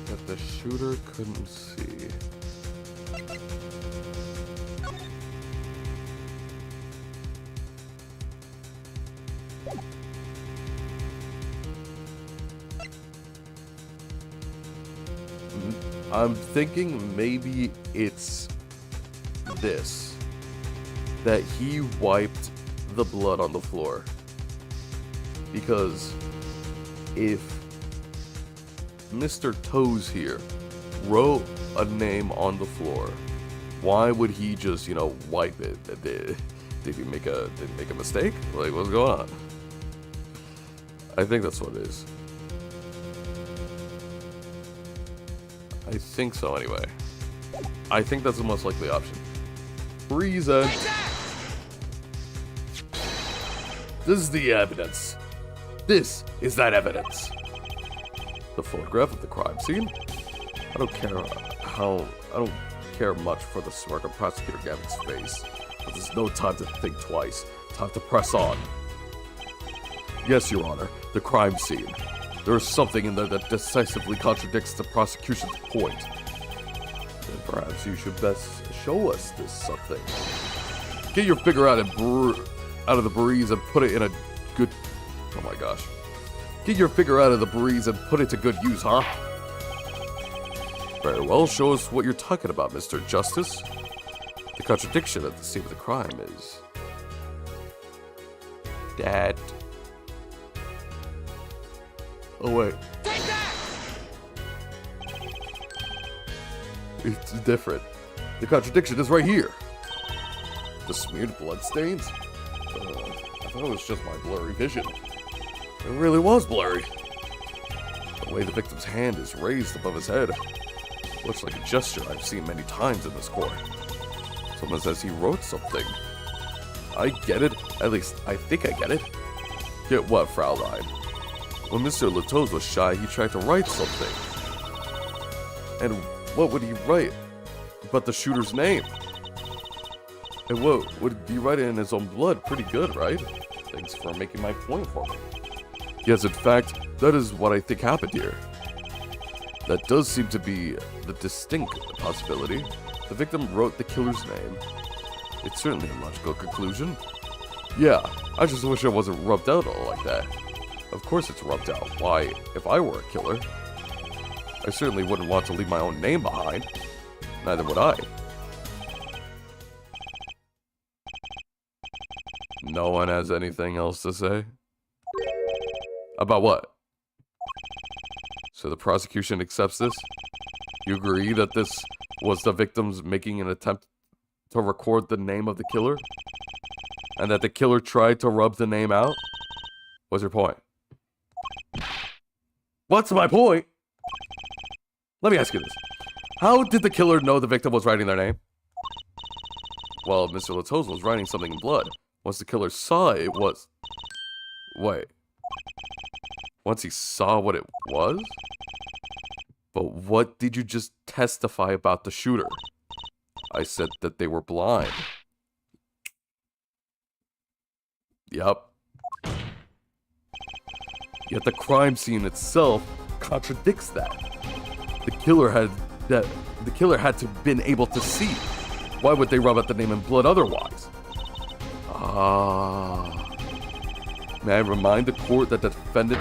That the shooter couldn't see. I'm thinking maybe it's this. That he wiped the blood on the floor. Because if Mr. Toes here wrote a name on the floor, why would he just, wipe it? Did he make a mistake? Like, what's going on? I think that's what it is. I think so, anyway. I think that's the most likely option. Reason. This is the evidence. This is that evidence. The photograph of the crime scene. I don't care much for the smirk on Prosecutor Gavin's face, but there's no time to think twice. Time to press on. Yes, Your Honor, the crime scene. There is something in there that decisively contradicts the prosecution's point. Then perhaps you should best show us this something. Get your finger out of the breeze and put it in a good... Oh my gosh. Get your finger out of the breeze and put it to good use, huh? Very well, show us what you're talking about, Mr. Justice. The contradiction at the scene of the crime is... that... Oh wait. Take that! It's different. The contradiction is right here. The smeared bloodstains? I thought it was just my blurry vision. It really was blurry. The way the victim's hand is raised above his head looks like a gesture I've seen many times in this court. Someone says he wrote something. I get it. At least, I think I get it. Get what, Fraulein? When Mr. Latos was shy, he tried to write something. And what would he write but the shooter's name? And what would he write it in his own blood? Pretty good, right? Thanks for making my point for me. Yes, in fact, that is what I think happened here. That does seem to be the distinct possibility. The victim wrote the killer's name, It's certainly a logical conclusion. Yeah, I just wish I wasn't rubbed out all like that. Of course it's rubbed out. Why, if I were a killer, I certainly wouldn't want to leave my own name behind. Neither would I. No one has anything else to say? About what? So the prosecution accepts this? You agree that this was the victims making an attempt to record the name of the killer? And that the killer tried to rub the name out? What's your point? What's my point? Let me ask you this. How did the killer know the victim was writing their name? Well, Mr. Latoz was writing something in blood. Once the killer saw it was... Wait. Once he saw what it was? But what did you just testify about the shooter? I said that they were blind. Yup. Yet the crime scene itself contradicts that. The killer had to been able to see. Why would they rub out the name in blood otherwise? May I remind the court that the defendant,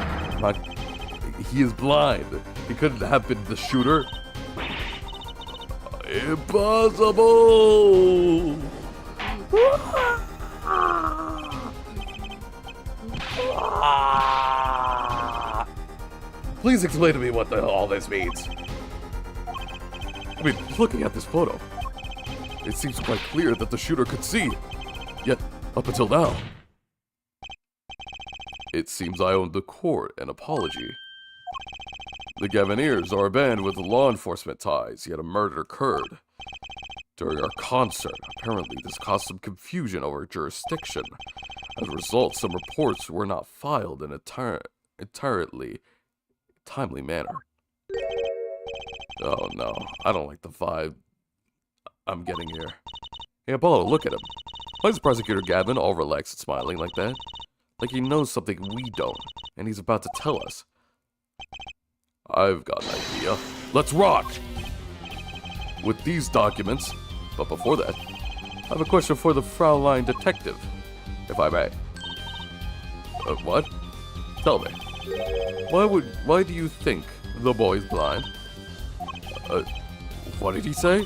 he is blind. He couldn't have been the shooter. Impossible! Please explain to me what the hell all this means. I mean, looking at this photo, it seems quite clear that the shooter could see. Yet, up until now, it seems I owe the court an apology. The Gaviniers are a band with law enforcement ties, yet a murder occurred during our concert. Apparently, this caused some confusion over jurisdiction. As a result, some reports were not filed in an entirely timely manner. Oh no, I don't like the vibe I'm getting here. Hey Apollo, look at him. Why is Prosecutor Gavin all relaxed and smiling like that? Like he knows something we don't, and he's about to tell us. I've got an idea. Let's rock! With these documents, but before that, I have a question for the Fraulein detective, if I may. What? Tell me. Why do you think the boy's blind? What did he say?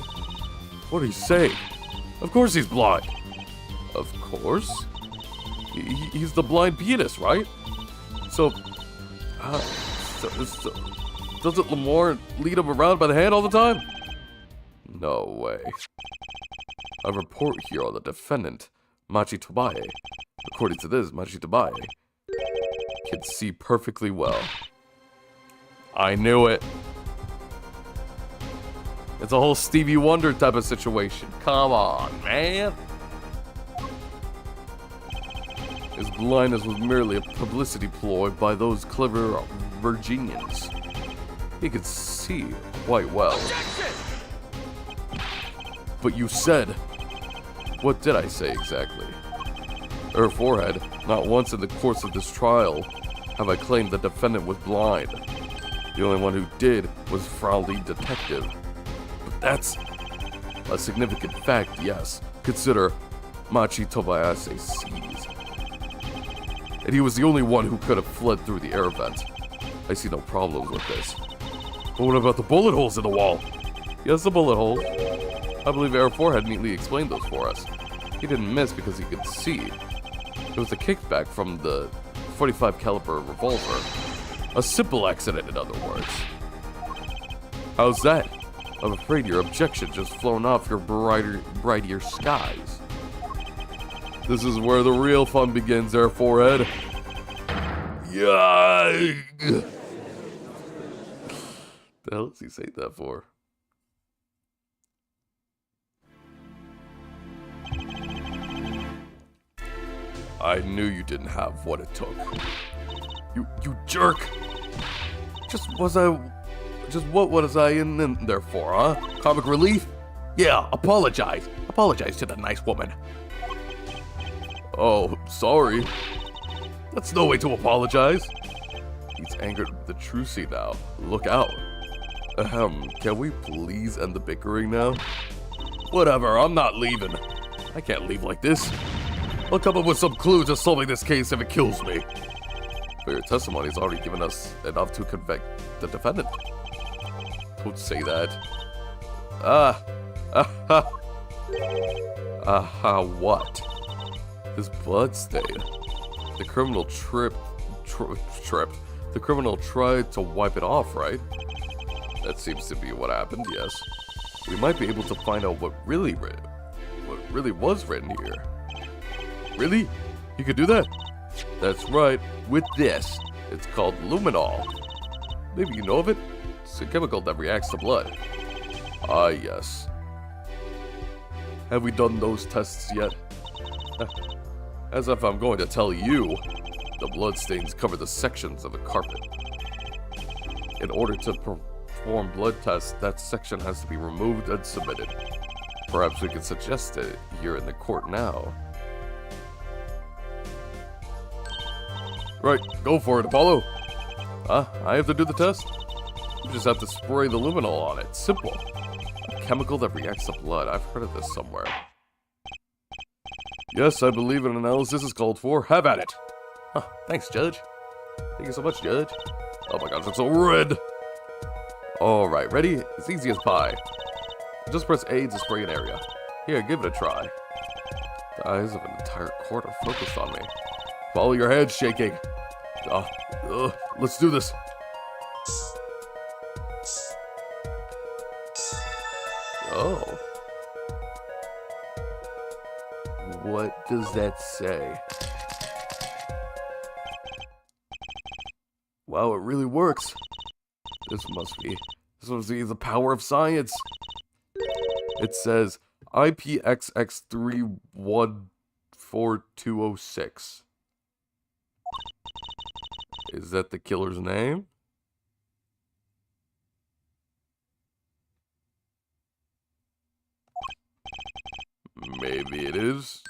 What did he say? Of course he's blind. Of course? He's the blind pianist, right? So doesn't Lamore lead him around by the hand all the time? No way. A report here on the defendant, Machi Tobaye. According to this, Machi Tobaye can see perfectly well. I knew it. It's a whole Stevie Wonder type of situation. Come on, man. His blindness was merely a publicity ploy by those clever Virginians. He could see quite well. Objection! But you said... What did I say exactly? Her forehead, not once in the course of this trial have I claimed the defendant was blind. The only one who did was Fraulein detective. But that's a significant fact, yes. Consider Machi Tobayase sees. And he was the only one who could have fled through the air vent. I see no problems with this. But what about the bullet holes in the wall? Yes, the bullet holes. I believe Air Forehead neatly explained those for us. He didn't miss because he could see. It was a kickback from the .45 caliber revolver. A simple accident, in other words. How's that? I'm afraid your objection just flown off your brighter skies. This is where the real fun begins, Air Forehead. Yikes! The hell does he say that for? I knew you didn't have what it took. You jerk! What was I in there for, huh? Comic relief? Yeah, apologize. Apologize to the nice woman. Oh, sorry. That's no way to apologize. He's angered with the Trucy now. Look out. Can we please end the bickering now? Whatever, I'm not leaving. I can't leave like this. I'll come up with some clue to solving this case if it kills me. But your testimony's already given us enough to convict the defendant. Don't say that. What? This blood stain. The criminal tripped. The criminal tried to wipe it off, right? That seems to be what happened, yes. We might be able to find out what really was written here. Really? You could do that? That's right, with this. It's called luminol. Maybe you know of it? It's a chemical that reacts to blood. Ah, yes. Have we done those tests yet? As if I'm going to tell you. The bloodstains cover the sections of the carpet. In order to perform blood tests, that section has to be removed and submitted. Perhaps we can suggest it here in the court now. Right, go for it, Apollo. I have to do the test? You just have to spray the luminol on it. Simple. A chemical that reacts to blood. I've heard of this somewhere. Yes, I believe an analysis is called for. Have at it. Thanks, Judge. Thank you so much, Judge. Oh my gosh, I'm so red. Alright, ready? It's easy as pie. Just press A to spray an area. Here, give it a try. The eyes of an entire court are focused on me. Follow your head shaking. Let's do this. Oh. What does that say? Wow, it really works. This must be the power of science. It says IPXX3144206. Is that the killer's name? Maybe it is.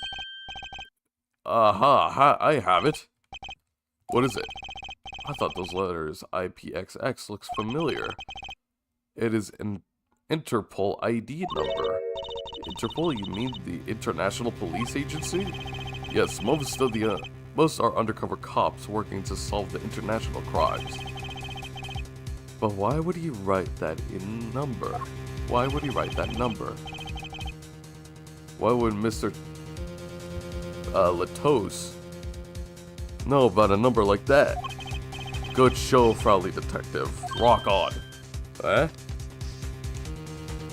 Aha, I have it. What is it? I thought those letters IPXX looks familiar. It is an Interpol ID number. Interpol, you mean the International Police Agency? Yes, most are undercover cops working to solve the international crimes. But why would he write that in number? Why would he write that number? Why would Mr. Latos know about a number like that? Good show, Frowley Detective. Rock on. Eh?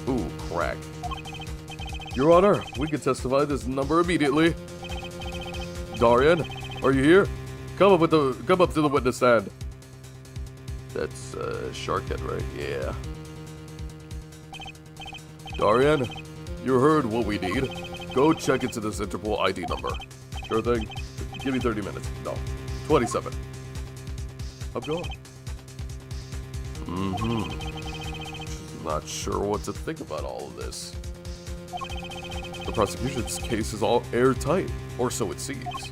Ooh, crack. Your Honor, we can testify this number immediately. Darian, are you here? Come up to the witness stand. That's Sharkhead, right? Yeah. Darian, you heard what we need. Go check into this Interpol ID number. Sure thing. Give me 30 minutes. No, 27. I'm going. Not sure what to think about all of this. The prosecution's case is all airtight, or so it seems.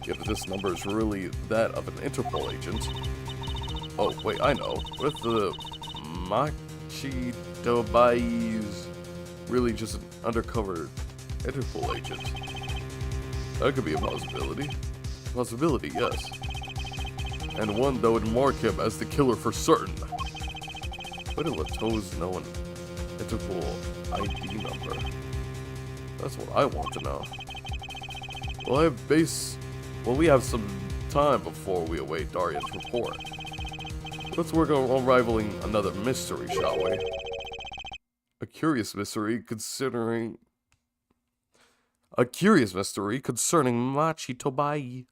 If this number is really that of an Interpol agent... Oh, wait, I know. What if the Machitobai is really just an undercover Interpol agent? That could be a possibility. Possibility, yes. And one that would mark him as the killer for certain. What did Latos know an Interpol ID number? That's what I want to know. Well, we have some time before we await Darian's report. Let's work on unraveling another mystery, shall we? A curious mystery concerning Machitobai.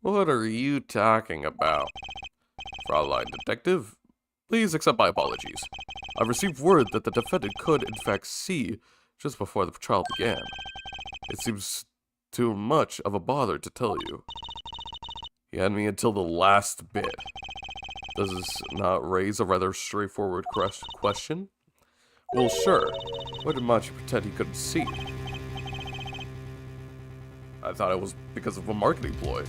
What are you talking about? Fraulein Detective, please accept my apologies. I've received word that the defendant could, in fact, see just before the trial began. It seems too much of a bother to tell you. He had me until the last bit. Does this not raise a rather straightforward question? Well, sure. Why did Machi pretend he couldn't see? I thought it was because of a marketing ploy.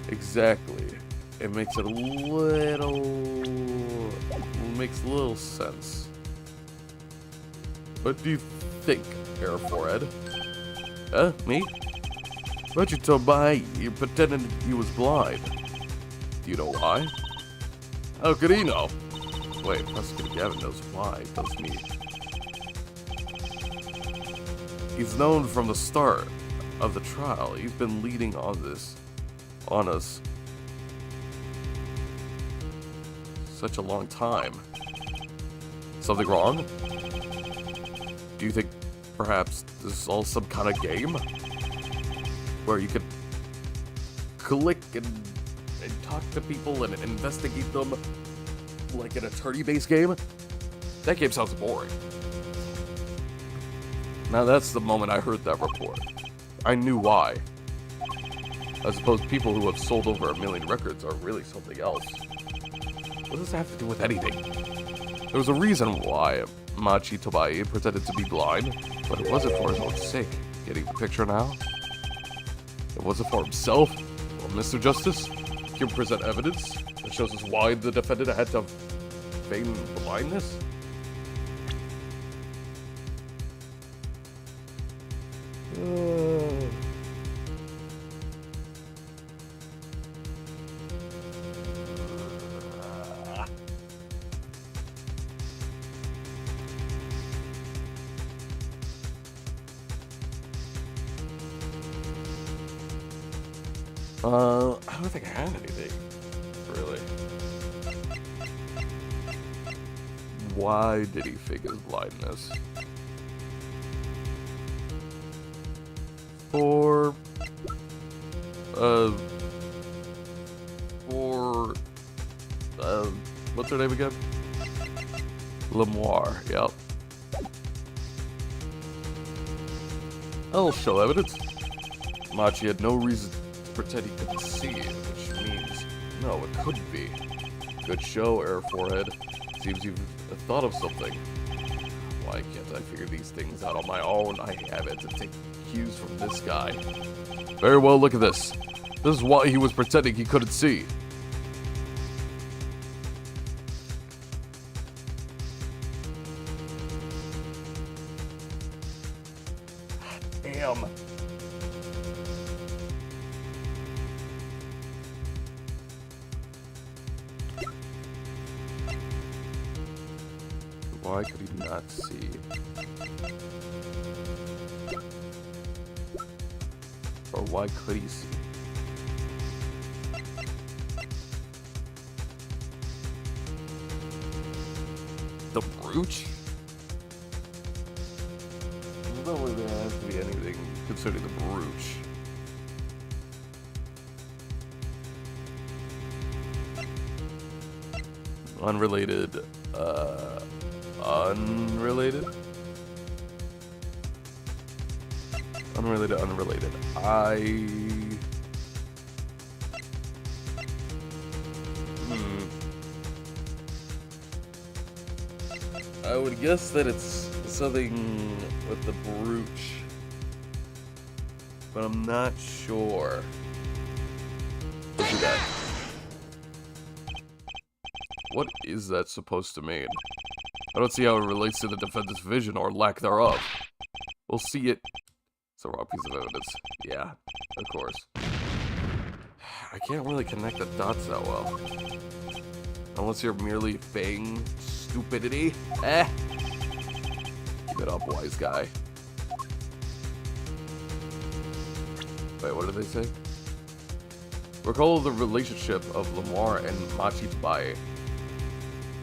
Exactly. It makes a little sense. What do you think, Air Forehead? Me? Machi Tobai, you pretended he was blind. Do you know why? How could he know? Wait, Prosecutor Gavin knows why, doesn't he? He's known from the start of the trial. He's been leading on us. Such a long time. Something wrong? Do you think perhaps this is all some kind of game? Where you could click and talk to people and investigate them like an attorney-based game? That game sounds boring. Now that's the moment I heard that report. I knew why. I suppose people who have sold over 1 million records are really something else. What does that have to do with anything? There was a reason why Machi Tobai pretended to be blind, but it wasn't for his own sake. Getting the picture now? It wasn't for himself or Mr. Justice. He can present evidence that shows us why the defendant had to feign blindness. I don't think I had anything, really. Why did he fake his blindness? For what's her name again? Lemoire, yep. I'll show evidence. Machi had no reason to pretend he couldn't see it, which means, no, it couldn't be. Good show, Air Forehead. Seems you've thought of something. Why can't I figure these things out on my own? I have it to take cues from this guy. Very well, look at this. This is why he was pretending he couldn't see. Damn. Why could he not see? Or why could he see? The brooch? There's no way there has to be anything concerning the brooch. Unrelated, unrelated? Unrelated. I would guess that it's something with the brooch, but I'm not sure. Look at that. What is that supposed to mean? I don't see how it relates to the defendant's vision or lack thereof. We'll see it. It's a raw piece of evidence. Yeah, of course. I can't really connect the dots that well. Unless you're merely feigning stupidity. Keep it up, wise guy. Wait, what did they say? Recall the relationship of Lemoire and Machi Tobai.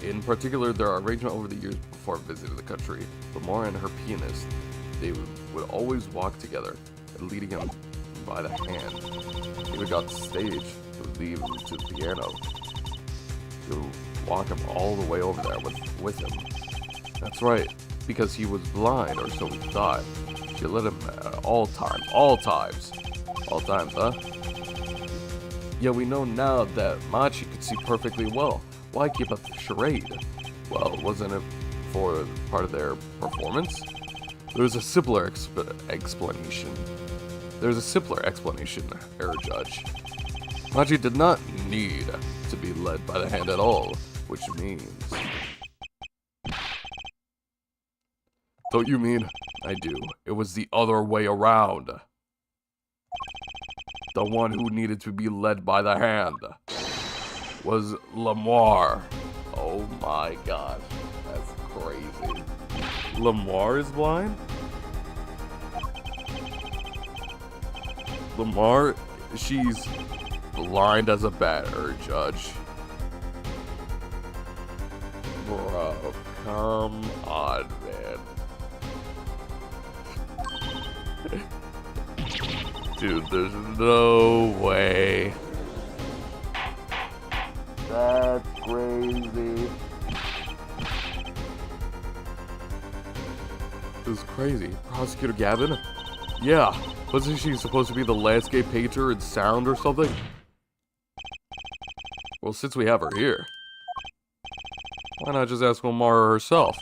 In particular, their arrangement over the years before visiting the country. Lemoire and her pianist, they would always walk together, leading him by the hand. He even got to the stage to leave him to the piano, to walk him all the way over there with him. That's right, because he was blind, or so we thought. She let him at all times, huh? Yeah, we know now that Machi could see perfectly well. Why keep up the charade? Well, wasn't it for part of their performance? There's a simpler explanation. Error Judge. Machi did not need to be led by the hand at all, which means... Don't you mean? I do. It was the other way around. The one who needed to be led by the hand was Lamar. Oh my god. That's crazy. Lamar is blind? Lamar, she's blind as a batter, Judge. Bro, come on, man. Dude, there's no way. That's crazy. This is crazy. Prosecutor Gavin? Yeah. Wasn't she supposed to be the landscape painter in sound or something? Well, since we have her here, why not just ask Lamar herself?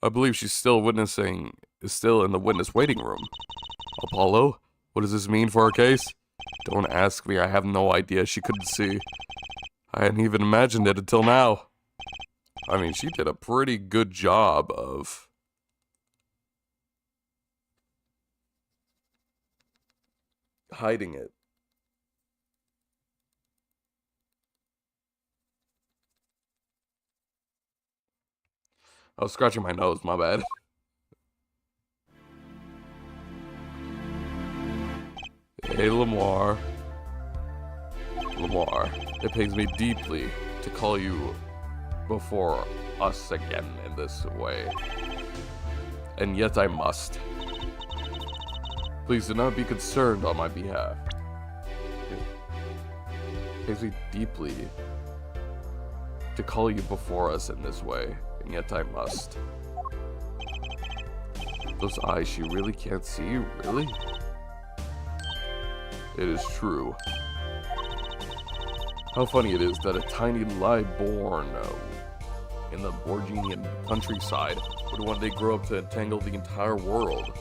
I believe she's still is still in the witness waiting room. Apollo, what does this mean for our case? Don't ask me, I have no idea. She couldn't see. I hadn't even imagined it until now. I mean, she did a pretty good job of hiding it. I was scratching my nose, my bad. Hey, Lamar. Lamar, it pains me deeply to call you before us again in this way. And yet I must. Please do not be concerned on my behalf. It pains me deeply to call you before us in this way, and yet I must. Those eyes she really can't see, really? It is true. How funny it is that a tiny lie born in the Borginian countryside would one day grow up to entangle the entire world.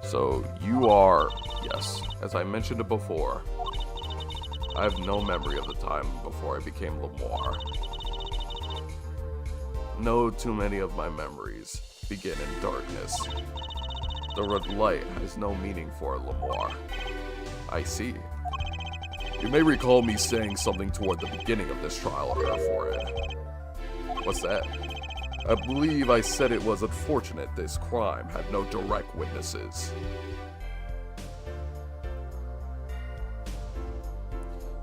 So you are, yes, as I mentioned it before, I have no memory of the time before I became Lamar. No too many of my memories begin in darkness. The red light has no meaning for Lamar. I see. You may recall me saying something toward the beginning of this trial here for it. What's that? I believe I said it was unfortunate this crime had no direct witnesses.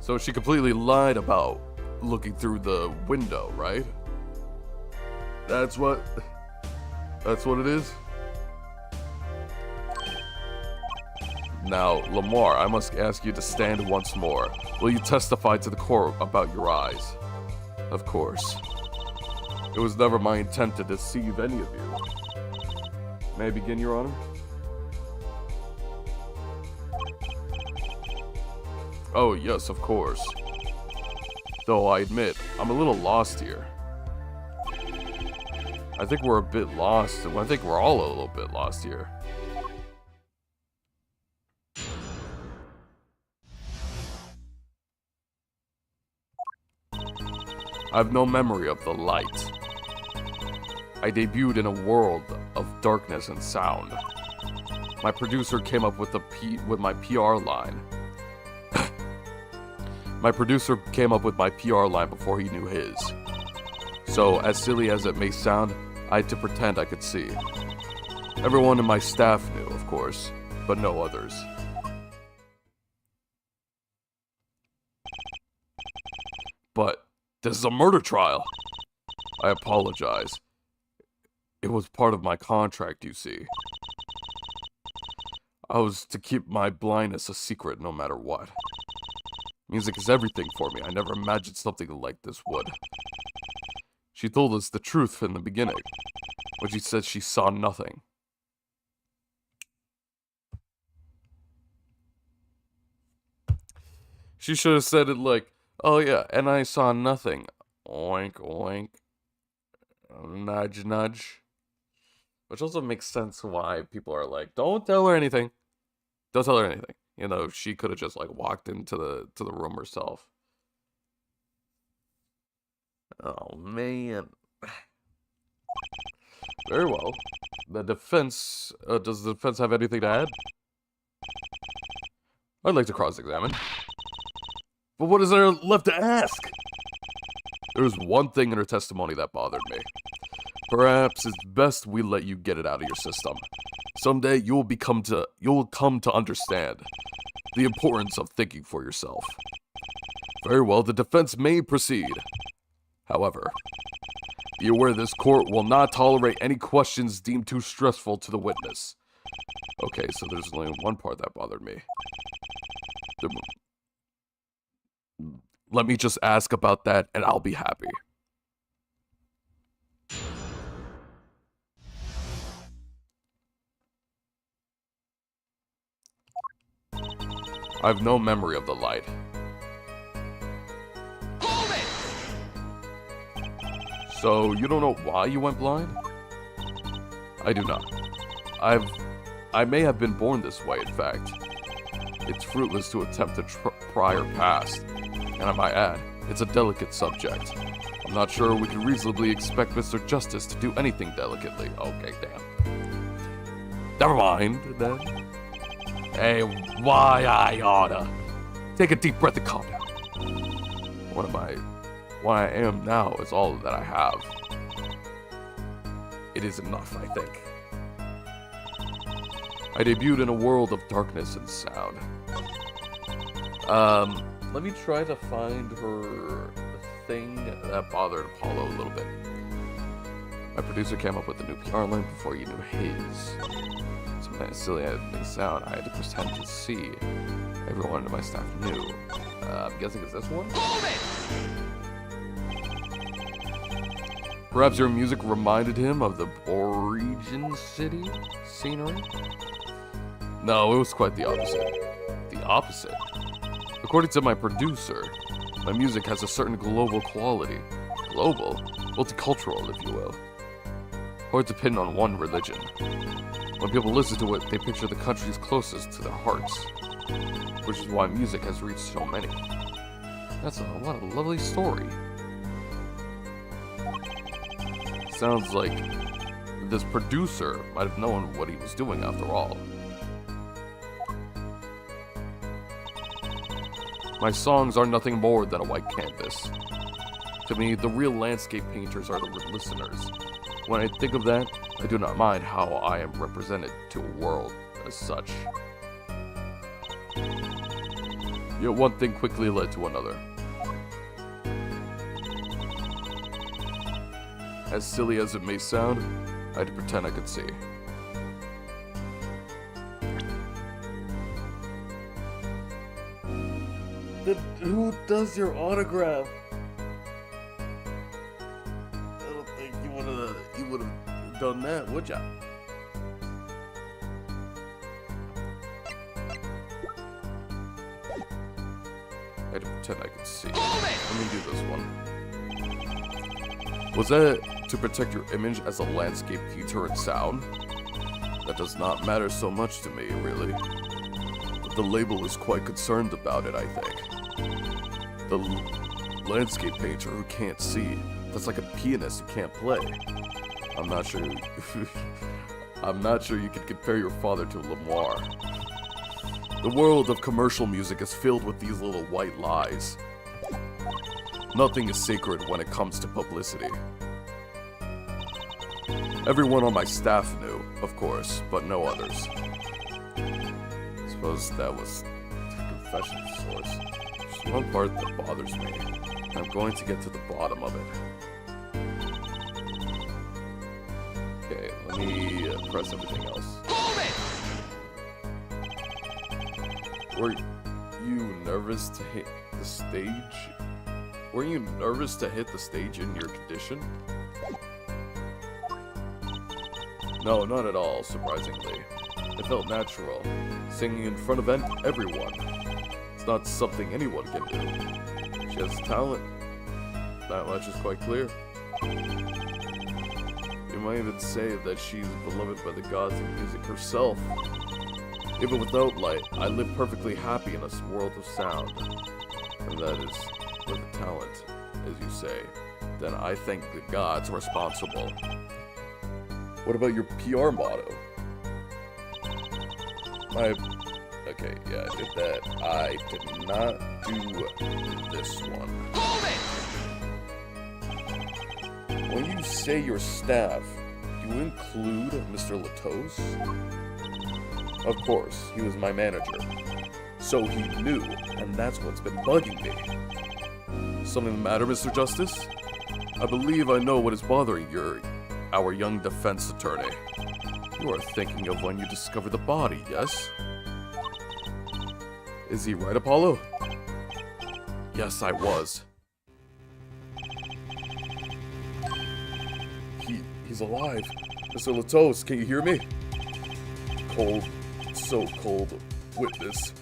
So she completely lied about looking through the window, right? That's what it is? Now, Lamar, I must ask you to stand once more. Will you testify to the court about your eyes? Of course. It was never my intent to deceive any of you. May I begin, Your Honor? Oh, yes, of course. Though I admit, I'm a little lost here. I think we're a bit lost. I think we're all a little bit lost here. I have no memory of the light. I debuted in a world of darkness and sound. My producer came up with my PR line. My producer came up with my PR line before he knew his. So, as silly as it may sound, I had to pretend I could see. Everyone in my staff knew, of course, but no others. But this is a murder trial. I apologize. It was part of my contract, you see. I was to keep my blindness a secret no matter what. Music is everything for me. I never imagined something like this would. She told us the truth in the beginning, when she said she saw nothing. She should have said it like, oh yeah, and I saw nothing. Oink, oink. Nudge, nudge. Which also makes sense why people are like, don't tell her anything. Don't tell her anything. You know, she could have just like walked into the room herself. Oh man. Very well. The defense, does the defense have anything to add? I'd like to cross-examine. But what is there left to ask? There's one thing in her testimony that bothered me. Perhaps it's best we let you get it out of your system. Someday you'll come to understand the importance of thinking for yourself. Very well, the defense may proceed. However, be aware this court will not tolerate any questions deemed too stressful to the witness. Okay, so there's only one part that bothered me. Let me just ask about that and I'll be happy. I have no memory of the light. Hold it! So, you don't know why you went blind? I do not. I may have been born this way, in fact. It's fruitless to attempt to pry your past. And I might add, it's a delicate subject. I'm not sure we can reasonably expect Mr. Justice to do anything delicately. Okay, damn. Never mind, then. Hey, why I oughta. Take a deep breath and calm down. What I am now is all that I have. It is enough, I think. I debuted in a world of darkness and sound. Let me try to find the thing that bothered Apollo a little bit. My producer came up with a new PR line before you knew his. Something as silly as it may sound, I had to pretend to see. Everyone in my staff knew. I'm guessing it's this one? Hold it! Perhaps your music reminded him of the Origin City scenery? No, it was quite the opposite. The opposite? According to my producer, my music has a certain global quality. Global? Multicultural, if you will. Hard to pin on one religion. When people listen to it, they picture the countries closest to their hearts. Which is why music has reached so many. What a lovely story. Sounds like this producer might have known what he was doing after all. My songs are nothing more than a white canvas. To me, the real landscape painters are the listeners. When I think of that, I do not mind how I am represented to a world as such. Yet one thing quickly led to another. As silly as it may sound, I had to pretend I could see. Who does your autograph? I don't think you would have done that, would ya? I had to pretend I could see. Let me do this one. Was that to protect your image as a landscape painter and sound? That does not matter so much to me, really. But the label is quite concerned about it, I think. The landscape painter who can't see. That's like a pianist who can't play. I'm not sure you can compare your father to Lamar. The world of commercial music is filled with these little white lies. Nothing is sacred when it comes to publicity. Everyone on my staff knew, of course, but no others. I suppose that was the confession source. There's one part that bothers me, and I'm going to get to the bottom of it. Okay, let me press everything else. Were you nervous to hit the stage? Were you nervous to hit the stage in your condition? No, not at all, surprisingly. It felt natural, singing in front of everyone. It's not something anyone can do. She has talent. That much is quite clear. You might even say that she's beloved by the gods of music herself. Even without light, I live perfectly happy in this world of sound. And that is with the talent, as you say. Then I think the gods responsible. What about your PR motto? Okay, yeah, I did that. I did not do this one. Hold it! When you say your staff, you include Mr. Latos? Of course, he was my manager. So he knew, and that's what's been bugging me. Something the matter, Mr. Justice? I believe I know what is bothering our young defense attorney. You are thinking of when you discovered the body, yes? Is he right, Apollo? Yes, I was. He's alive. Mr. Latos, can you hear me? Cold. So cold. Witness.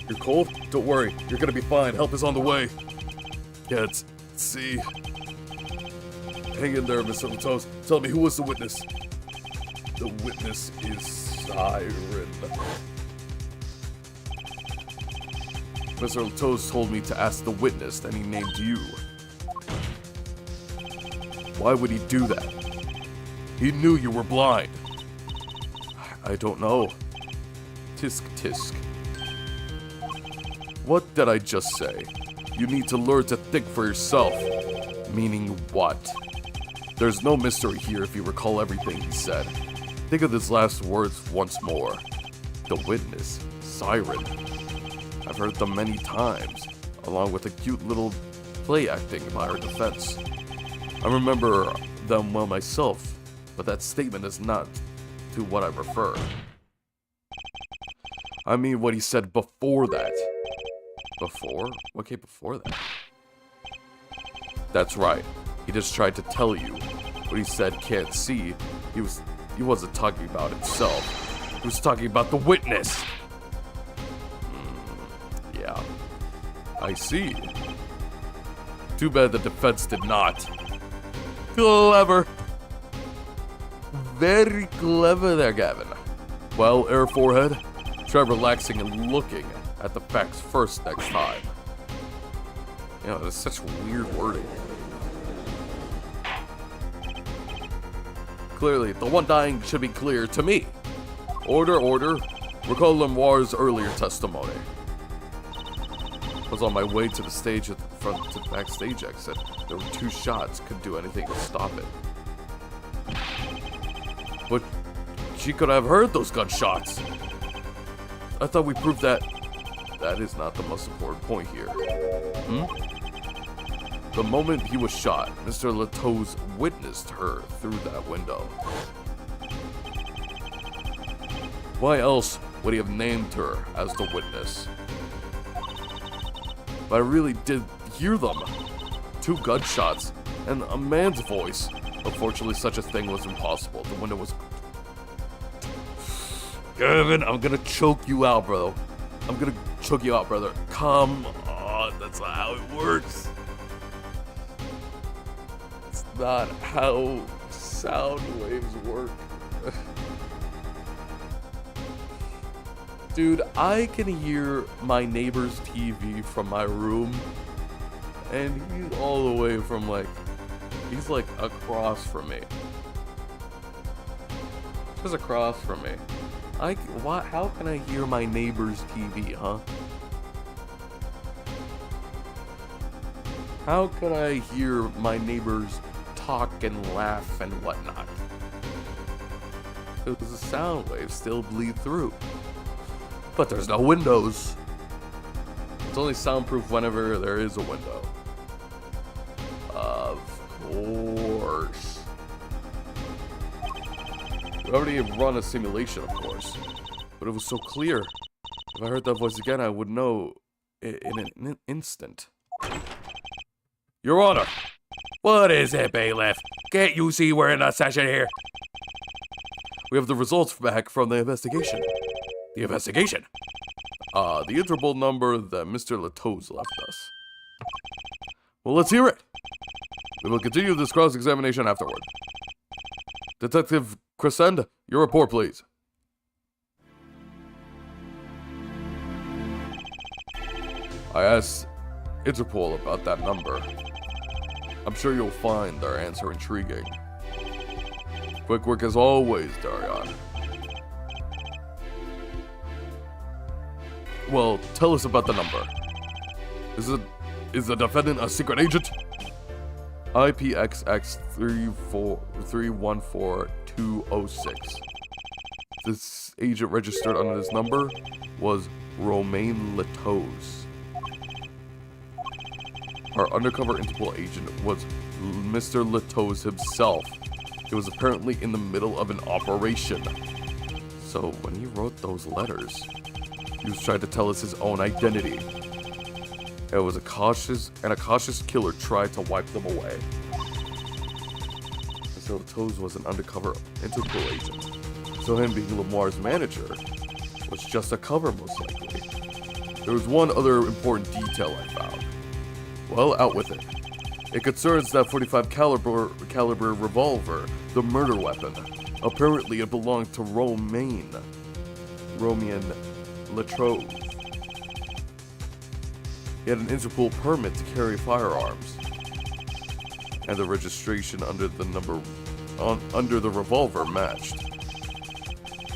You're cold? Don't worry. You're gonna be fine. Help is on the way. Yeah, see. Hang in there, Mr. Latos. Tell me, who was the witness? The witness is Siren. Mr. Latos told me to ask the witness, then he named you. Why would he do that? He knew you were blind. I don't know. Tisk tisk. What did I just say? You need to learn to think for yourself. Meaning what? There's no mystery here if you recall everything he said. Think of his last words once more. The witness, Siren. I've heard them many times, along with a cute little play acting by our defense. I remember them well myself, but that statement is not to what I refer. I mean what he said before that. Before? What came before that? That's right. He just tried to tell you. What he said can't see. He wasn't talking about himself. He was talking about the witness. Yeah. I see. Too bad the defense did not. Clever. Very clever there, Gavin. Well, Air Forehead, try relaxing and looking at the facts first next time. You know, that's such weird wording. Clearly, the one dying should be clear to me. Order, order. Recall Lemoire's earlier testimony. I was on my way to the stage at the front to the backstage exit. There were 2 shots. Couldn't do anything to stop it. But she could have heard those gunshots. I thought we proved that. That is not the most important point here. The moment he was shot, Mr. Latos witnessed her through that window. Why else would he have named her as the witness? But I really did hear them. 2 gunshots and a man's voice. Unfortunately, such a thing was impossible. The window was... Gavin, I'm gonna choke you out, bro. I'm gonna choke you out, brother. Come on, that's not how it works. It's not how sound waves work. Dude, I can hear my neighbor's TV from my room, and he's all the way from he's like across from me. Just across from me. How can I hear my neighbor's TV, huh? How can I hear my neighbors talk and laugh and whatnot? Because the sound waves still bleed through. But there's no windows. It's only soundproof whenever there is a window. Of course. We already run a simulation, of course. But it was so clear. If I heard that voice again, I would know in an instant. Your Honor! What is it, bailiff? Can't you see we're in a session here? We have the results back from the investigation. The investigation? The Interpol number that Mr. Latos left us. Well, let's hear it. We will continue this cross-examination afterward. Detective Crescend, your report, please. I asked Interpol about that number. I'm sure you'll find their answer intriguing. Quick work as always, Darian. Well, tell us about the number. Is the defendant a secret agent? IPXX314206. This agent registered under this number was Romain Letos. Our undercover Interpol agent was Mr. Letos himself. He was apparently in the middle of an operation. So when he wrote those letters, he was trying to tell us his own identity. It was a cautious killer tried to wipe them away. Mr. Letos was an undercover Interpol agent. So him being Lemoire's manager was just a cover, most likely. There was one other important detail I found. Well, out with it. It concerns that 45 caliber revolver, the murder weapon. Apparently it belonged to Romain Letos. He had an Interpol permit to carry firearms, and the registration under the revolver matched.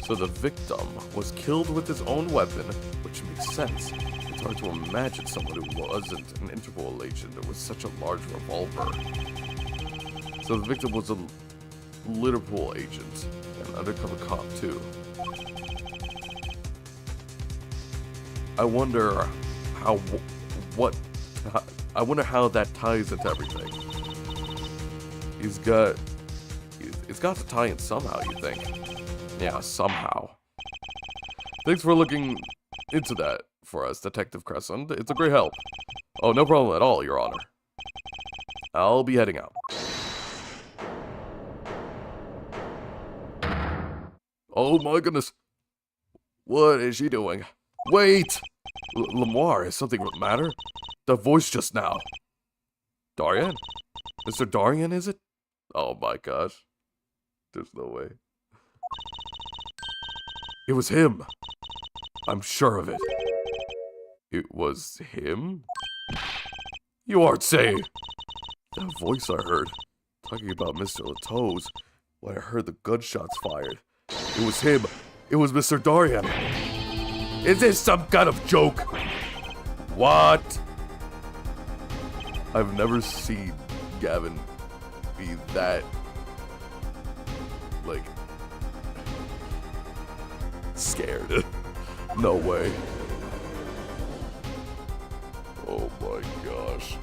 So the victim was killed with his own weapon, which makes sense. It's hard to imagine someone who wasn't an Interpol agent with such a large revolver. So the victim was a Interpol agent, an undercover cop too. I wonder how that ties into everything. It's got to tie in somehow, you think? Yeah, somehow. Thanks for looking into that for us, Detective Crescent. It's a great help. Oh, no problem at all, Your Honor. I'll be heading out. Oh my goodness. What is she doing? Wait! Lemoire, is something the matter? The voice just now. Darian? Mr. Darian, is it? Oh my gosh. There's no way. It was him. I'm sure of it. It was him? You aren't saying. That voice I heard, talking about Mr. Letos, when I heard the gunshots fired. It was him. It was Mr. Darian. Is this some kind of joke? What? I've never seen Gavin be that, like, scared. No way. Oh my gosh.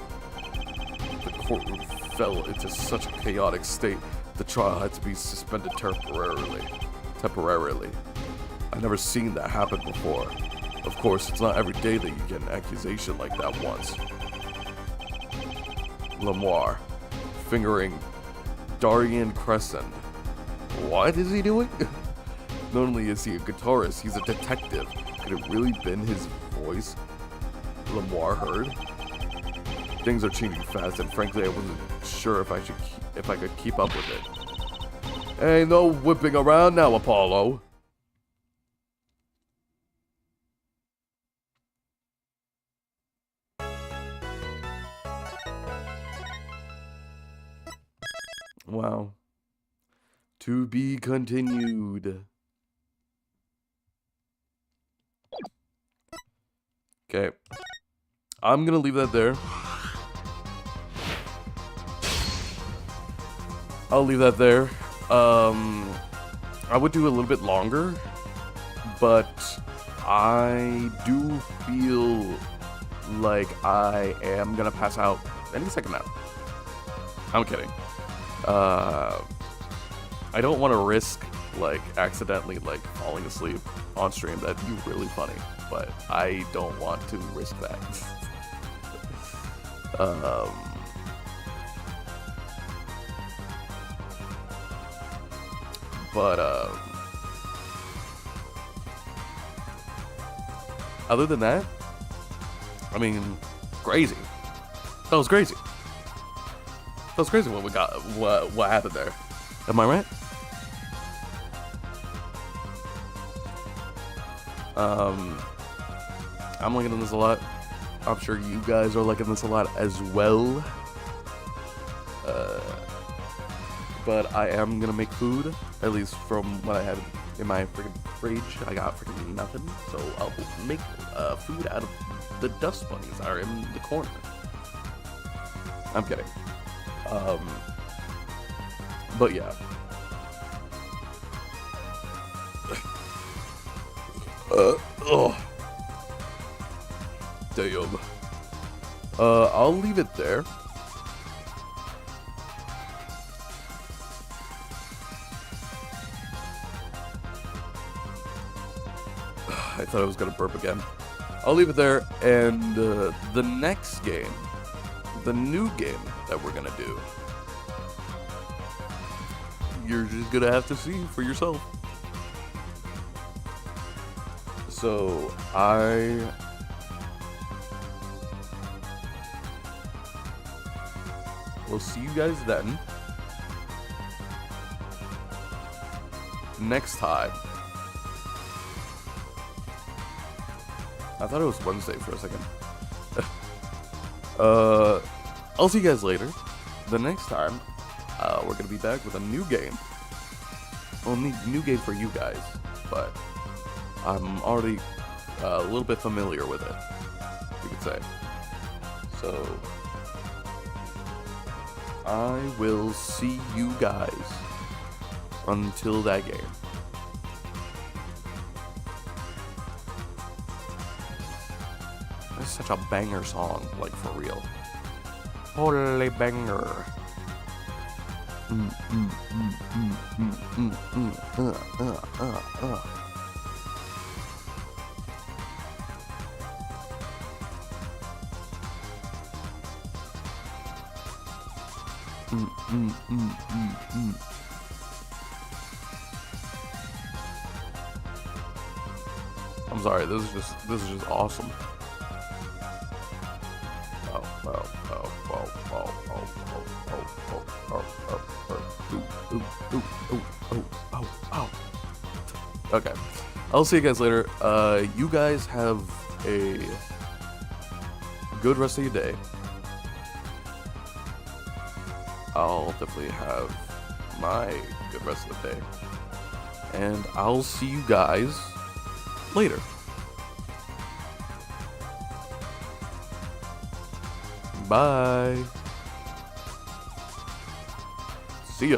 The courtroom fell into such a chaotic state, the trial had to be suspended temporarily. I've never seen that happen before. Of course, it's not every day that you get an accusation like that once. Lemoire, fingering Darian Crescent. What is he doing? Not only is he a guitarist, he's a detective. Could it really been his voice Lemoire heard? Things are changing fast, and frankly, I wasn't sure if I could keep up with it. Ain't no whipping around now, Apollo. Wow. To be continued. Okay. I'm gonna leave that there. I'll leave that there. I would do a little bit longer, but I do feel like I am gonna pass out any second now. I'm kidding. I don't want to risk, like, accidentally, like, falling asleep on stream. That'd be really funny, but I don't want to risk that. Other than that, I mean, crazy. That was crazy. That was crazy when we got what happened there. Am I right? I'm liking this a lot. I'm sure you guys are liking this a lot as well. but I am gonna make food, at least from what I had in my freaking fridge. I got freaking nothing, so I'll make food out of the dust bunnies that are in the corner. I'm kidding. But yeah. Oh. Damn. I'll leave it there. I thought I was gonna burp again. I'll leave it there, and the next game, the new game that we're gonna do, you're just gonna have to see for yourself. So, I will see you guys then. Next time. I thought it was Wednesday for a second. I'll see you guys later. The next time, we're gonna be back with a new game. Well, new game for you guys, but I'm already a little bit familiar with it, you could say. So, I will see you guys until that game. That's such a banger song, like for real. Holy banger. I'm sorry, this is just awesome. Okay, I'll see you guys later. You guys have a good rest of your day. I'll definitely have my good rest of the day. And I'll see you guys later. Bye. See ya.